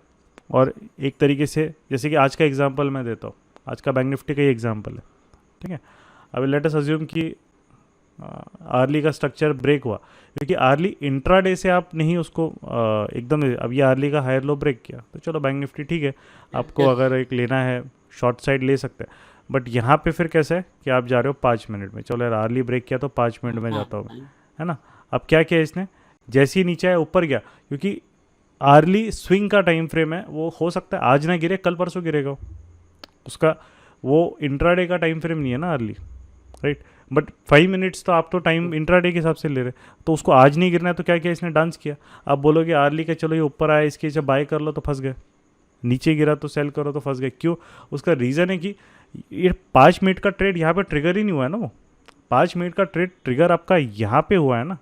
और एक तरीके से, जैसे कि आज का एग्जाम्पल मैं देता हूँ, आज का बैंक निफ्टी का ही एग्जाम्पल है, ठीक है। अब लेट अस अज्यूम कि आर्ली का स्ट्रक्चर ब्रेक हुआ, क्योंकि आर्ली इंट्राडे से आप नहीं उसको एकदम, अब ये आर्ली का हायर लो ब्रेक किया तो चलो बैंक निफ्टी ठीक है, आपको अगर एक लेना है शॉर्ट साइड ले सकते हैं, बट यहाँ पे फिर कैसा है कि आप जा रहे हो 5 मिनट में, चलो यार आर्ली ब्रेक किया तो 5 मिनट में जाता हूँ, है ना। अब क्या किया इसने, जैसे ही नीचे आया ऊपर गया, क्योंकि आर्ली स्विंग का टाइम फ्रेम है, वो हो सकता है आज ना गिरे, कल परसों गिरेगा उसका, वो इंट्राडे का टाइम फ्रेम नहीं है ना आर्ली, राइट। बट 5 मिनट्स तो आप तो टाइम इंट्राडे के हिसाब से ले रहे, तो उसको आज नहीं गिरना है, तो क्या किया इसने, डांस किया। आप बोलोगे आर्ली का चलो ये ऊपर आया इसके जब बाय कर लो तो फंस गए, नीचे गिरा तो सेल करो तो फंस गए, क्यों? उसका रीज़न है कि ये 5 मिनट का ट्रेड यहाँ पे ट्रिगर ही नहीं हुआ है ना, वो 5 मिनट का ट्रेड ट्रिगर आपका यहाँ पे हुआ है ना,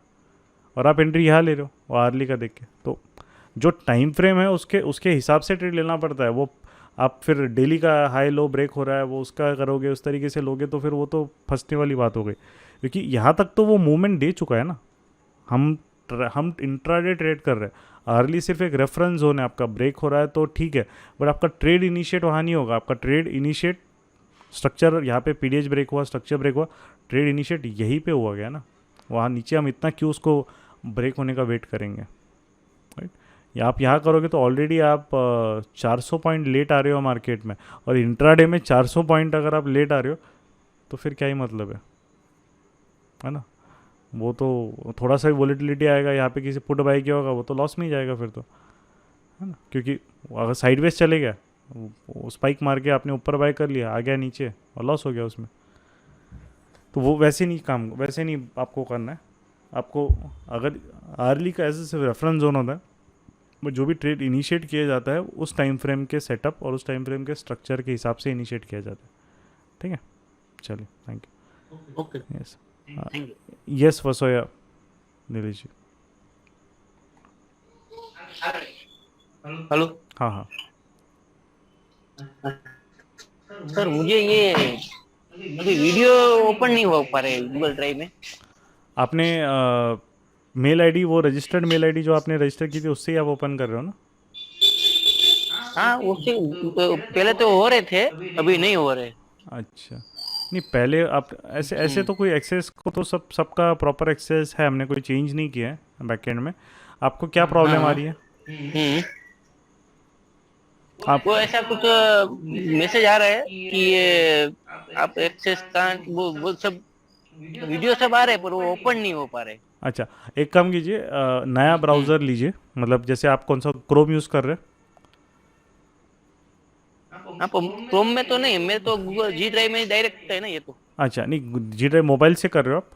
और आप एंट्री यहाँ ले रहे हो वो आर्ली का देख के, तो जो टाइम फ्रेम है उसके हिसाब से ट्रेड लेना पड़ता है। वो आप फिर डेली का हाई लो ब्रेक हो रहा है वो उसका करोगे, उस तरीके से लोगे तो फिर वो तो फंसने वाली बात हो गई, क्योंकि यहाँ तक तो वो मूवमेंट दे चुका है ना। हम इंट्राडे ट्रेड कर रहे हैं, अर्ली सिर्फ एक रेफरेंस जोन है, आपका ब्रेक हो रहा है तो ठीक है, बट आपका ट्रेड इनिशिएट वहाँ नहीं होगा। आपका ट्रेड इनिशिएट स्ट्रक्चर यहाँ पे पीडीएच ब्रेक हुआ, स्ट्रक्चर ब्रेक हुआ, ट्रेड इनिशिएट यहीं पे हुआ गया ना, वहाँ नीचे हम इतना क्यों उसको ब्रेक होने का वेट करेंगे, राइट। या आप यहाँ करोगे तो ऑलरेडी आप 400 पॉइंट लेट आ रहे हो मार्केट में, और इंट्राडे में 400 पॉइंट अगर आप लेट आ रहे हो तो फिर क्या ही मतलब है ना। वो तो थोड़ा सा ही वॉलेटिलिटी आएगा, यहाँ पे किसी पुट बाई किया होगा वो तो लॉस में ही जाएगा फिर तो, है ना, क्योंकि अगर साइडवेज चले गया, वो स्पाइक मार के आपने ऊपर बाई कर लिया, आ गया नीचे और लॉस हो गया उसमें, तो वो वैसे नहीं आपको करना है। आपको अगर आर्ली का ऐसे सिर्फ रेफरेंस जोन होता है, बट जो भी ट्रेड इनिशिएट किया जाता है उस टाइम फ्रेम के सेटअप और उस टाइम फ्रेम के स्ट्रक्चर के हिसाब से इनिशिएट किया जाता है, ठीक है। चलिए, thank you. Okay, yes thank you. Yes Vasoya Nilesh ji. Hello हाँ हाँ, सर, मुझे ये अभी वीडियो ओपन नहीं हो पा रहे गूगल ड्राइव में। आपने मेल आईडी, वो रजिस्टर्ड मेल आईडी जो आपने रजिस्टर की थी उससे ही आप ओपन कर रहे हो ना? हाँ, उससे पहले तो हो रहे थे, अभी नहीं हो रहे। अच्छा, नहीं पहले आप ऐसे तो कोई एक्सेस को तो सबका प्रॉपर एक्सेस है, हमने कोई चेंज नहीं किया है बैकएंड में। आपको क्या प्रॉब्लम आ रही है? आप वो ऐसा कुछ मैसेज आ रहा है कि ये आप एक्सेस का वो सब वीडियो सब आ रहे हैं पर वो ओपन नहीं हो पा रहे। अच्छा, एक काम कीजिए, नया ब्राउज़र लीजिए, मतलब जैसे आप कौन सा क्रोम यूज़ कर रहे हैं? हाँ, क्रोम में तो नहीं, मैं तो गूगल जी ड्राइव में डायरेक्ट है ना ये तो। अच्छा, नहीं जी ड्राइव मोबाइल से कर रहे हो आप,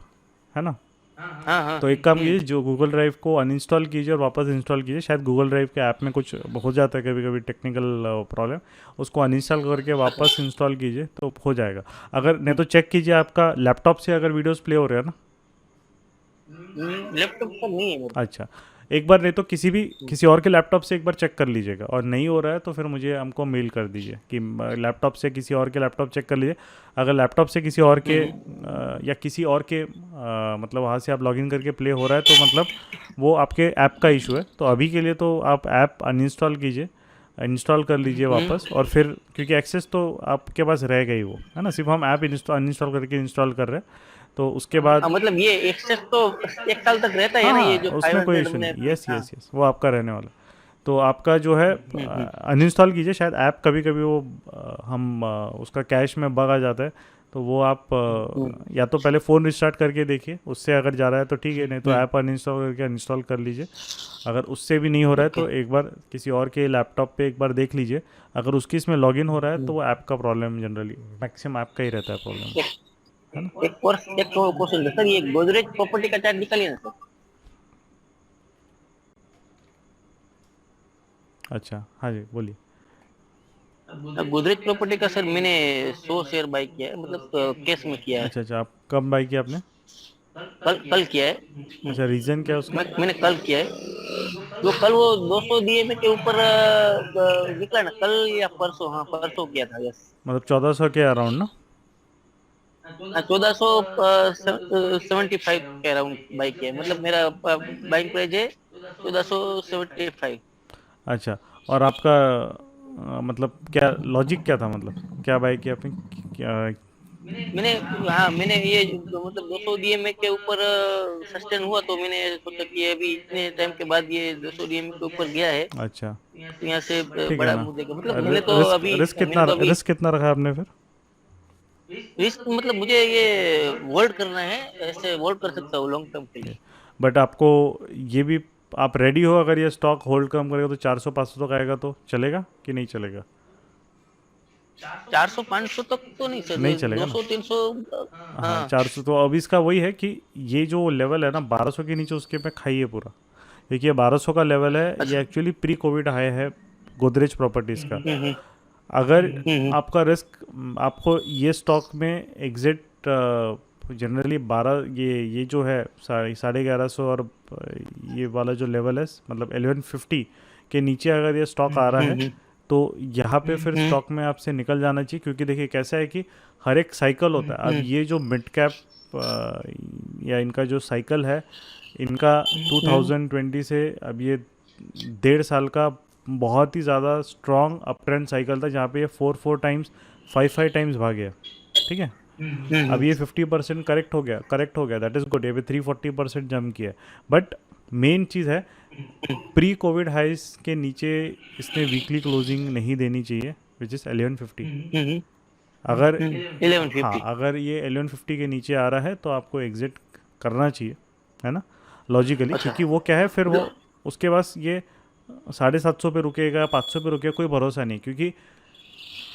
है ना? हाँ हाँ। तो एक काम कीजिए, जो गूगल ड्राइव को अनइंस्टॉल कीजिए और वापस इंस्टॉल कीजिए। शायद गूगल ड्राइव के ऐप में कुछ हो जाता है कभी कभी टेक्निकल प्रॉब्लम, उसको अनइंस्टॉल करके वापस इंस्टॉल कीजिए तो हो जाएगा। अगर नहीं तो चेक कीजिए आपका लैपटॉप से अगर वीडियोस प्ले हो रहे हैं ना। लैपटॉप पर नहीं है मेरे। अच्छा, एक बार, नहीं तो किसी और के लैपटॉप से एक बार चेक कर लीजिएगा, और नहीं हो रहा है तो फिर मुझे हमको मेल कर दीजिए कि लैपटॉप से किसी और के लैपटॉप चेक कर लीजिए। अगर लैपटॉप से किसी और के या किसी और के मतलब वहाँ से आप लॉगिन करके प्ले हो रहा है तो मतलब वो आपके ऐप का इशू है। तो अभी के लिए तो आप ऐप अनइंस्टॉल कीजिए, इंस्टॉल कर लीजिए वापस, और फिर क्योंकि एक्सेस तो आपके पास रहेगा ही, वो है ना, सिर्फ हम ऐप अनइंस्टॉल करके इंस्टॉल कर रहे हैं। तो उसके बाद मतलब ये एक्सेस तो 1 साल तक रहता है ना, ये जो उसमें कोई 500 इशू नहीं, हमने। यस यस यस, वो आपका रहने वाला। तो आपका जो है अनइंस्टॉल कीजिए, शायद ऐप कभी कभी वो उसका कैश में बग आ जाता है, तो वो आप या तो पहले फ़ोन रिस्टार्ट करके देखिए, उससे अगर जा रहा है तो ठीक है, नहीं तो ऐप अनइंस्टॉल करके इंस्टॉल कर लीजिए। अगर उससे भी नहीं हो रहा है तो एक बार किसी और के लैपटॉप पे एक बार देख लीजिए, अगर उसकी इसमें लॉगिन हो रहा है तो वो ऐप का प्रॉब्लम, जनरली मैक्सिमम ऐप का ही रहता है प्रॉब्लम। एक क्वेश्चन है सर, ये गोदरेज प्रॉपर्टी का चार्ट निकालिए ना सर। अच्छा, हाँ जी बोलिए। गोदरेज प्रॉपर्टी का सर मैंने 100 शेयर बाय किया है, मतलब कैश में किया है। अच्छा अच्छा, आप कब बाई किया आपने? कल किया है। अच्छा, रीज़न क्या है उसका? मैंने कल किया है, तो कल वो 200 डीएमए के ऊपर निकला ना, कल या परसों, हाँ परसों किया था, यस। मतलब 1400 के अराउंड ना? 1475 के अराउंड बाई किया है, मतलब मेरा बाइंग प्राइस है 1475। अच्छा, और आपका मतलब क्या लॉजिक क्या था, मतलब क्या बाई किया आपने, क्या? मैंने ये मतलब 200 डीएमए के ऊपर सस्टेन हुआ, तो मैंने सोचा कि अभी इतने टाइम के बाद ये 200 डीएमए के ऊपर गया है, अच्छा, तो यहाँ से ठीक है बड़ा ना। मुझे मतलब मैंने तो अभी रिस्क कितना रखा आपने फिर? रिस्क मतलब मुझे ये होल्ड करना है, ऐसे होल्ड कर सकता हूँ लॉन्ग टर्म के लिए। बट आपको ये भी, आप रेडी हो अगर ये स्टॉक होल्ड कम करेगा तो 400-500 तक आएगा तो चलेगा कि नहीं चलेगा? 400-500 तक तो नहीं सर, नहीं चलेगा ना। 200-300। हाँ, 400 तो अब इसका वही है कि ये जो लेवल है ना 1200 के नीचे, उसके पे खाइए पूरा। देखिए 1200 का लेवल है, ये एक्चुअली प्री कोविड हाई है गोदरेज प्रॉपर्टीज़ का। अगर आपका रिस्क, आपको ये स्टॉक में एग्जिट जनरली 12, ये जो है 1150 और ये वाला जो लेवल है मतलब 1150 के नीचे अगर ये स्टॉक आ रहा है तो यहाँ पे फिर स्टॉक में आपसे निकल जाना चाहिए, क्योंकि देखिए कैसा है कि हर एक साइकिल होता है। अब ये जो मिड कैप या इनका जो साइकिल है, इनका 2020 से अब ये 1.5 साल का बहुत ही ज़्यादा स्ट्रॉन्ग अप ट्रेंड साइकिल था, जहाँ पे ये 4 टाइम्स 5 टाइम्स भागे, ठीक है। अब ये 50% करेक्ट हो गया, दैट इज़ गुड। ये भी 340% जंप किया, बट मेन चीज़ है प्री कोविड हाइस के नीचे इसने वीकली क्लोजिंग नहीं देनी चाहिए, विच इज़ 1150। अगर 1150, हाँ, अगर ये 1150 के नीचे आ रहा है तो आपको एग्जिट करना चाहिए, है ना, लॉजिकली। क्योंकि वो क्या है, फिर वो उसके पास ये 750 पे रुकेगा, 500 पे रुकेगा, कोई भरोसा नहीं। क्योंकि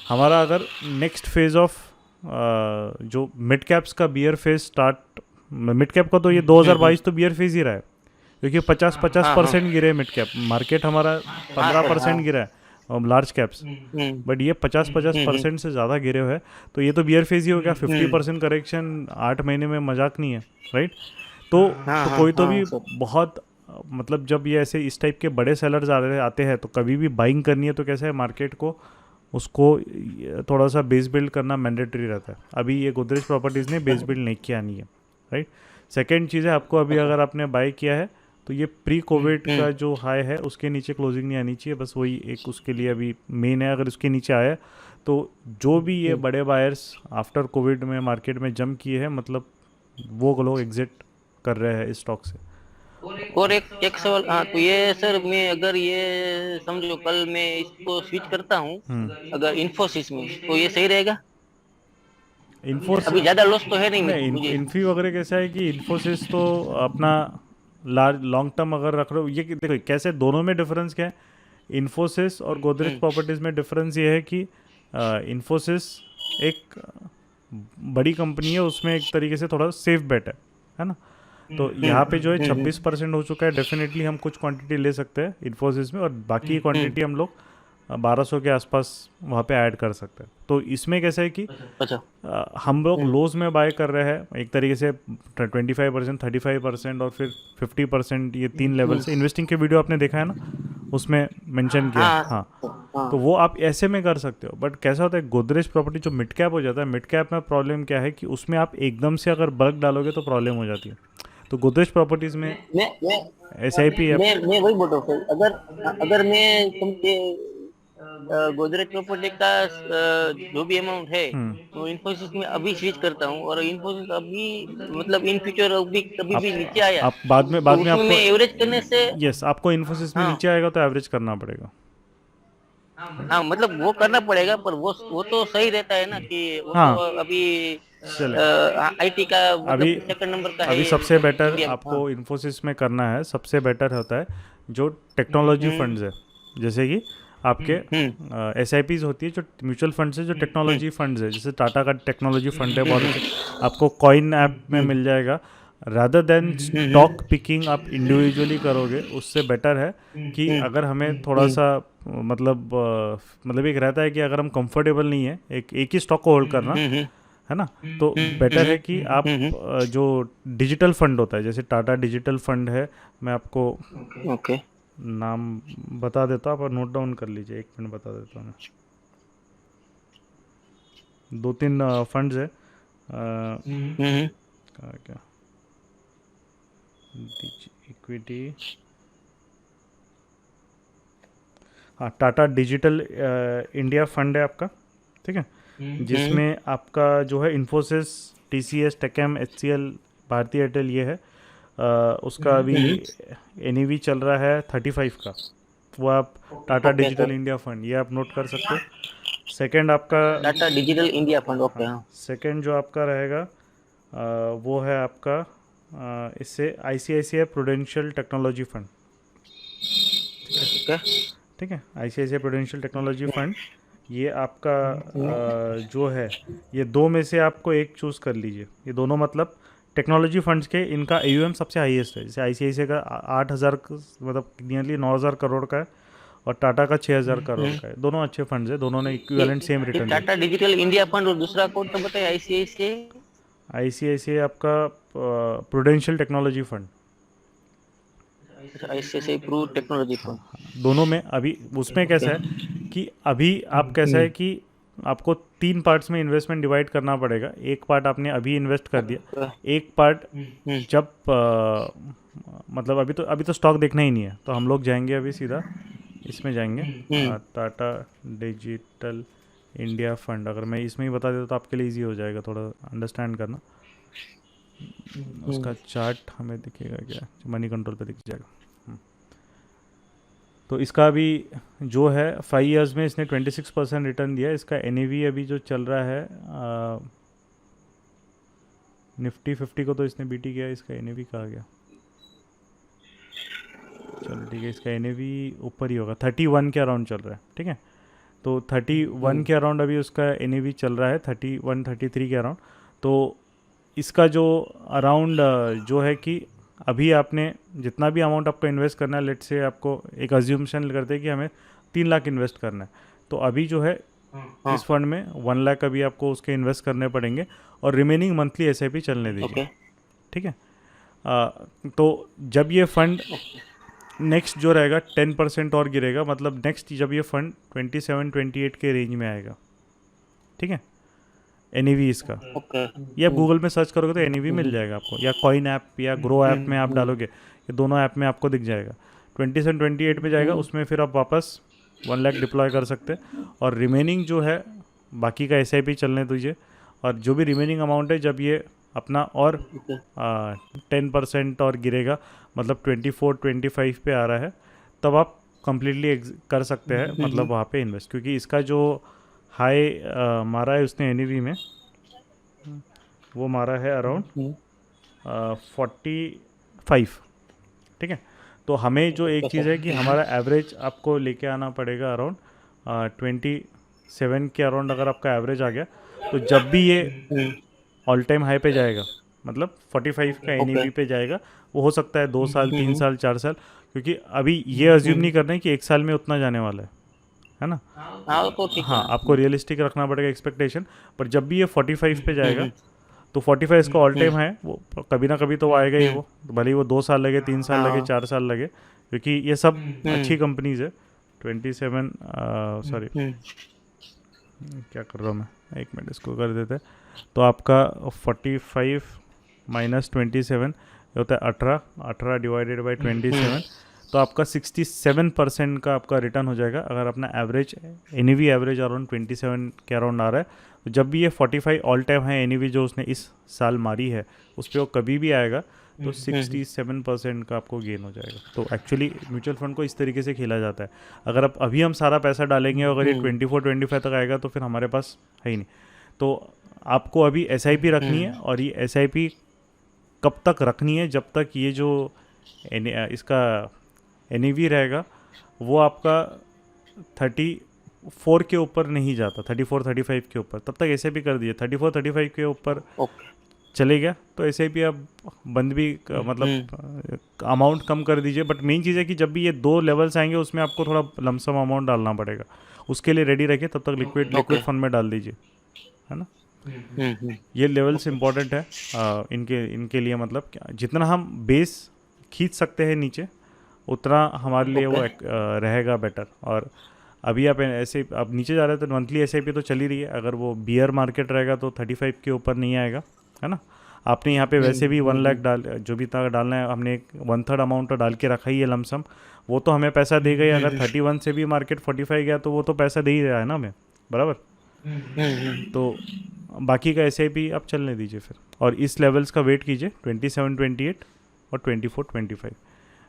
हमारा अगर नेक्स्ट फेज ऑफ जो मिड कैप्स का bear phase start, mid cap का तो ये 2022 तो बियर फेज ही रहा है, क्योंकि 50% गिरे मिड कैप, मार्केट हमारा 15% गिरा है लार्ज कैप्स, बट ये 50% से ज़्यादा गिरे हुए हैं, तो ये तो बियर फेज ही हो गया। 50% करेक्शन 8 महीने में मजाक नहीं है, राइट। तो कोई तो भी बहुत मतलब जब ये ऐसे इस टाइप के बड़े सेलर्स आते हैं तो कभी भी बाइंग करनी है तो कैसा है, मार्केट को उसको थोड़ा सा बेस बिल्ड करना मैंडेटरी रहता है। अभी ये गोदरेज प्रॉपर्टीज़ ने बेस बिल्ड नहीं किया, नहीं है, राइट। सेकेंड चीज़ है, आपको अभी अगर आपने बाय किया है तो ये प्री कोविड का जो हाई है उसके नीचे क्लोजिंग नहीं आनी चाहिए, बस वही एक उसके लिए अभी मेन है। अगर उसके नीचे आया तो जो भी ये बड़े बायर्स आफ्टर कोविड में मार्केट में जंप किए हैं, मतलब वो लोग एग्जिट कर रहे हैं इस स्टॉक से। और एक सवाल, हाँ, तो ये सर मैं अगर ये समझो कल मैं इसको स्विच करता हूँ अगर इन्फोसिस में, तो ये सही रहेगा? इन्फोसिस अभी ज्यादा लॉस तो है नहीं मुझे। इन्फी वगैरह कैसा है कि इन्फोसिस तो अपना लॉन्ग टर्म अगर रख रहे हो, ये देखो कैसे दोनों में डिफरेंस क्या है। इन्फोसिस और गोदरेज प्रॉपर्टीज़ में डिफरेंस ये है कि इन्फोसिस एक बड़ी कंपनी है, उसमें एक तरीके से थोड़ा सेफ बेट है ना। तो यहाँ पे जो है 26% हो चुका है, डेफिनेटली हम कुछ क्वांटिटी ले सकते हैं इन्फोसिस में, और बाकी क्वांटिटी हम लोग 1200 के आसपास वहाँ पे ऐड कर सकते हैं। तो इसमें कैसा है कि अच्छा हम लोग लोज में बाय कर रहे हैं एक तरीके से 25%, 35% और फिर 50%, ये 3 लेवल से इन्वेस्टिंग के वीडियो आपने देखा है ना, उसमें मेंशन किया है। हाँ, तो वो आप ऐसे में कर सकते हो। बट कैसा होता है गोदरेज प्रॉपर्टी जो मिड कैप हो जाता है, मिड कैप में प्रॉब्लम क्या है कि उसमें आप एकदम से अगर बल्क डालोगे तो प्रॉब्लम हो जाती है। तो गोदरेज प्रॉपर्टीज़ में मैं SIP मैं वही बोल रहा हूँ सर, अगर अगर मैं समझे गोदरेज प्रॉपर्टी का जो भी अमाउंट है वो इन्फोसिस में अभी स्विच करता हूँ और इन्फोसिस अभी मतलब इन फ्यूचर अभी कभी भी नीचे आया आप बाद तो में उसमें आपको मैं एवरेज करने से यस आपको इन्फोसिस में हाँ नीचे आएगा तो एवरेज करना पड़ेगा। हाँ मतलब वो करना पड़ेगा, पर वो तो सही रहता है ना कि वो तो हाँ अभी चले आईटी का मतलब अभी सेकंड नंबर का है अभी ये सबसे बेटर इंडिया में। हाँ आपको इन्फोसिस में करना है, सबसे बेटर होता है जो टेक्नोलॉजी फंड्स है, जैसे कि आपके SIPs होती है जो म्यूचुअल फंड्स है, जो टेक्नोलॉजी फंड्स है, जैसे टाटा का टेक्नोलॉजी फंड है बहुत अच्छा, आपको कॉइन ऐप में मिल जाएगा। रादर देन स्टॉक पिकिंग आप इंडिविजुअली करोगे, उससे बेटर है कि अगर हमें थोड़ा सा मतलब एक रहता है कि अगर हम कंफर्टेबल नहीं है एक ही स्टॉक को होल्ड करना, है ना, तो बेटर है कि आप जो डिजिटल फंड होता है, जैसे टाटा डिजिटल फंड है, मैं आपको ओके नाम बता देता हूँ, आप नोट डाउन कर लीजिए, 1 मिनट बता देता हूँ मैं। 2-3 फंड्स है क्या इक्विटी, हाँ टाटा डिजिटल इंडिया फंड है आपका, ठीक है, जिसमें आपका जो है इन्फोसिस, TCS, टेकम, HCL, भारती एयरटेल ये है। उसका अभी NAV चल रहा है 35 का, वो आप टाटा डिजिटल इंडिया फंड ये आप नोट कर सकते हो। सेकंड आपका Tata digital India fund okay हाँ सेकंड जो आपका रहेगा वो है आपका इससे ICICI prudential technology fund, okay ठीक है, ICICI प्रूडेंशियल टेक्नोलॉजी फंड, ये आपका जो है ये दो में से आपको एक चूज़ कर लीजिए। ये दोनों मतलब टेक्नोलॉजी फंड्स के इनका AUM सबसे हाईएस्ट है, जैसे ICICI का 8,000 मतलब नियरली 9,000 करोड़ का है और टाटा का 6,000 करोड़ का है। दोनों अच्छे फंड्स है, दोनों ने इक्विवेलेंट सेम रिटर्न दिया। टाटा डिजिटल इंडिया फंड और दूसरा कौन सा बताया ICICI आपका Prudential technology fund, ICICI Pru technology fund दोनों में अभी उसमें कैसा है कि अभी आप कैसा है कि आपको 3 पार्ट्स में इन्वेस्टमेंट डिवाइड करना पड़ेगा। एक पार्ट आपने अभी इन्वेस्ट कर दिया, एक पार्ट जब मतलब अभी तो स्टॉक देखना ही नहीं है, तो हम लोग जाएंगे अभी सीधा इसमें जाएंगे टाटा डिजिटल इंडिया फंड। अगर मैं इसमें ही बता देता तो आपके लिए इजी हो जाएगा थोड़ा अंडरस्टैंड करना। उसका चार्ट हमें दिखेगा क्या, मनी कंट्रोल पे दिख जाएगा। तो इसका अभी जो है 5 इयर्स में इसने 26% रिटर्न दिया। इसका NAV अभी जो चल रहा है निफ्टी 50 को तो इसने बीटी किया, इसका NAV कहाँ गया, चलो ठीक है, इसका NAV ऊपर ही होगा, 31 के अराउंड चल रहा है, ठीक है। तो 31 के अराउंड अभी उसका NAV चल रहा है, 31 33 के अराउंड। तो इसका जो अराउंड जो है कि अभी आपने जितना भी अमाउंट आपको इन्वेस्ट करना है, लेट से आपको एक अज्यूमशन करते हैं कि हमें 3 लाख इन्वेस्ट करना है, तो अभी जो है इस फंड में 1 लाख अभी आपको उसके इन्वेस्ट करने पड़ेंगे और रिमेनिंग मंथली SIP चलने दीजिए, ठीक है। तो जब ये फंड नेक्स्ट जो रहेगा 10% और गिरेगा, मतलब नेक्स्ट जब ये फंड 27-28 के रेंज में आएगा, ठीक है, NAV इसका ये आप गूगल में सर्च करोगे तो NAV मिल जाएगा आपको, या कॉइन ऐप या ग्रो ऐप में आप डालोगे, ये दोनों ऐप में आपको दिख जाएगा। 27-28 पे जाएगा, उसमें फिर आप वापस 1 लाख डिप्लॉय कर सकते हैं और रिमेनिंग जो है बाकी का SIP चलने दीजिए। और जो भी रिमेनिंग अमाउंट है जब ये अपना और 10% और गिरेगा, मतलब 24-25 पे आ रहा है, तब आप कम्प्लीटली कर सकते हैं, मतलब वहाँ पे इन्वेस्ट, क्योंकि इसका जो हाई मारा है उसने NAV में, वो मारा है अराउंड 45, ठीक है। तो हमें जो एक चीज़ है कि हमारा एवरेज आपको लेके आना पड़ेगा अराउंड 27 के अराउंड। अगर आपका एवरेज आ गया तो जब भी ये ऑल टाइम हाई पे जाएगा, मतलब 45 का NAV पे जाएगा, वो हो सकता है 2 साल 3 साल 4 साल, क्योंकि अभी ये अज्यूम नहीं करना है कि 1 साल में उतना जाने वाला है है ना। हाँ तो ठीक है हाँ, ना। आपको रियलिस्टिक रखना पड़ेगा एक्सपेक्टेशन। पर जब भी ये 45 पे जाएगा तो 45 इसका ऑल टाइम है, वो कभी ना कभी तो वो आएगा ही, वो भले ही वो 2 साल लगे, 3 साल लगे, हाँ 4 साल लगे, क्योंकि ये सब अच्छी कंपनीज है। 27 सॉरी क्या कर रहा हूँ मैं, एक मिनट इसको कर देते हैं। तो आपका 45 माइनस 27 होता है 18 डिवाइडेड बाई 27, तो आपका 67% का आपका रिटर्न हो जाएगा अगर अपना एवरेज एनईवी एवरेज अराउंड 27 के अराउंड आ रहा है। तो जब भी ये 45 ऑल टाइम है एनईवी जो उसने इस साल मारी है उस पर वो कभी भी आएगा तो 67% का आपको गेन हो जाएगा। तो एक्चुअली म्यूचुअल फंड को इस तरीके से खेला जाता है। अगर अब अभी हम सारा पैसा डालेंगे अगर ये 24-25 तक आएगा तो फिर हमारे पास है ही नहीं। तो आपको अभी SIP रखनी है, और ये SIP कब तक रखनी है, जब तक ये जो इसका NAV रहेगा वो आपका 34 के ऊपर नहीं जाता, 34-35 के ऊपर, तब तक SIP कर दीजिए। 34-35 के ऊपर ओके चले गया तो SIP आप बंद भी मतलब अमाउंट कम कर दीजिए। बट मेन चीज़ है कि जब भी ये 2 लेवल्स आएंगे उसमें आपको थोड़ा लमसम अमाउंट डालना पड़ेगा, उसके लिए रेडी रखिए। तब तक लिक्विड फंड में डाल दीजिए, है ना। ये लेवल्स इंपॉर्टेंट है इनके लिए, मतलब जितना हम बेस खींच सकते हैं नीचे उतना हमारे लिए वो रहेगा बेटर। और अभी आप ऐसे अब नीचे जा रहे हैं तो मंथली SIP तो चली रही है, अगर वो बियर मार्केट रहेगा तो 35 के ऊपर नहीं आएगा, है ना। आपने यहाँ पे वैसे भी 1 लाख डाल जो भी था डालना है, हमने 1/3 अमाउंट तो डाल के रखा ही है लमसम, वो तो हमें पैसा दे गई। अगर 31 से भी मार्केट 45 गया तो वो तो पैसा दे ही रहा है ना हमें, बराबर। तो बाकी का SIP आप चलने दीजिए फिर, और इस लेवल्स का वेट कीजिए 27-28 और 24-25,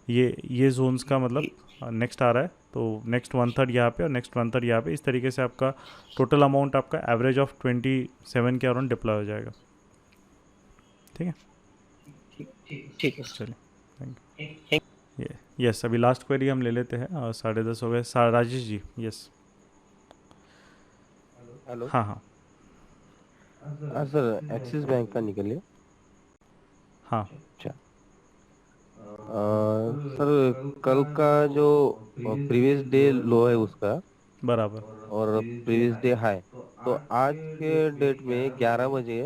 ये जोन्स का मतलब नेक्स्ट आ रहा है। तो नेक्स्ट 1/3 यहाँ पे और नेक्स्ट 1/3 यहाँ पे, इस तरीके से आपका टोटल अमाउंट आपका एवरेज ऑफ 27 के अराउंड डिप्लॉय हो जाएगा। ठीक है, ठीक है चलिए, थैंक यू। यस, अभी लास्ट क्वेरी हम ले लेते हैं, 10:30 हो गए। राजेश जी, यस। हेलो। हाँ हाँ हाँ सर, एक्सिस बैंक का निकलिए। हाँ। अच्छा सर, कल का जो प्रीवियस डे लो है उसका बराबर। और प्रीवियस डे हाई, तो आज के डेट में 11 बजे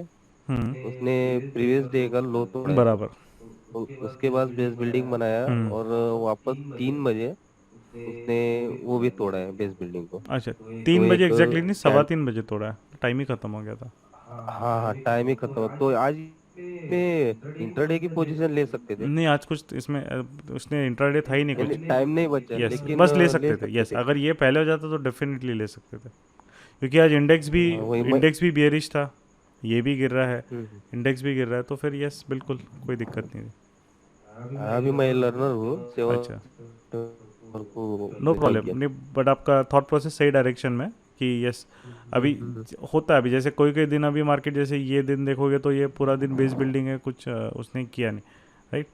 उसने प्रीवियस डे का लो तोड़ा है। बराबर। तो उसके बाद बेस बिल्डिंग बनाया और वापस 3 बजे उसने वो भी तोड़ा है बेस बिल्डिंग को। अच्छा, 3 बजे एक एग्जैक्टली नहीं, 3:15 बजे तोड़ा है, टाइम ही खत्म हो गया था। हाँ हाँ, टाइम ही खत्म हुआ। तो आज में इंट्राडे की पोजीशन ले सकते थे। नहीं, आज कुछ इसमें उसने इंट्राडे था ही नहीं कुछ। टाइम नहीं बचा, यस, लेकिन बस ले सकते थे। यस, थे। अगर ये पहले हो जाता तो डेफिनेटली ले सकते थे, क्योंकि आज इंडेक्स भी बियरिश था, ये भी गिर रहा है, इंडेक्स भी गिर रहा है, तो फिर यस बिल्कुल कोई दिक्कत नहीं थी। अभी मैं लर्नर हूँ। अच्छा, नो प्रॉब्लम नहीं, बट आपका थॉट प्रोसेस सही डायरेक्शन में कि यस अभी होता है। अभी जैसे कोई दिन अभी मार्केट जैसे ये दिन देखोगे तो ये पूरा दिन बेस बिल्डिंग है, कुछ उसने किया नहीं, राइट।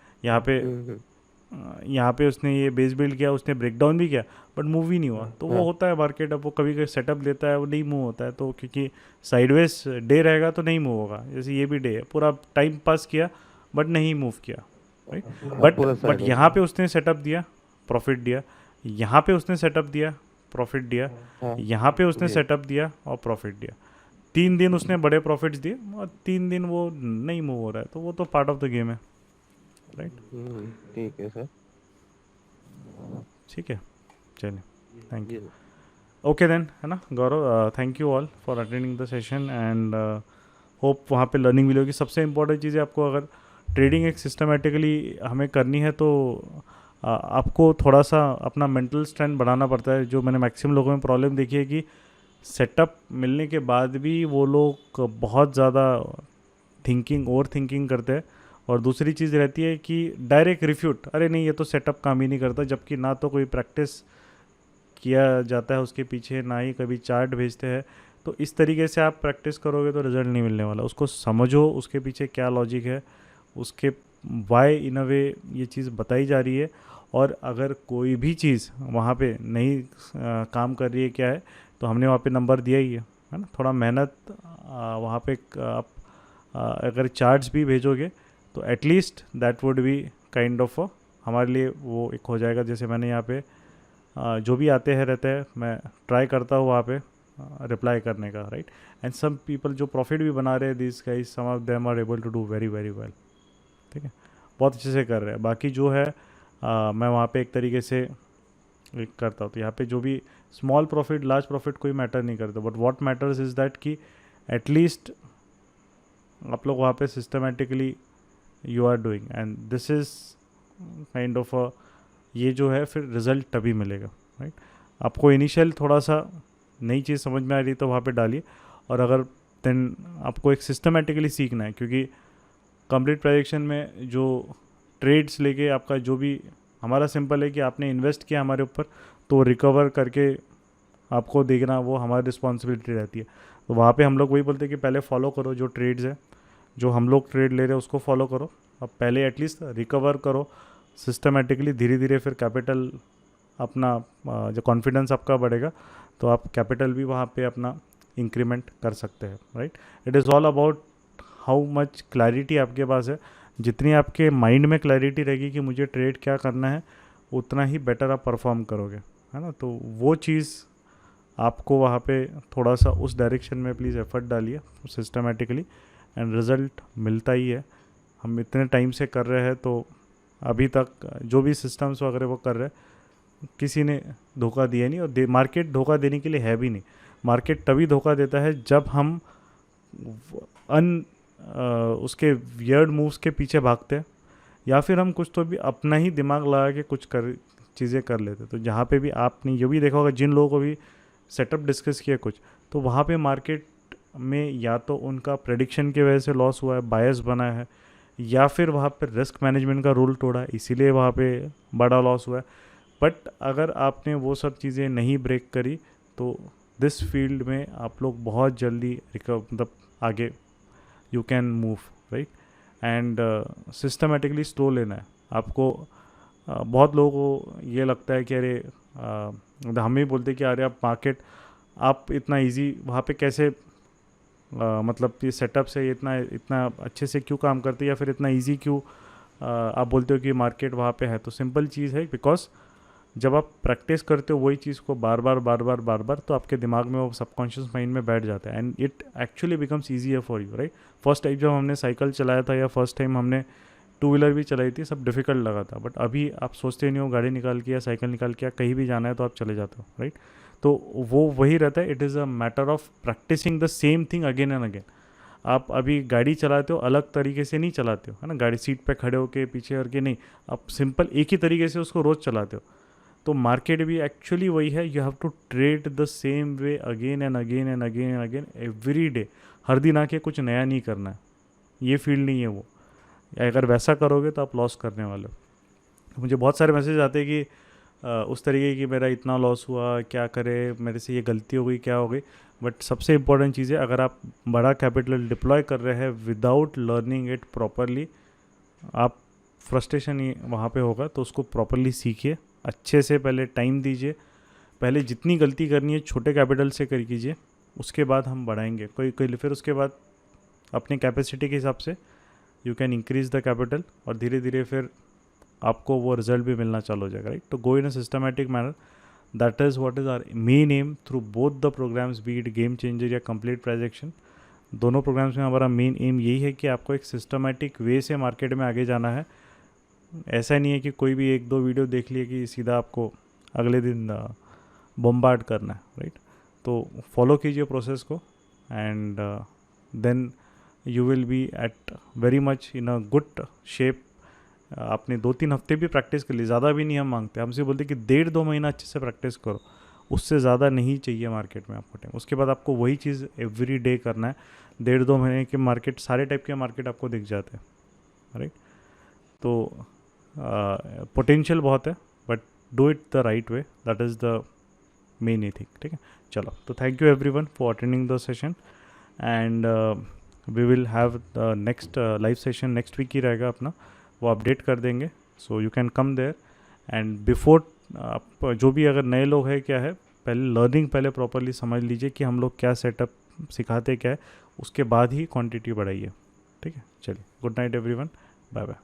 यहाँ पे उसने ये बेस बिल्ड किया, उसने ब्रेकडाउन भी किया बट मूव ही नहीं हुआ, तो वो होता है मार्केट। अब वो कभी कभी सेटअप लेता है, वो नहीं मूव होता है, तो क्योंकि साइडवेज डे रहेगा तो नहीं मूव होगा। जैसे ये भी डे है, पूरा टाइम पास किया बट नहीं मूव किया, राइट। बट यहाँ पे उसने सेटअप दिया, प्रॉफिट दिया, यहाँ पे उसने सेटअप दिया, प्रॉफिट दिया, यहाँ पे उसने सेटअप दिया और प्रॉफिट दिया। 3 दिन उसने बड़े प्रॉफिट्स दिए और 3 दिन वो नहीं मूव हो रहा है, तो वो तो पार्ट ऑफ द गेम है, राइट। ठीक है सर, ठीक है, चलिए, थैंक यू। ओके देन, है ना Gaurav, thank you all for attending the session and hope वहाँ पे लर्निंग मिलेगी। सबसे इम्पोर्टेंट चीज़ है, आपको अगर ट्रेडिंग एक सिस्टमेटिकली हमें करनी है तो आपको थोड़ा सा अपना मेंटल स्ट्रेंथ बढ़ाना पड़ता है। जो मैंने मैक्सिमम लोगों में प्रॉब्लम देखी है कि सेटअप मिलने के बाद भी वो लोग बहुत ज़्यादा ओवर थिंकिंग करते हैं। और दूसरी चीज़ रहती है कि डायरेक्ट रिफ्यूट, अरे नहीं ये तो सेटअप काम ही नहीं करता, जबकि ना तो कोई प्रैक्टिस किया जाता है उसके पीछे, ना ही कभी चार्ट भेजते हैं। तो इस तरीके से आप प्रैक्टिस करोगे तो रिजल्ट नहीं मिलने वाला। उसको समझो, उसके पीछे क्या लॉजिक है, उसके वाई इन अ वे ये चीज़ बताई जा रही है। और अगर कोई भी चीज़ वहाँ पे नहीं काम कर रही है, क्या है, तो हमने वहाँ पे नंबर दिया ही है ना। थोड़ा मेहनत वहाँ पे आप अगर चार्ट्स भी भेजोगे तो at least that would be kind of हमारे लिए वो एक हो जाएगा। जैसे मैंने यहाँ पे जो भी आते हैं रहते हैं मैं ट्राई करता हूँ वहाँ पे रिप्लाई करने का, राइट। एंड सम पीपल जो प्रॉफिट भी बना रहे हैं, this guys some of them are able to do very very well, ठीक है, बहुत अच्छे से कर रहे हैं। बाकी जो है मैं वहाँ पे एक तरीके से एक करता हूँ, तो यहाँ पे जो भी स्मॉल प्रॉफिट लार्ज प्रॉफिट कोई मैटर नहीं करता, but what matters is that कि एटलीस्ट आप लोग वहाँ पे systematically you are doing, and this is kind of ये जो है फिर रिज़ल्ट तभी मिलेगा, राइट। आपको इनिशियल थोड़ा सा नई चीज़ समझ में आ रही तो वहाँ पे डालिए, और अगर देन आपको एक सिस्टमेटिकली सीखना है, क्योंकि कंप्लीट प्रेडिक्शन में जो ट्रेड्स लेके आपका जो भी, हमारा सिंपल है कि आपने इन्वेस्ट किया हमारे ऊपर तो रिकवर करके आपको देखना वो हमारी रिस्पॉन्सिबिलिटी रहती है। तो वहाँ पे हम लोग वही बोलते हैं कि पहले फॉलो करो जो ट्रेड्स है, जो हम लोग ट्रेड ले रहे हैं उसको फॉलो करो, अब पहले एटलीस्ट रिकवर करो सिस्टमेटिकली, धीरे धीरे फिर कैपिटल अपना जो कॉन्फिडेंस आपका बढ़ेगा तो आप कैपिटल भी वहाँ पे अपना इंक्रीमेंट कर सकते हैं, right. It is all about how much clarity आपके पास है। जितनी आपके माइंड में क्लैरिटी रहेगी कि मुझे ट्रेड क्या करना है, उतना ही बेटर आप परफॉर्म करोगे, है ना। तो वो चीज़ आपको वहाँ पे थोड़ा सा उस डायरेक्शन में प्लीज़ एफर्ट डालिए सिस्टमेटिकली, एंड रिज़ल्ट मिलता ही है। हम इतने टाइम से कर रहे हैं तो अभी तक जो भी सिस्टम्स वगैरह वो कर रहे हैं किसी ने धोखा दिया नहीं, और मार्केट धोखा देने के लिए है भी नहीं। मार्केट तभी धोखा देता है जब हम उसके वियर्ड मूव्स के पीछे भागते हैं, या फिर हम कुछ तो भी अपना ही दिमाग लगा के कुछ चीज़ें कर लेते। तो जहाँ पे भी आपने ये भी देखा होगा, जिन लोगों को भी सेटअप डिस्कस किया कुछ, तो वहाँ पे मार्केट में या तो उनका प्रेडिक्शन की वजह से लॉस हुआ है, बायस बना है, या फिर वहाँ पे रिस्क मैनेजमेंट का रूल तोड़ा है, इसीलिए वहाँ पे बड़ा लॉस हुआ है। बट अगर आपने वो सब चीज़ें नहीं ब्रेक करी तो दिस फील्ड में आप लोग बहुत जल्दी मतलब आगे you can move, right. And systematically slow लेना है आपको। बहुत लोगों को ये लगता है कि अरे हम ही बोलते कि अरे आप मार्केट आप इतना इजी वहाँ पे कैसे मतलब ये सेटअप से इतना अच्छे से क्यों काम करते हैं, या फिर इतना इजी क्यों आप बोलते हो कि मार्केट वहाँ पे है। तो सिंपल चीज़ है, बिकॉज जब आप प्रैक्टिस करते हो वही चीज़ को बार बार तो आपके दिमाग में वो सबकॉन्शियस माइंड में बैठ जाता है, and it actually becomes easier for you, right. First time जब हमने साइकिल चलाया था या फर्स्ट टाइम हमने टू व्हीलर भी चलाई थी, सब डिफ़िकल्ट लगा था, बट अभी आप सोचते नहीं हो, गाड़ी निकाल के या साइकिल निकाल के या कहीं भी जाना है तो आप चले जाते हो, राइट। तो वो वही रहता है, it is a matter of practicing the same thing again and again. आप अभी गाड़ी चलाते हो अलग तरीके से नहीं चलाते हो, है ना, गाड़ी सीट पे खड़े होके पीछे करके नहीं, आप सिंपल एक ही तरीके से उसको रोज़ चलाते हो। तो मार्केट भी एक्चुअली वही है, you have to trade the same way again and again and again and again every day. हर दिन आके कुछ नया नहीं करना है, ये फील्ड नहीं है वो। अगर वैसा करोगे तो आप लॉस करने वाले हो। मुझे बहुत सारे मैसेज आते हैं कि उस तरीके की मेरा इतना लॉस हुआ, क्या करे, मेरे से ये गलती हो गई, क्या हो गई। बट सबसे इम्पोर्टेंट चीज़ है, अगर आप बड़ा कैपिटल डिप्लॉय कर रहे हैं विदाउट लर्निंग इट प्रॉपरली, आप फ्रस्ट्रेशन ही वहाँ पे होगा। तो उसको प्रॉपरली सीखिए, अच्छे से पहले टाइम दीजिए, पहले जितनी गलती करनी है छोटे कैपिटल से कर कीजिए, उसके बाद हम बढ़ाएंगे कोई फिर उसके बाद अपनी कैपेसिटी के हिसाब से you can increase the capital, और धीरे धीरे फिर आपको वो रिजल्ट भी मिलना चालू हो जाएगा, राइट। तो go in a systematic manner, that is what is our main aim through both the programs, be it game changer या कंप्लीट प्रेडिक्शन। दोनों प्रोग्राम्स में हमारा मेन एम यही है कि आपको एक सिस्टमैटिक वे से मार्केट में आगे जाना है। ऐसा नहीं है कि कोई भी एक दो वीडियो देख लिए कि सीधा आपको अगले दिन बम्बार्ड करना है, राइट। तो फॉलो कीजिए प्रोसेस को, and then you will be at very much in a good shape. आपने 2-3 हफ्ते भी प्रैक्टिस कर ली, ज़्यादा भी नहीं हम मांगते, हमसे बोलते कि 1.5-2 महीना अच्छे से प्रैक्टिस करो, उससे ज़्यादा नहीं चाहिए मार्केट में आपको टाइम। उसके बाद आपको वही चीज़ एवरी डे करना है। 1.5-2 महीने के मार्केट, सारे टाइप के मार्केट आपको दिख जाते हैं, राइट। तो पोटेंशियल बहुत है, but do it the right way, that is the main ही थिंग, ठीक है। चलो, तो thank you everyone for attending the session, and we will have the next live session next week ही रहेगा अपना, वो अपडेट कर देंगे। So you can come there, and before आप जो भी अगर नए लोग हैं क्या है, पहले लर्निंग पहले प्रॉपरली समझ लीजिए कि हम लोग क्या सेटअप सिखाते क्या है, उसके बाद ही क्वांटिटी बढ़ाइए, ठीक है। चलिए, good night everyone, bye bye.